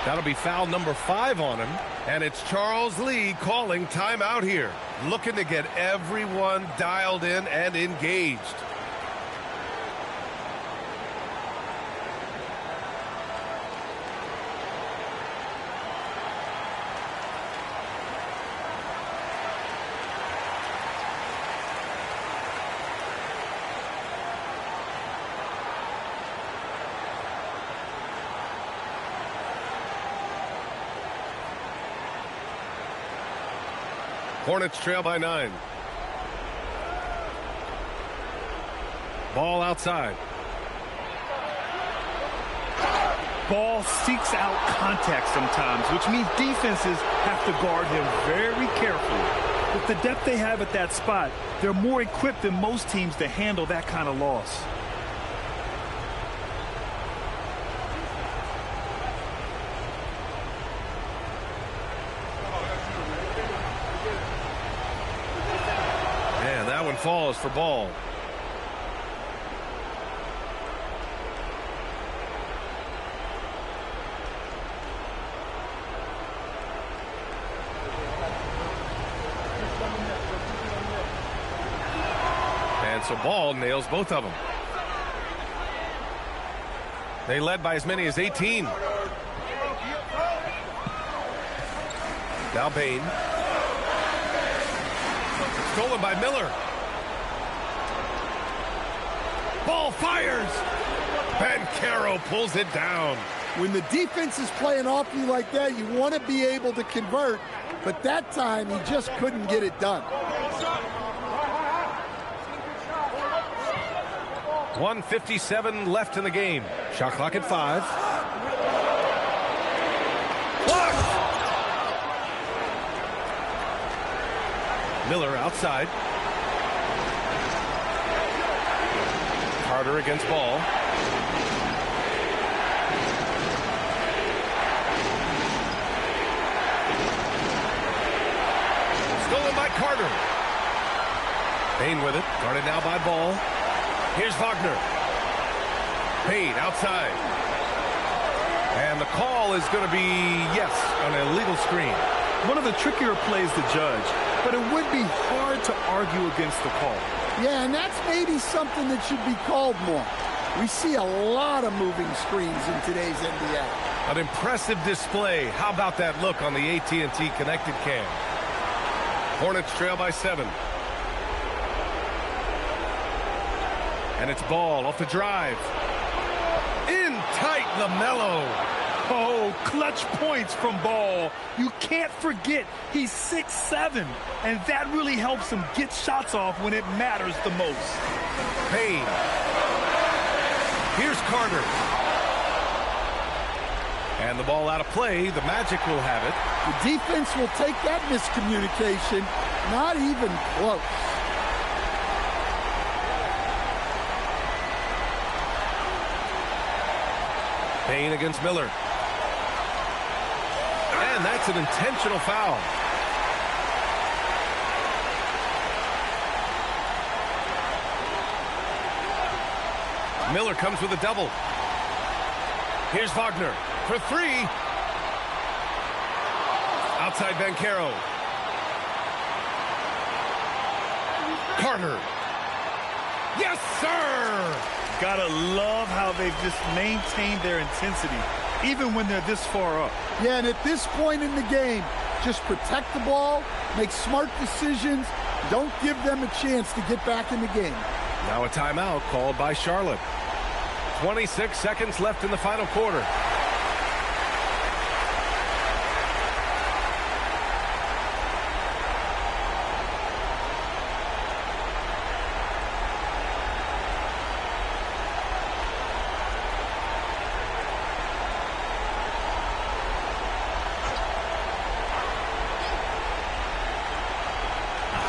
That'll be foul number 5 on him. And it's Charles Lee calling timeout here. Looking to get everyone dialed in and engaged. Hornets trail by 9. Ball outside. Ball seeks out contact sometimes, which means defenses have to guard him very carefully. With the depth they have at that spot, they're more equipped than most teams to handle that kind of loss. Falls for Ball. And so Ball nails both of them. They led by as many as 18. Now Bain. Stolen by Miller. Ball fires. Bancaro pulls it down. When the defense is playing off you like that, you want to be able to convert. But that time, he just couldn't get it done. 1:57 left in the game. Shot clock at 5. Blocked. Miller outside. Carter against Ball. Stolen by Carter. Payne with it. Guarded now by Ball. Here's Wagner. Payne outside. And the call is going to be, yes, an illegal screen. One of the trickier plays to judge, but it would be hard to argue against the call. Yeah, and that's maybe something that should be called more. We see a lot of moving screens in today's NBA. An impressive display. How about that look on the AT&T connected cam? Hornets trail by 7. And it's Ball off the drive. In tight, LaMelo. Oh, clutch points from Ball. You can't forget he's 6'7", and that really helps him get shots off when it matters the most. Payne. Here's Carter. And the ball out of play. The Magic will have it. The defense will take that miscommunication. Not even close. Payne against Miller. And that's an intentional foul. Miller comes with a double. Here's Wagner for 3. Outside Bancaro. Carter. Yes, sir! Gotta love how they've just maintained their intensity, even when they're this far up. Yeah, and at this point in the game, just protect the ball, make smart decisions, don't give them a chance to get back in the game. Now a timeout called by Charlotte. 26 seconds left in the final quarter.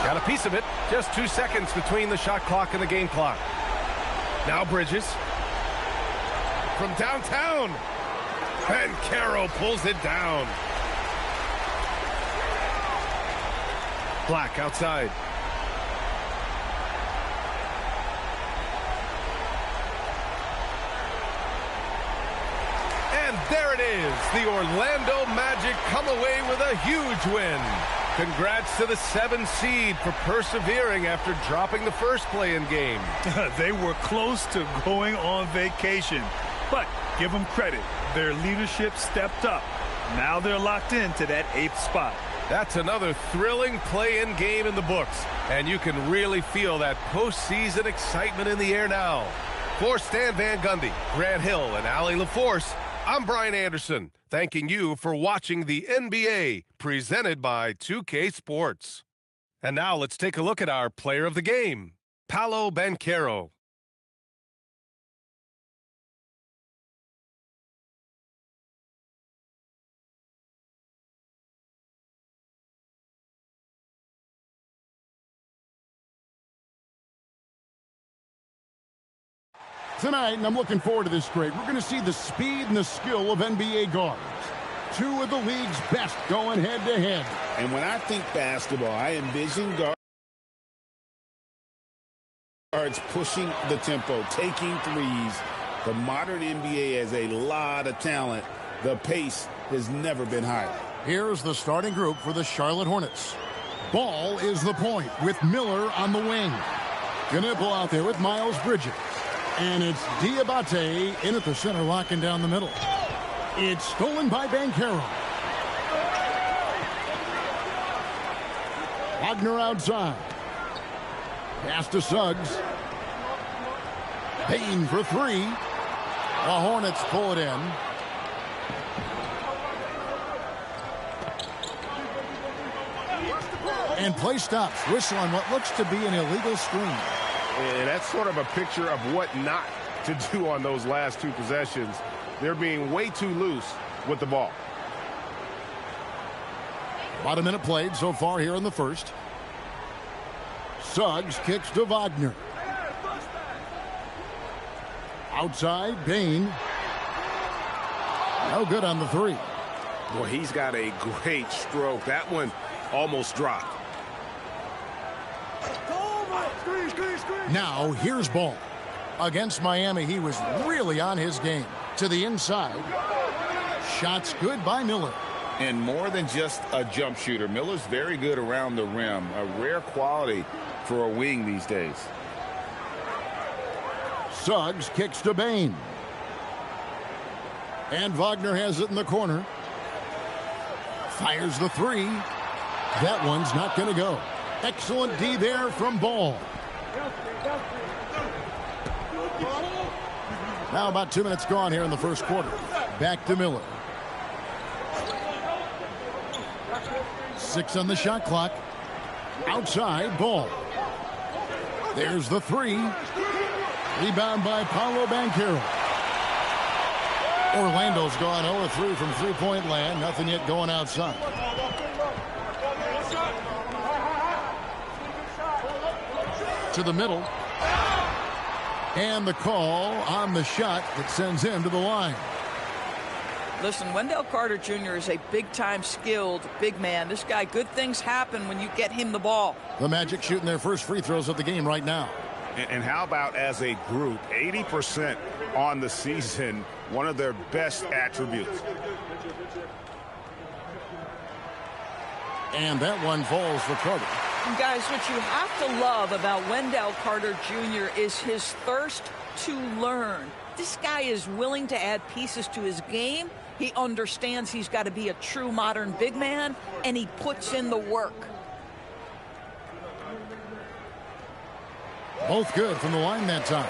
Got a piece of it. Just 2 seconds between the shot clock and the game clock. Now Bridges. From downtown. Bancaro pulls it down. Black outside. And there it is. The Orlando Magic come away with a huge win. Congrats to the 7 seed for persevering after dropping the first play-in game. They were close to going on vacation, but give them credit. Their leadership stepped up. Now they're locked into that 8th spot. That's another thrilling play-in game in the books, and you can really feel that postseason excitement in the air now. For Stan Van Gundy, Grant Hill, and Allie LaForce, I'm Brian Anderson, thanking you for watching the NBA, presented by 2K Sports. And now let's take a look at our player of the game, Paolo Banchero. Tonight, and I'm looking forward to this trade, we're going to see the speed and the skill of NBA guards. 2 of the league's best going head-to-head. And when I think basketball, I envision guards pushing the tempo, taking threes. The modern NBA has a lot of talent. The pace has never been higher. Here's the starting group for the Charlotte Hornets. Ball is the point with Miller on the wing. Knipple out there with Miles Bridges. And it's Diabate in at the center, locking down the middle. It's stolen by Banchero. Wagner outside. Pass to Suggs. Payne for 3. The Hornets pull it in. And play stops. Whistle on what looks to be an illegal screen. And that's sort of a picture of what not to do on those last 2 possessions. They're being way too loose with the ball. About a minute played so far here in the first. Suggs kicks to Wagner. Outside, Payne. No good on the 3. Boy, he's got a great stroke. That one almost dropped. Now, here's Ball. Against Miami, he was really on his game. To the inside. Shots good by Miller. And more than just a jump shooter, Miller's very good around the rim. A rare quality for a wing these days. Suggs kicks to Payne. And Wagner has it in the corner. Fires the 3. That one's not going to go. Excellent D there from Ball. Now about 2 minutes gone here in the first quarter. Back to Miller. 6 on the shot clock. Outside, Ball. There's the 3. Rebound by Paolo Banchero. Orlando's gone 0-3 from three-point land. Nothing yet going outside. To the middle. And the call on the shot that sends him to the line. Listen, Wendell Carter Jr. is a big-time skilled big man. This guy, good things happen when you get him the ball. The Magic shooting their first free throws of the game right now. And how about as a group, 80% on the season, one of their best attributes. And that one falls for Carter. And guys, what you have to love about Wendell Carter Jr. is his thirst to learn. This guy is willing to add pieces to his game. He understands he's got to be a true modern big man, and he puts in the work. Both good from the line that time.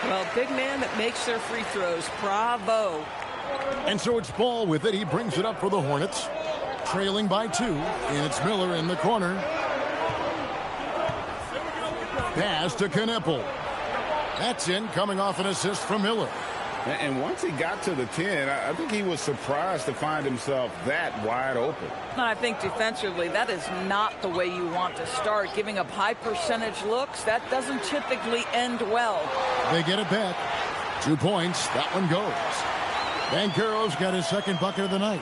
Well, big man that makes their free throws. Bravo. And so it's Ball with it. He brings it up for the Hornets. Trailing by 2. And it's Miller in the corner. Pass to Knipple. That's in, coming off an assist from Miller. And once he got to the 10, I think he was surprised to find himself that wide open. I think defensively, that is not the way you want to start. Giving up high percentage looks, that doesn't typically end well. They get it back. 2 points. That one goes. Banchero's got his second bucket of the night.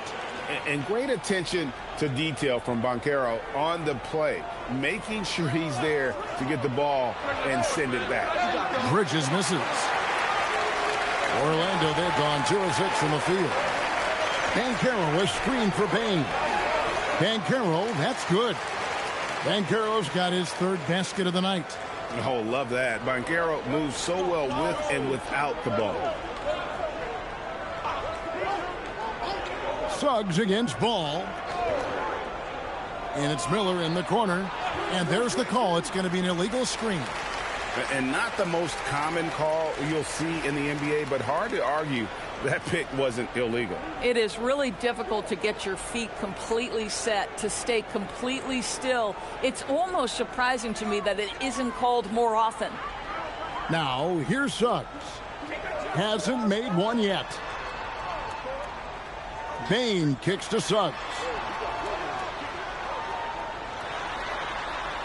And great attention to detail from Banchero on the play, making sure he's there to get the ball and send it back. Bridges misses. Orlando, they've gone 2 of 6 from the field. Banchero, a screen for Bain. Banchero, that's good. Banchero's got his third basket of the night. Oh, love that. Banchero moves so well with and without the ball. Suggs against Ball. And it's Miller in the corner. And there's the call. It's going to be an illegal screen. And not the most common call you'll see in the NBA, but hard to argue that pick wasn't illegal. It is really difficult to get your feet completely set, to stay completely still. It's almost surprising to me that it isn't called more often. Now, here's Suggs. Hasn't made one yet. Bain kicks to Suggs.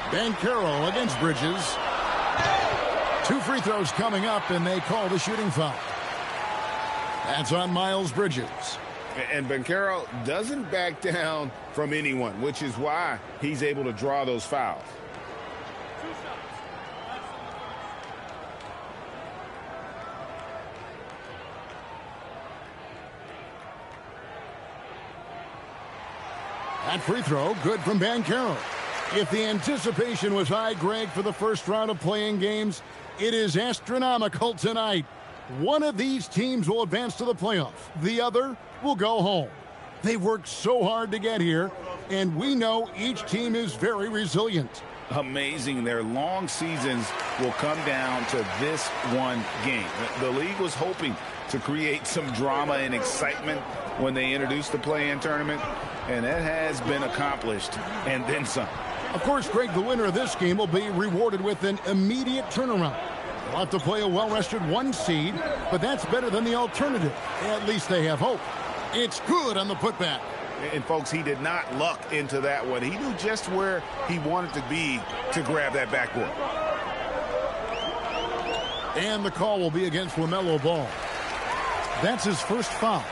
Banchero against Bridges. 2 free throws coming up, and they call the shooting foul. That's on Miles Bridges. And Banchero doesn't back down from anyone, which is why he's able to draw those fouls. That free throw, good from Banchero. If the anticipation was high, Greg, for the first round of playing games, it is astronomical tonight. One of these teams will advance to the playoff. The other will go home. They worked so hard to get here, and we know each team is very resilient. Amazing. Their long seasons will come down to this one game. The league was hoping to create some drama and excitement when they introduced the play-in tournament, and that has been accomplished, and then some. Of course, Greg, the winner of this game will be rewarded with an immediate turnaround. They'll have to play a well-rested 1 seed, but that's better than the alternative. At least they have hope. It's good on the putback. And, folks, he did not luck into that one. He knew just where he wanted to be to grab that backboard. And the call will be against LaMelo Ball. That's his first foul.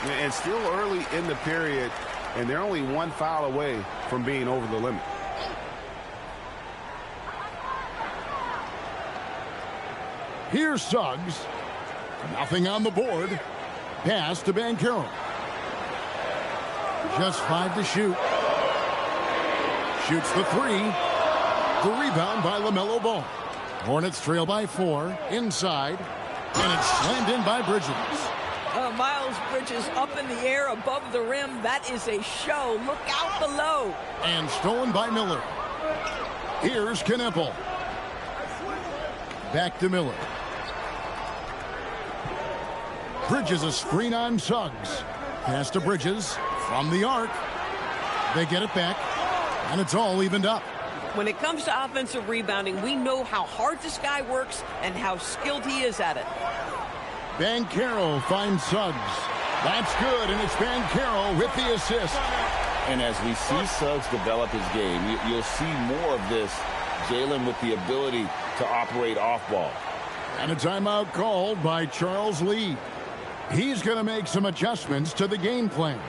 And still early in the period, and they're only 1 foul away from being over the limit. Here's Suggs. Nothing on the board. Pass to Banchero. Just 5 to shoot. Shoots the 3. The rebound by LaMelo Ball. Hornets trail by 4. Inside. And it's slammed in by Bridges. Miles Bridges up in the air above the rim. That is a show. Look out below. And stolen by Miller. Here's Knipple. Back to Miller. Bridges a screen on Suggs. Pass to Bridges from the arc. They get it back, and it's all evened up. When it comes to offensive rebounding, we know how hard this guy works and how skilled he is at it. Banchero finds Suggs. That's good, and it's Banchero with the assist. And as we see Suggs develop his game, you'll see more of this. Jalen with the ability to operate off ball. And a timeout called by Charles Lee. He's going to make some adjustments to the game plan.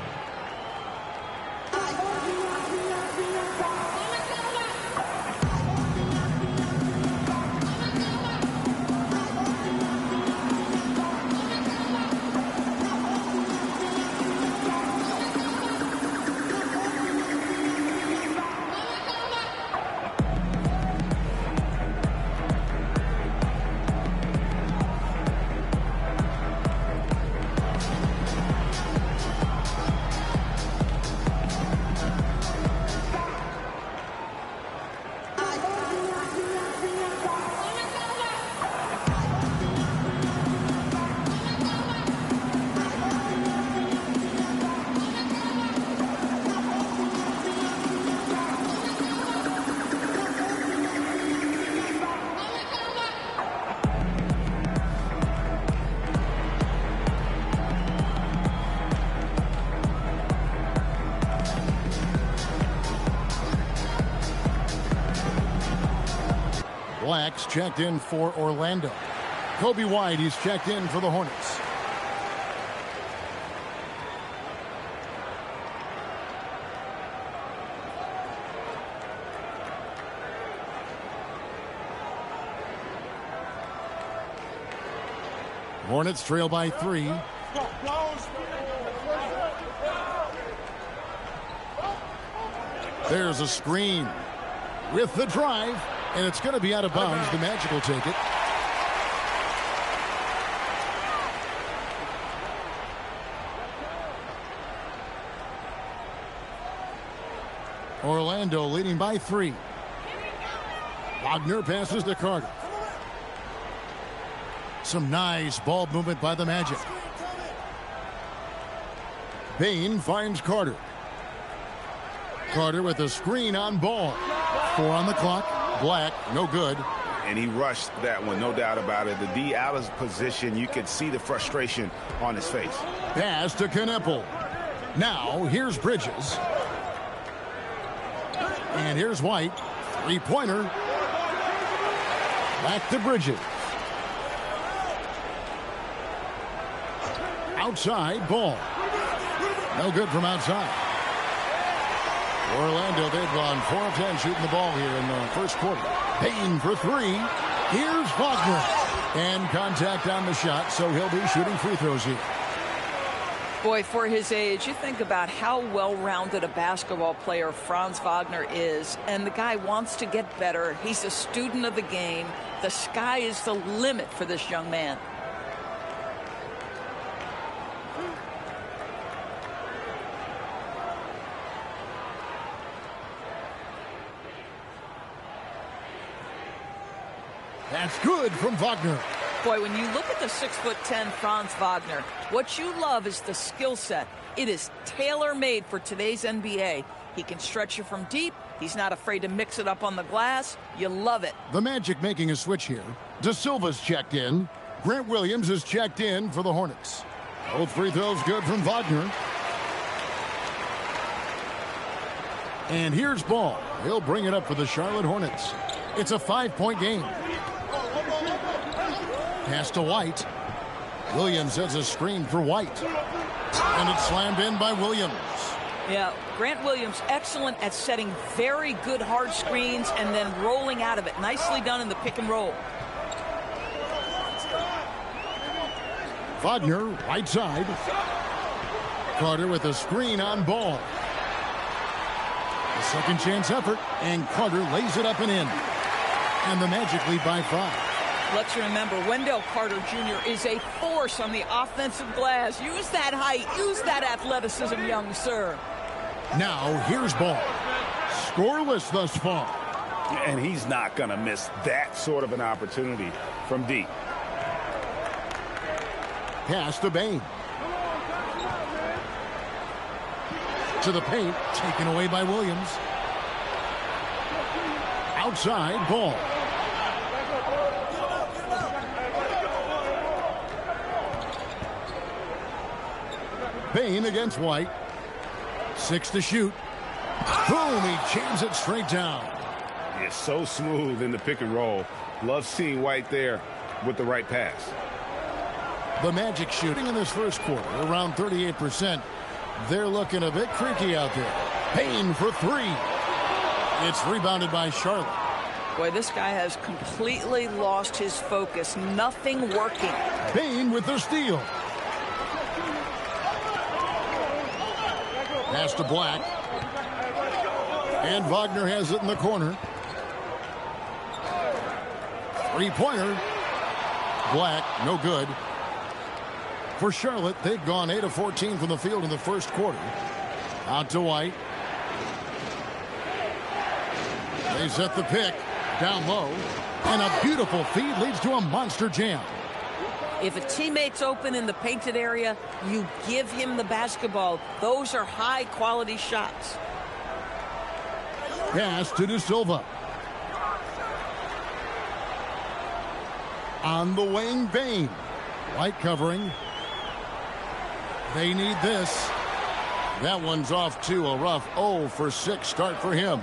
Black's checked in for Orlando. Kobe White, he's checked in for the Hornets. Hornets trail by 3. There's a screen with the drive, and it's going to be out of bounds. The Magic will take it. Orlando leading by 3. Wagner passes to Carter. Some nice ball movement by the Magic. Bain finds Carter. Carter with a screen on ball. 4 on the clock. Black, no good. And he rushed that one, no doubt about it. The D out of position, you could see the frustration on his face. Pass to Knueppel. Now, here's Bridges. And here's White. 3-pointer. Back to Bridges. Outside, ball. No good from outside. Orlando, they've gone 4 of 10 shooting the ball here in the first quarter. Bain for 3. Here's Wagner. And contact on the shot, so he'll be shooting free throws here. Boy, for his age, you think about how well-rounded a basketball player Franz Wagner is, and the guy wants to get better. He's a student of the game. The sky is the limit for this young man. That's good from Wagner. Boy, when you look at the 6'10" Franz Wagner, what you love is the skill set. It is tailor-made for today's NBA. He can stretch you from deep. He's not afraid to mix it up on the glass. You love it. The Magic making a switch here. De Silva's checked in. Grant Williams is checked in for the Hornets. Both free throws good from Wagner. And here's Ball. He'll bring it up for the Charlotte Hornets. It's a 5-point game. Pass to White. Williams sets a screen for White. And it's slammed in by Williams. Yeah, Grant Williams excellent at setting very good hard screens and then rolling out of it. Nicely done in the pick and roll. Wagner, right side. Carter with a screen on Ball. A second chance effort, and Carter lays it up and in. And the Magic lead by 5. Let's remember, Wendell Carter Jr. is a force on the offensive glass. Use that height. Use that athleticism, young sir. Now, here's Ball. Scoreless thus far. And he's not going to miss that sort of an opportunity from deep. Pass to Bain. To the paint, taken away by Williams. Outside, Ball. Bain against White. 6 to shoot. Boom, he jams it straight down. It's so smooth in the pick and roll. Love seeing White there with the right pass. The Magic shooting in this first quarter, around 38%. They're looking a bit creaky out there. Bain for 3. It's rebounded by Charlotte. Boy, this guy has completely lost his focus. Nothing working. Bain with the steal. Pass to Black. And Wagner has it in the corner. 3-pointer. Black, no good. For Charlotte, they've gone 8 of 14 from the field in the first quarter. Out to White. They set the pick. Down low. And a beautiful feed leads to a monster jam. If a teammate's open in the painted area, you give him the basketball. Those are high-quality shots. Pass to De Silva. On the wing, Bain. White covering. They need this. That one's off to a rough 0 for 6 start for him.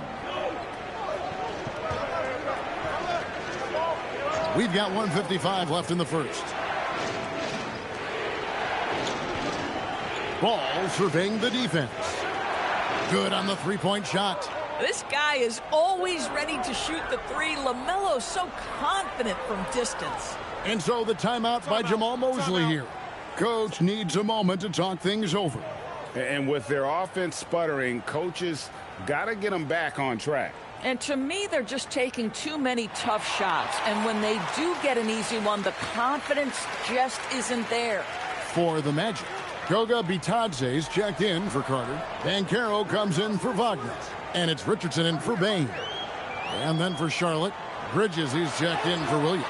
We've got 1:55 left in the first. Ball surveying the defense. Good on the 3-point shot. This guy is always ready to shoot the 3. LaMelo's so confident from distance. And so the timeout by Jamal Mosley here. Coach needs a moment to talk things over. And with their offense sputtering, coaches got to get them back on track. And to me, they're just taking too many tough shots. And when they do get an easy one, the confidence just isn't there. For the Magic, Goga Bitadze's checked in for Carter. Banchero comes in for Wagner. And it's Richardson in for Bain. And then for Charlotte, Bridges, he's checked in for Williams.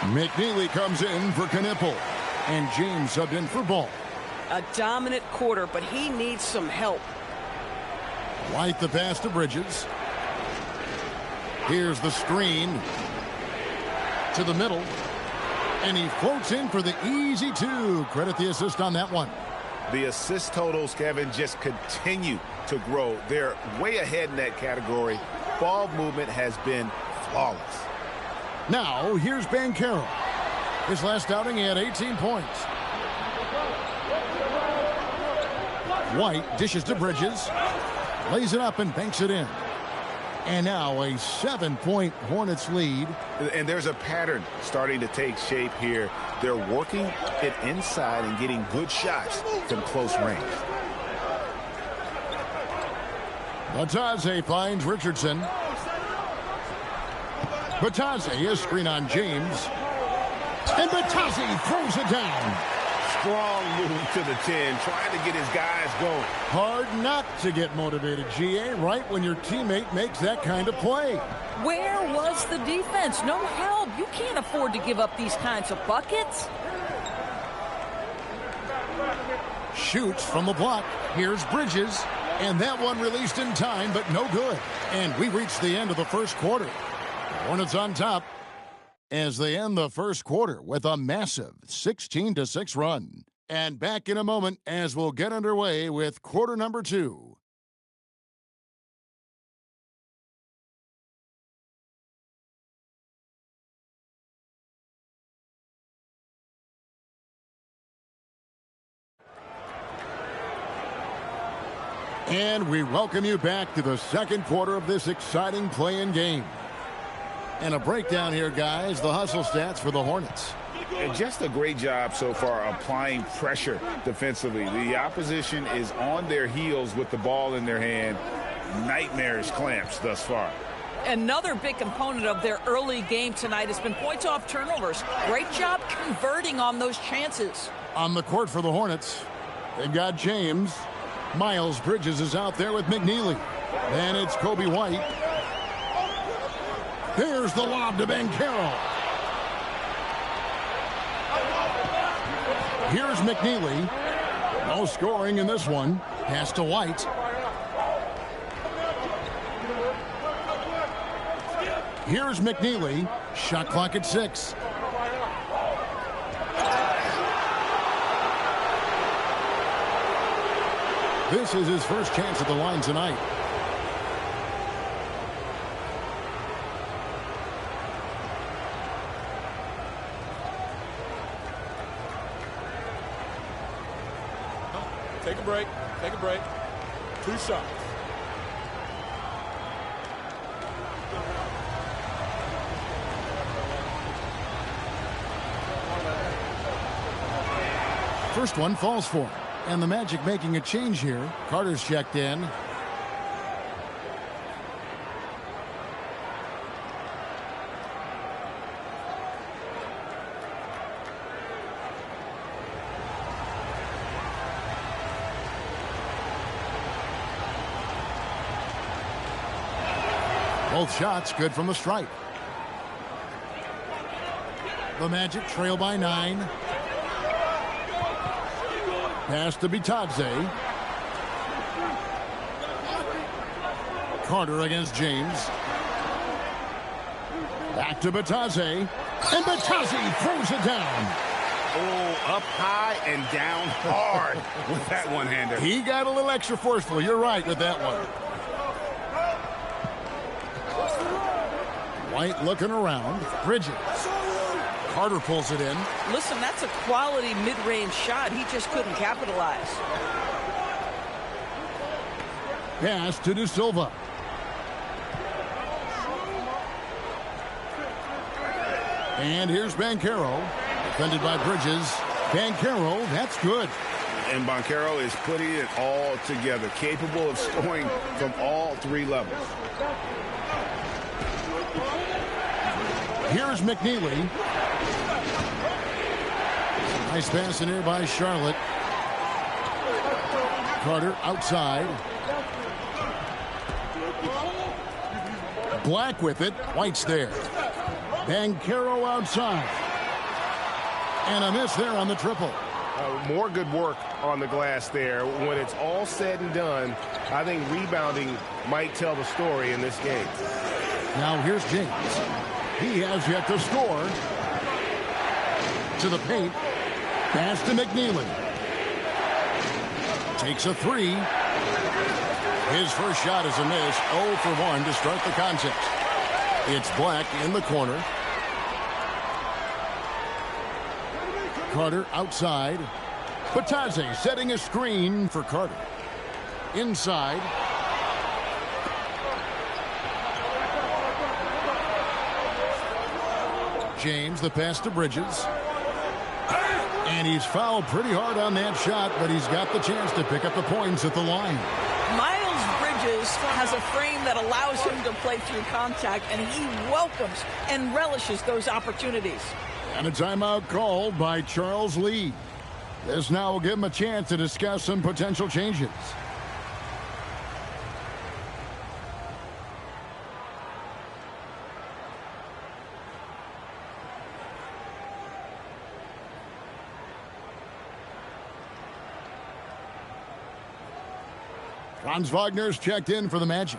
McNeely comes in for Knippel. And James subbed in for Ball. A dominant quarter, but he needs some help. White the pass to Bridges. Here's the screen to the middle. And he floats in for the easy two. Credit the assist on that one. The assist totals, Kevin, just continue to grow. They're way ahead in that category. Ball movement has been flawless. Now, here's Banchero. His last outing, he had 18 points. White dishes to Bridges. Lays it up and banks it in. And now a 7-point Hornets lead. And there's a pattern starting to take shape here. They're working it inside and getting good shots from close range. Bitadze finds Richardson. Bitadze, a screen on James. And Bitadze throws it down. Strong move to the 10, trying to get his guys going. Hard not to get motivated, GA, right when your teammate makes that kind of play. Where was the defense? No help. You can't afford to give up these kinds of buckets. Shoots from the block. Here's Bridges. And that one released in time, but no good. And we reach the end of the first quarter. Hornets on top as they end the first quarter with a massive 16-6 run. And back in a moment as we'll get underway with quarter number 2. And we welcome you back to the second quarter of this exciting play-in game. And a breakdown here, guys. The hustle stats for the Hornets. And just a great job so far applying pressure defensively. The opposition is on their heels with the ball in their hand. Nightmarish clamps thus far. Another big component of their early game tonight has been points off turnovers. Great job converting on those chances. On the court for the Hornets, they've got James. Miles Bridges is out there with McNeely. And it's Kobe White. Here's the lob to Banchero. Here's McNeely. No scoring in this one. Pass to White. Here's McNeely. Shot clock at 6. This is his first chance at the line tonight. Take a break. Take a break. 2 shots. First one falls for him. And the Magic making a change here. Carter's checked in. Both shots good from the stripe. The Magic trail by 9. Pass to Bitadze. Carter against James. Back to Bitadze. And Bitadze throws it down. Oh, up high and down hard with that one-hander. He got a little extra forceful. You're right with that one. White looking around. Bridges. Carter pulls it in. Listen, that's a quality mid-range shot. He just couldn't capitalize. Pass to De Silva. And here's Banchero. Defended by Bridges. Banchero, that's good. And Banchero is putting it all together, capable of scoring from all three levels. Here's McNeely. Nice pass in here by Charlotte. Carter outside. Black with it. White's there. Banchero outside. And a miss there on the triple. More good work on the glass there. When it's all said and done, I think rebounding might tell the story in this game. Now here's James. He has yet to score. To the paint. Pass to McNeely. Takes a three. His first shot is a miss. 0 for 1 to start the contest. It's Black in the corner. Carter outside. Batadze setting a screen for Carter. Inside. James, the pass to Bridges. And he's fouled pretty hard on that shot, but he's got the chance to pick up the points at the line. Miles Bridges has a frame that allows him to play through contact, and he welcomes and relishes those opportunities. And a timeout called by Charles Lee. This now will give him a chance to discuss some potential changes. Franz Wagner's checked in for the Magic.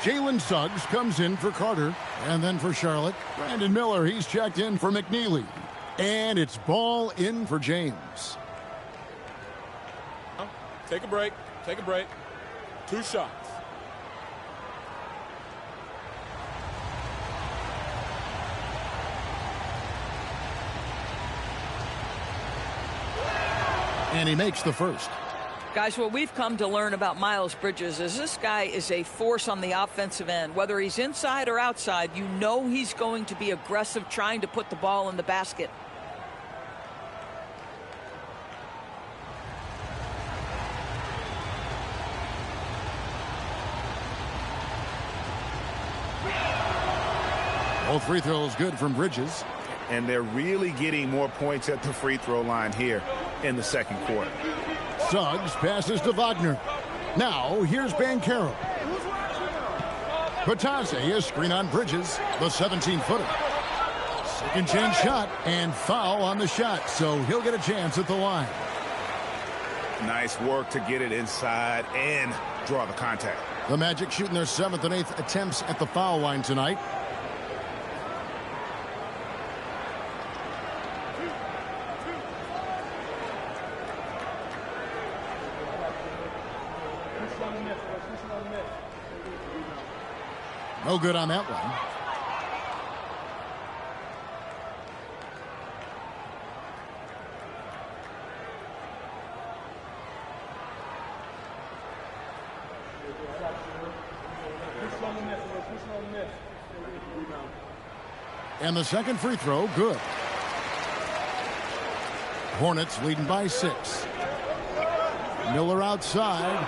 Jalen Suggs comes in for Carter. And then for Charlotte, Brandon Miller, he's checked in for McNeely. And it's ball in for James. Take a break. Take a break. 2 shots. And he makes the first. Guys, what we've come to learn about Miles Bridges is this guy is a force on the offensive end. Whether he's inside or outside, you know he's going to be aggressive trying to put the ball in the basket. Both free throws good from Bridges. And they're really getting more points at the free throw line here in the second quarter. Suggs passes to Wagner. Now here's Banchero. Batadze, a screen on Bridges, the 17-footer. Second chance shot and foul on the shot, so he'll get a chance at the line. Nice work to get it inside and draw the contact. The Magic shooting their 7th and 8th attempts at the foul line tonight. No good on that one. And the second free throw, good. Hornets leading by 6. Miller outside.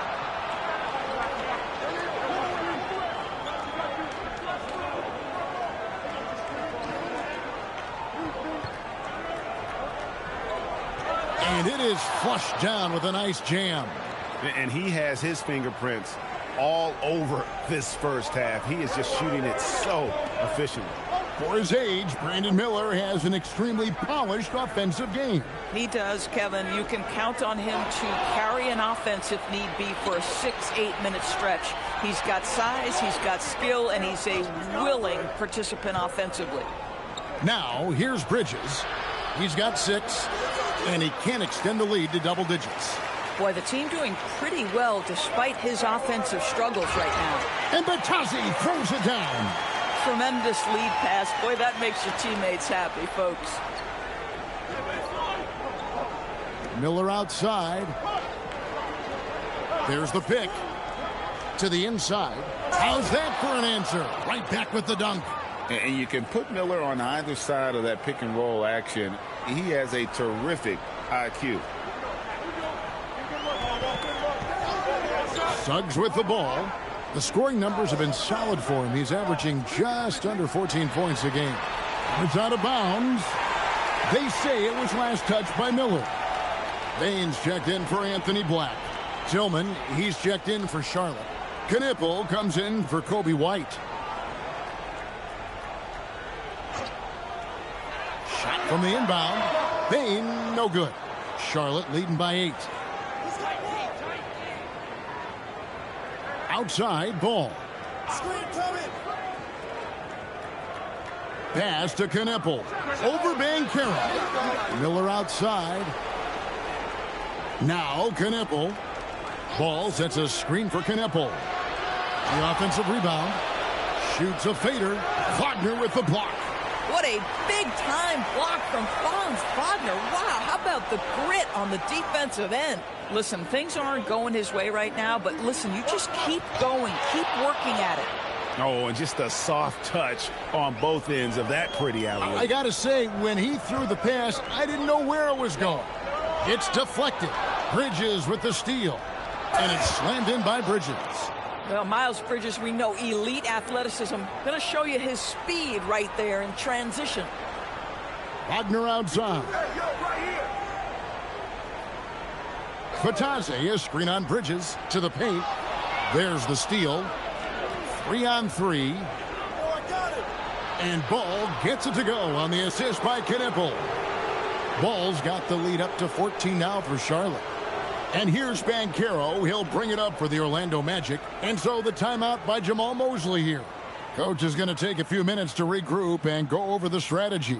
And it is flushed down with a nice jam. And he has his fingerprints all over this first half. He is just shooting it so efficiently. For his age, Brandon Miller has an extremely polished offensive game. He does, Kevin. You can count on him to carry an offense if need be for a 6-8 minute stretch. He's got size, he's got skill, and he's a willing participant offensively. Now, here's Bridges. He's got 6, and he can extend the lead to double digits. Boy, the team doing pretty well despite his offensive struggles right now. And Batadze throws it down. Tremendous lead pass. Boy, that makes your teammates happy, folks. Miller outside. There's the pick. To the inside. How's that for an answer? Right back with the dunk. And you can put Miller on either side of that pick and roll action. He has a terrific IQ. Suggs with the ball. The scoring numbers have been solid for him. He's averaging just under 14 points a game. It's out of bounds. They say it was last touched by Miller. Baines checked in for Anthony Black. Tillman, he's checked in for Charlotte. Knipple comes in for Kobe White. Shot from the inbound. Bain, no good. Charlotte leading by 8. Outside, ball. Pass to Knipple. Over Banchero. Miller outside. Now Knipple. Ball sets a screen for Knipple. The offensive rebound. Shoots a fader. Wagner with the block. What a big-time block from Franz Wagner. Wow, how about the grit on the defensive end? Listen, things aren't going his way right now, but listen, you just keep going. Keep working at it. Oh, and just a soft touch on both ends of that pretty alley. I got to say, when he threw the pass, I didn't know where it was going. It's deflected. Bridges with the steal. And it's slammed in by Bridges. Well, Miles Bridges, we know, elite athleticism. Going to show you his speed right there in transition. Wagner outside. Fatazzi, a screen on Bridges to the paint. There's the steal. 3-on-3. And Ball gets it to go on the assist by Knipple. Ball's got the lead up to 14 now for Charlotte. And here's Banchero. He'll bring it up for the Orlando Magic. And so the timeout by Jamal Mosley here. Coach is going to take a few minutes to regroup and go over the strategy.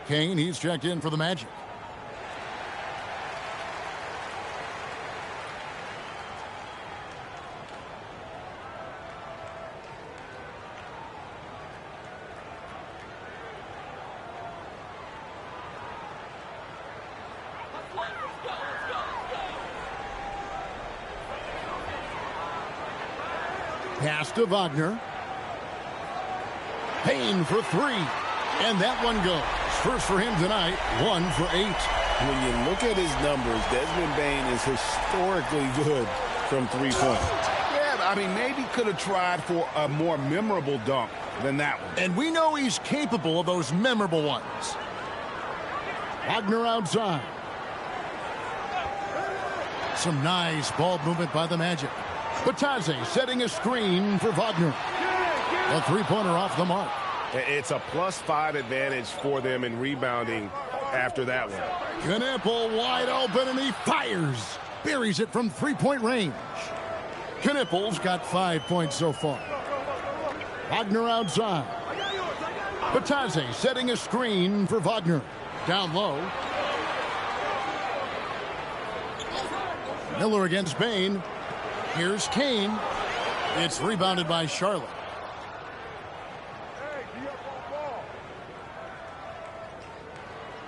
Kane, he's checked in for the Magic. Pass to Wagner. Payne for 3. And that one goes. First for him tonight, 1 for 8. When you look at his numbers, Desmond Bane is historically good from three-point. Yeah, I mean, maybe could have tried for a more memorable dunk than that one. And we know he's capable of those memorable ones. Wagner outside. Some nice ball movement by the Magic. Batazzi setting a screen for Wagner. A three-pointer off the mark. It's a +5 advantage for them in rebounding after that one. Knipple wide open, and he fires. Buries it from three-point range. Knipple's got 5 points so far. Wagner outside. Batazzi setting a screen for Wagner. Down low. Miller against Bane. Here's Kane. It's rebounded by Charlotte.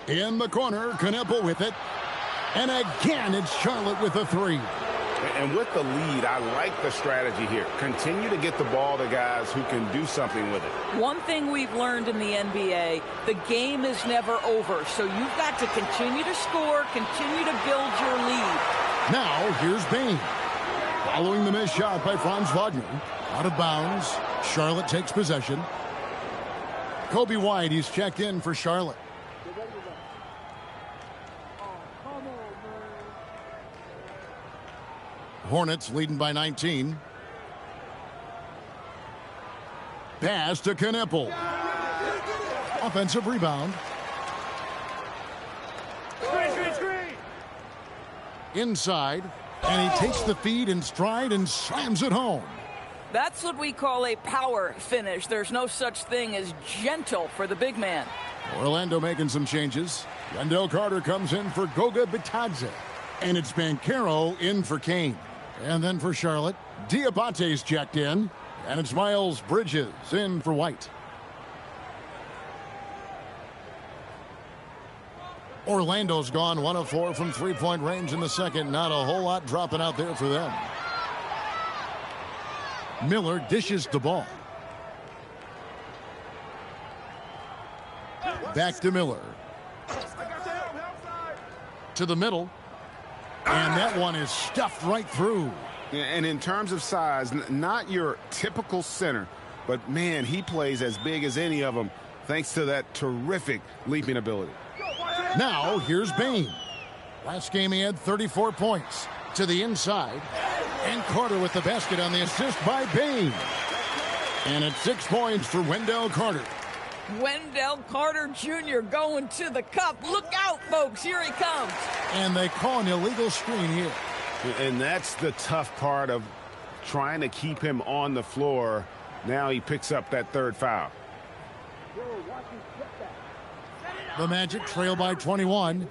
In the corner, Knipple with it. And again, it's Charlotte with a 3. And with the lead, I like the strategy here. Continue to get the ball to guys who can do something with it. One thing we've learned in the NBA, the game is never over. So you've got to continue to score, continue to build your lead. Now, here's Bane. Following the missed shot by Franz Wagner. Out of bounds. Charlotte takes possession. Kobe White, he's checked in for Charlotte. Hornets leading by 19. Pass to Knippel. Offensive rebound. Inside, and he takes the feed in stride and slams it home. That's what we call a power finish. There's no such thing as gentle for the big man. Orlando making some changes. Wendell Carter comes in for Goga Bitadze. And it's Banchero in for Kane. And then for Charlotte, Diabate's checked in. And it's Miles Bridges in for White. Orlando's gone 1 of 4 from three-point range in the second. Not a whole lot dropping out there for them. Miller dishes the ball. Back to Miller. To the middle. And that one is stuffed right through. And in terms of size, not your typical center, but man, he plays as big as any of them thanks to that terrific leaping ability. Now, here's Bane. Last game he had 34 points. To the inside. And Carter with the basket on the assist by Bane. And it's 6 points for Wendell Carter. Wendell Carter Jr. going to the cup. Look out, folks. Here he comes. And they call an illegal screen here. And that's the tough part of trying to keep him on the floor. Now he picks up that third foul. The Magic trail by 21.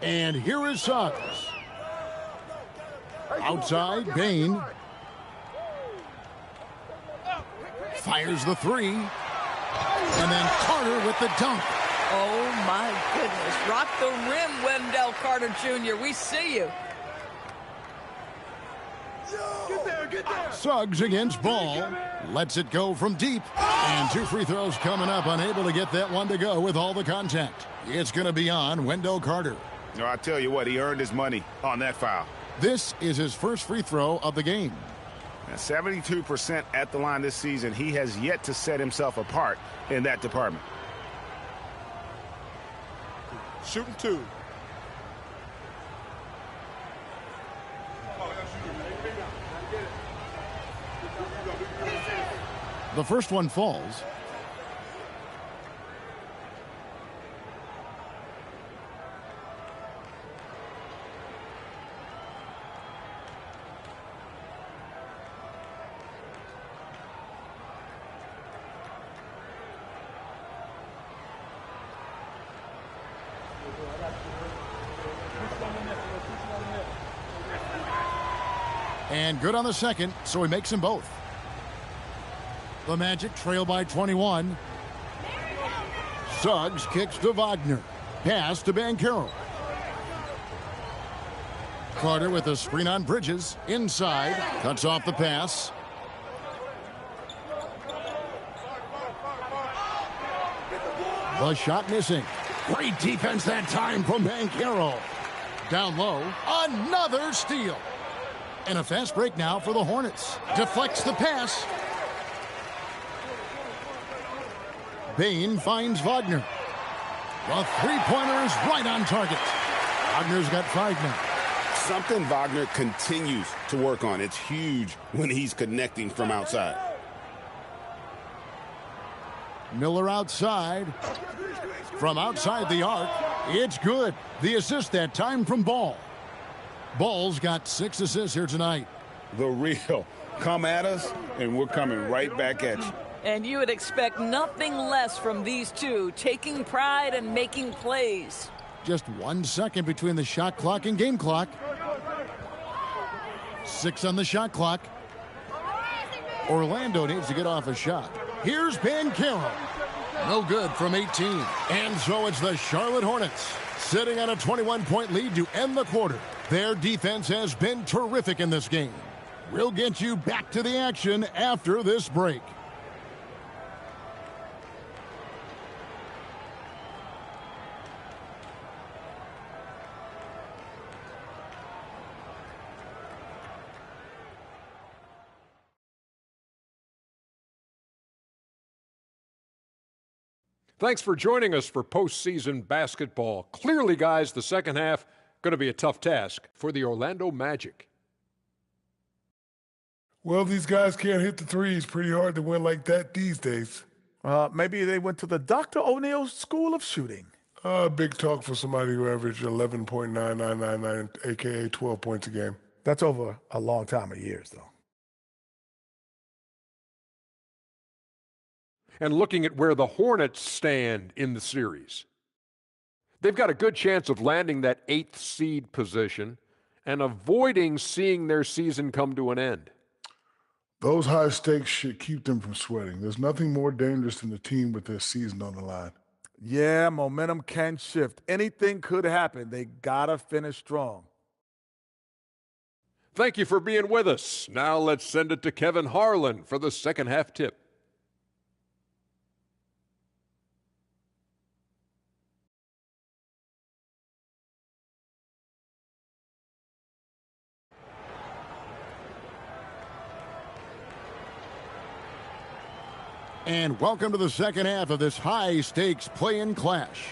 And here is Suggs. Outside, Bane. Fires the three. And then Carter with the dunk. Oh, my goodness. Rock the rim, Wendell Carter Jr. We see you. Get there. Suggs against Ball. Lets it go from deep. And 2 free throws coming up. Unable to get that one to go with all the contact. It's going to be on Wendell Carter. No, I tell you what, he earned his money on that foul. This is his first free throw of the game. Now, 72% at the line this season. He has yet to set himself apart in that department. Shooting 2. The first one falls. And good on the second, so he makes them both. The Magic trail by 21. Suggs kicks to Wagner. Pass to Banchero. Carter with a screen on Bridges. Inside. Cuts off the pass. The shot missing. Great defense that time from Banchero. Down low. Another steal. And a fast break now for the Hornets. Deflects the pass. Bane finds Wagner. The three-pointer is right on target. Wagner's got 5 now. Something Wagner continues to work on. It's huge when he's connecting from outside. Miller outside. From outside the arc, it's good. The assist that time from Ball. Ball's got 6 assists here tonight. The real. Come at us, and we're coming right back at you. And you would expect nothing less from these two, taking pride and making plays. Just 1 second between the shot clock and game clock. 6 on the shot clock. Orlando needs to get off a shot. Here's Banchero. No good from 18. And so it's the Charlotte Hornets sitting on a 21-point lead to end the quarter. Their defense has been terrific in this game. We'll get you back to the action after this break. Thanks for joining us for postseason basketball. Clearly, guys, the second half Going to be a tough task for the Orlando Magic. Well, these guys can't hit the threes. Pretty hard to win like that these days. Maybe they went to the Dr. O'Neil School of Shooting. Big talk for somebody who averaged 11.9999, a.k.a. 12 points a game. That's over a long time of years, though. And looking at where the Hornets stand in the series, they've got a good chance of landing that 8th seed position and avoiding seeing their season come to an end. Those high stakes should keep them from sweating. There's nothing more dangerous than a team with their season on the line. Yeah, momentum can shift. Anything could happen. They gotta finish strong. Thank you for being with us. Now let's send it to Kevin Harlan for the second half tip. And welcome to the second half of this high-stakes play-in clash.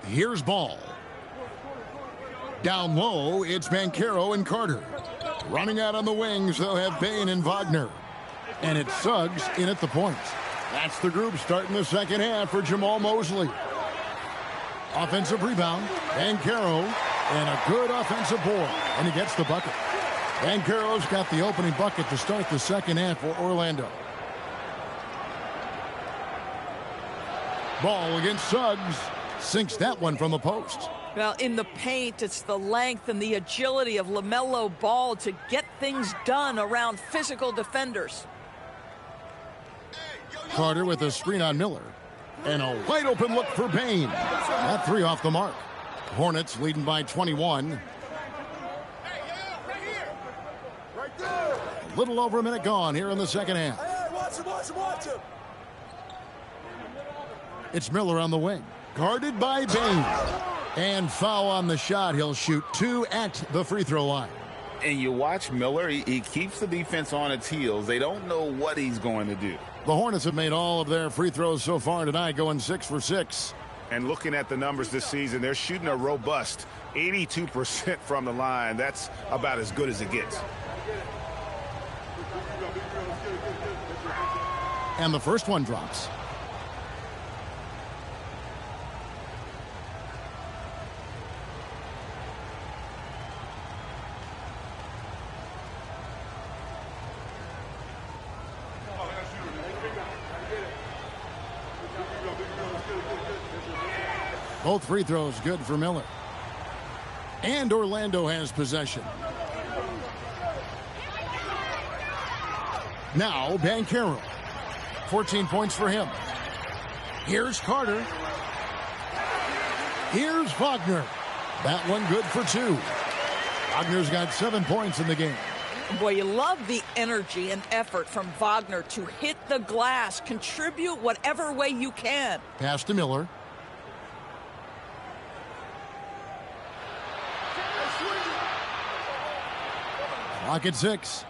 Here's ball. Down low, it's Banchero and Carter. Running out on the wings, they'll have Bain and Wagner. And it's Suggs in at the point. That's the group starting the second half for Jamal Mosley. Offensive rebound, Banchero, and a good offensive board, and he gets the bucket. Banchero's got the opening bucket to start the second half for Orlando. Ball against Suggs, sinks that one from the post. Well, in the paint, it's the length and the agility of LaMelo Ball to get things done around physical defenders. Carter with a screen on Miller. And a wide open look for Bain. That three off the mark. Hornets leading by 21. A little over a minute gone here in the second half. Watch him. It's Miller on the wing. Guarded by Bain. And foul on the shot. He'll shoot 2 at the free throw line. And you watch Miller, he keeps the defense on its heels. They don't know what he's going to do. The Hornets have made all of their free throws so far tonight, going 6 for 6. And looking at the numbers this season, they're shooting a robust 82% from the line. That's about as good as it gets. And the first one drops. Both free throws good for Miller. And Orlando has possession. Now Banchero. 14 points for him. Here's Carter. Here's Wagner. That one good for 2. Wagner's got 7 points in the game. Boy, you love the energy and effort from Wagner to hit the glass, contribute whatever way you can. Pass to Miller. Clock at 6.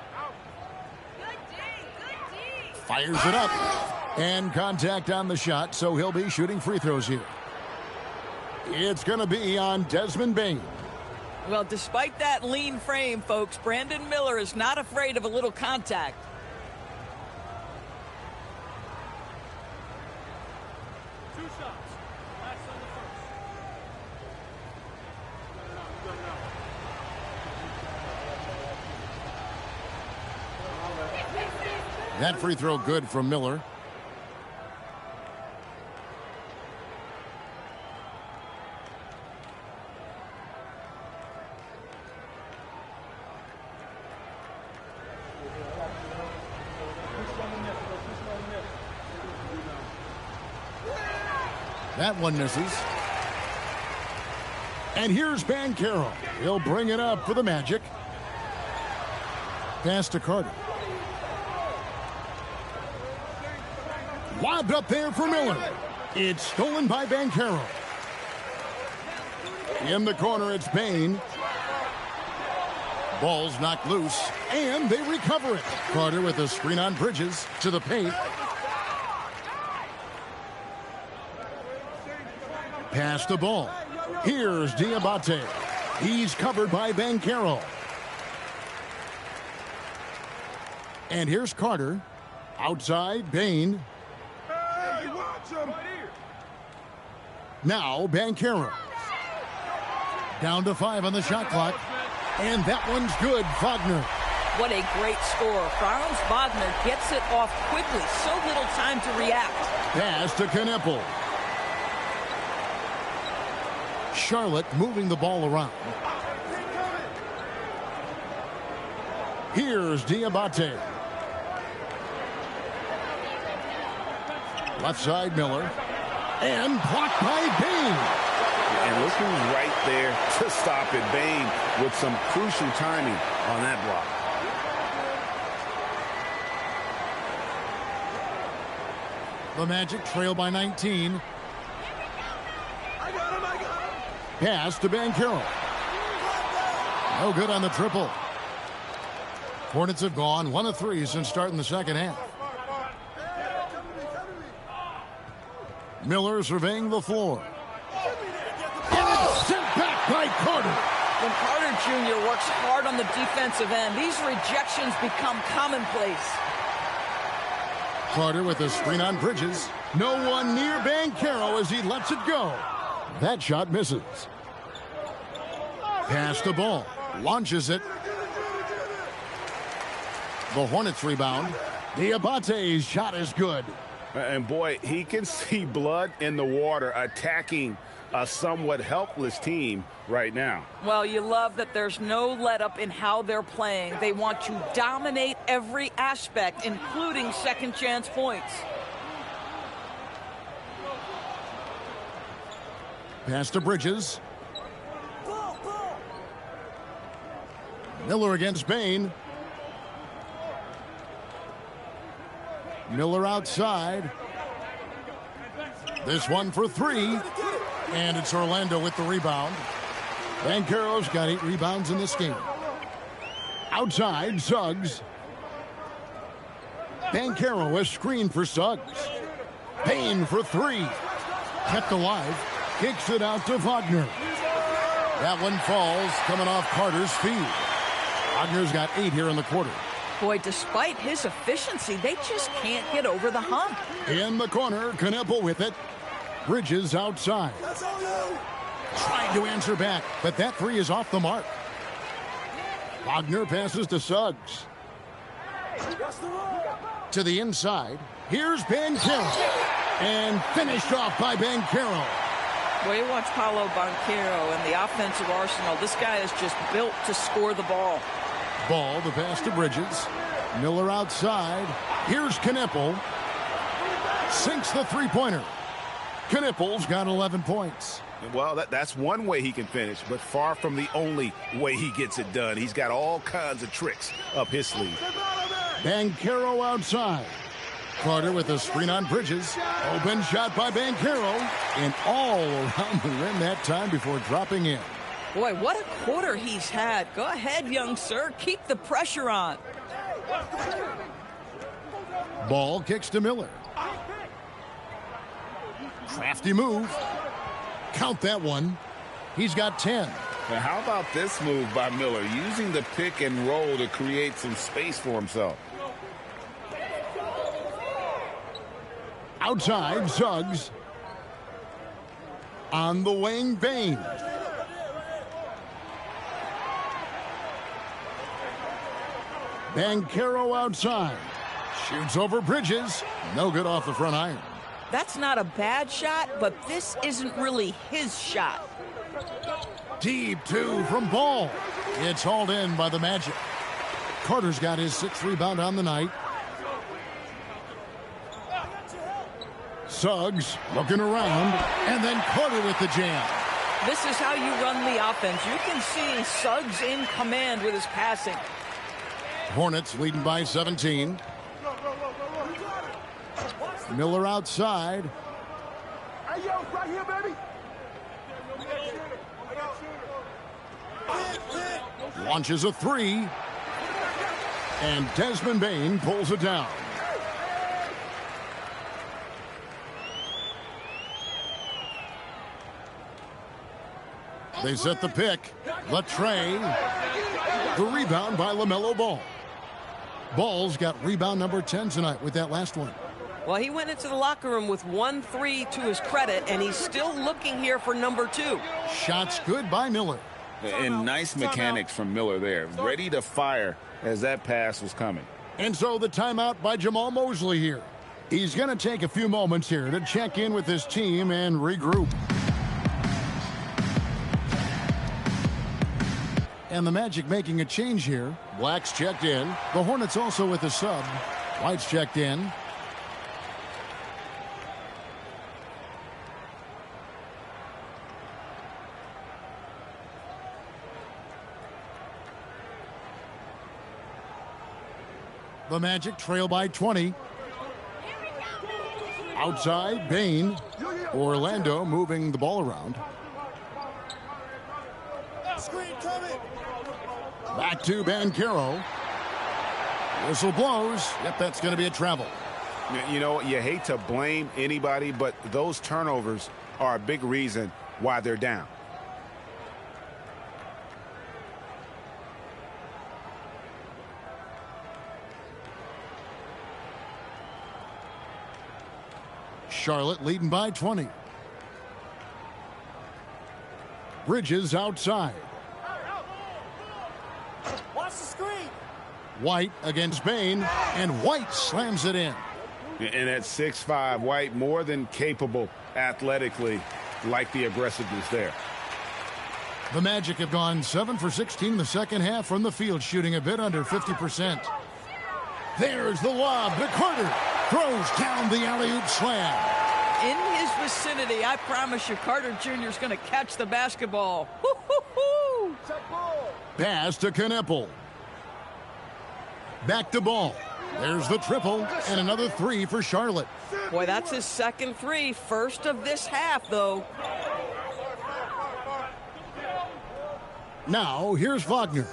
Fires it up. And contact on the shot, so he'll be shooting free throws here. It's going to be on Desmond Bain. Well, despite that lean frame, folks, Brandon Miller is not afraid of a little contact. That free throw good from Miller. That one misses. And here's Banchero. He'll bring it up for the Magic. Pass to Carter. Lobbed up there for Miller. It's stolen by Banchero. In the corner, it's Bain. Ball's knocked loose, and they recover it. Carter with a screen on Bridges to the paint. Pass the ball. Here's Diabate. He's covered by Banchero. And here's Carter. Outside, Bain. Hey, watch him. Now Banchero. Down to 5 on the shot clock. And that one's good, Wagner. What a great score. Franz Wagner gets it off quickly. So little time to react. Pass to Kneppel. Charlotte moving the ball around. Here's Diabate. Left side, Miller. And blocked by Bain. And look who's right there to stop it. Bain with some crucial timing on that block. The Magic trail by 19. Pass to Banchero. No good on the triple. Hornets have gone 1 of 3 since starting the second half. Miller surveying the floor. And it's sent back by Carter. When Carter Jr. works hard on the defensive end, these rejections become commonplace. Carter with a screen on Bridges. No one near Banchero as he lets it go. That shot misses. Pass the ball. Launches it. The Hornets rebound. Diabate's shot is good. And boy, he can see blood in the water attacking a somewhat helpless team right now. Well, you love that there's no let up in how they're playing. They want to dominate every aspect, including second chance points. Pass to Bridges. Miller against Bain. Miller outside. This one for 3. And it's Orlando with the rebound. Banchero's got 8 rebounds in this game. Outside, Suggs. Banchero, a screen for Suggs. Bain for 3. Kept alive. Kicks it out to Wagner. That one falls, coming off Carter's feet. Wagner's got 8 here in the quarter. Boy, despite his efficiency, they just can't get over the hump. In the corner, Kneppel with it. Bridges outside. Trying to answer back, but that 3 is off the mark. Wagner passes to Suggs. To the inside. Here's Banchero. And finished off by Banchero. Well, you watch Paolo Banchero and the offensive arsenal. This guy is just built to score the ball. Ball, the pass to Bridges. Miller outside. Here's Kneppel. Sinks the three-pointer. Kneppel's got 11 points. Well, that's one way he can finish, but far from the only way he gets it done. He's got all kinds of tricks up his sleeve. Banchero outside. Carter with a screen on Bridges. Open shot by Banchero. And all around the rim that time before dropping in. Boy, what a quarter he's had. Go ahead, young sir. Keep the pressure on. Ball kicks to Miller. Crafty move. Count that one. He's got 10. Now, how about this move by Miller, using the pick and roll to create some space for himself? Outside, Suggs. On the wing, Bain. Banchero outside. Shoots over Bridges. No good off the front iron. That's not a bad shot, but this isn't really his shot. Deep 2 from Ball. It's hauled in by the Magic. Carter's got his 6th rebound on the night. Suggs looking around, and then Carter with the jam. This is how you run the offense. You can see Suggs in command with his passing. Hornets leading by 17. Miller outside. Hey, yo, right here, baby. Launches a three. And Desmond Bane pulls it down. They set the pick. Latre. The rebound by LaMelo Ball. Ball's got rebound number 10 tonight with that last one. Well, he went into the locker room with 1-3 to his credit, and he's still looking here for number 2. Shots good by Miller. And nice mechanics from Miller there. Ready to fire as that pass was coming. And so the timeout by Jamal Mosley here. He's going to take a few moments here to check in with his team and regroup. And the Magic making a change here. Black's checked in. The Hornets also with a sub. White's checked in. The Magic trail by 20. Outside, Bane. Orlando moving the ball around. Screen coming. Back to Banchero. Whistle blows. Yep, that's going to be a travel. You know, you hate to blame anybody, but those turnovers are a big reason why they're down. Charlotte leading by 20. Bridges outside. Watch the screen. White against Bane, and White slams it in. And at 6'5", White more than capable athletically, like the aggressiveness there. The Magic have gone 7 for 16 in the second half from the field, shooting a bit under 50%. There's the lob to Carter. Throws down the alley-oop slam. In his vicinity, I promise you, Carter Jr. is going to catch the basketball. Woo-hoo-hoo! Pass to Kneppel. Back to Ball. There's the triple, and another three for Charlotte. Boy, that's his second three. First of this half, though. Now, here's Wagner.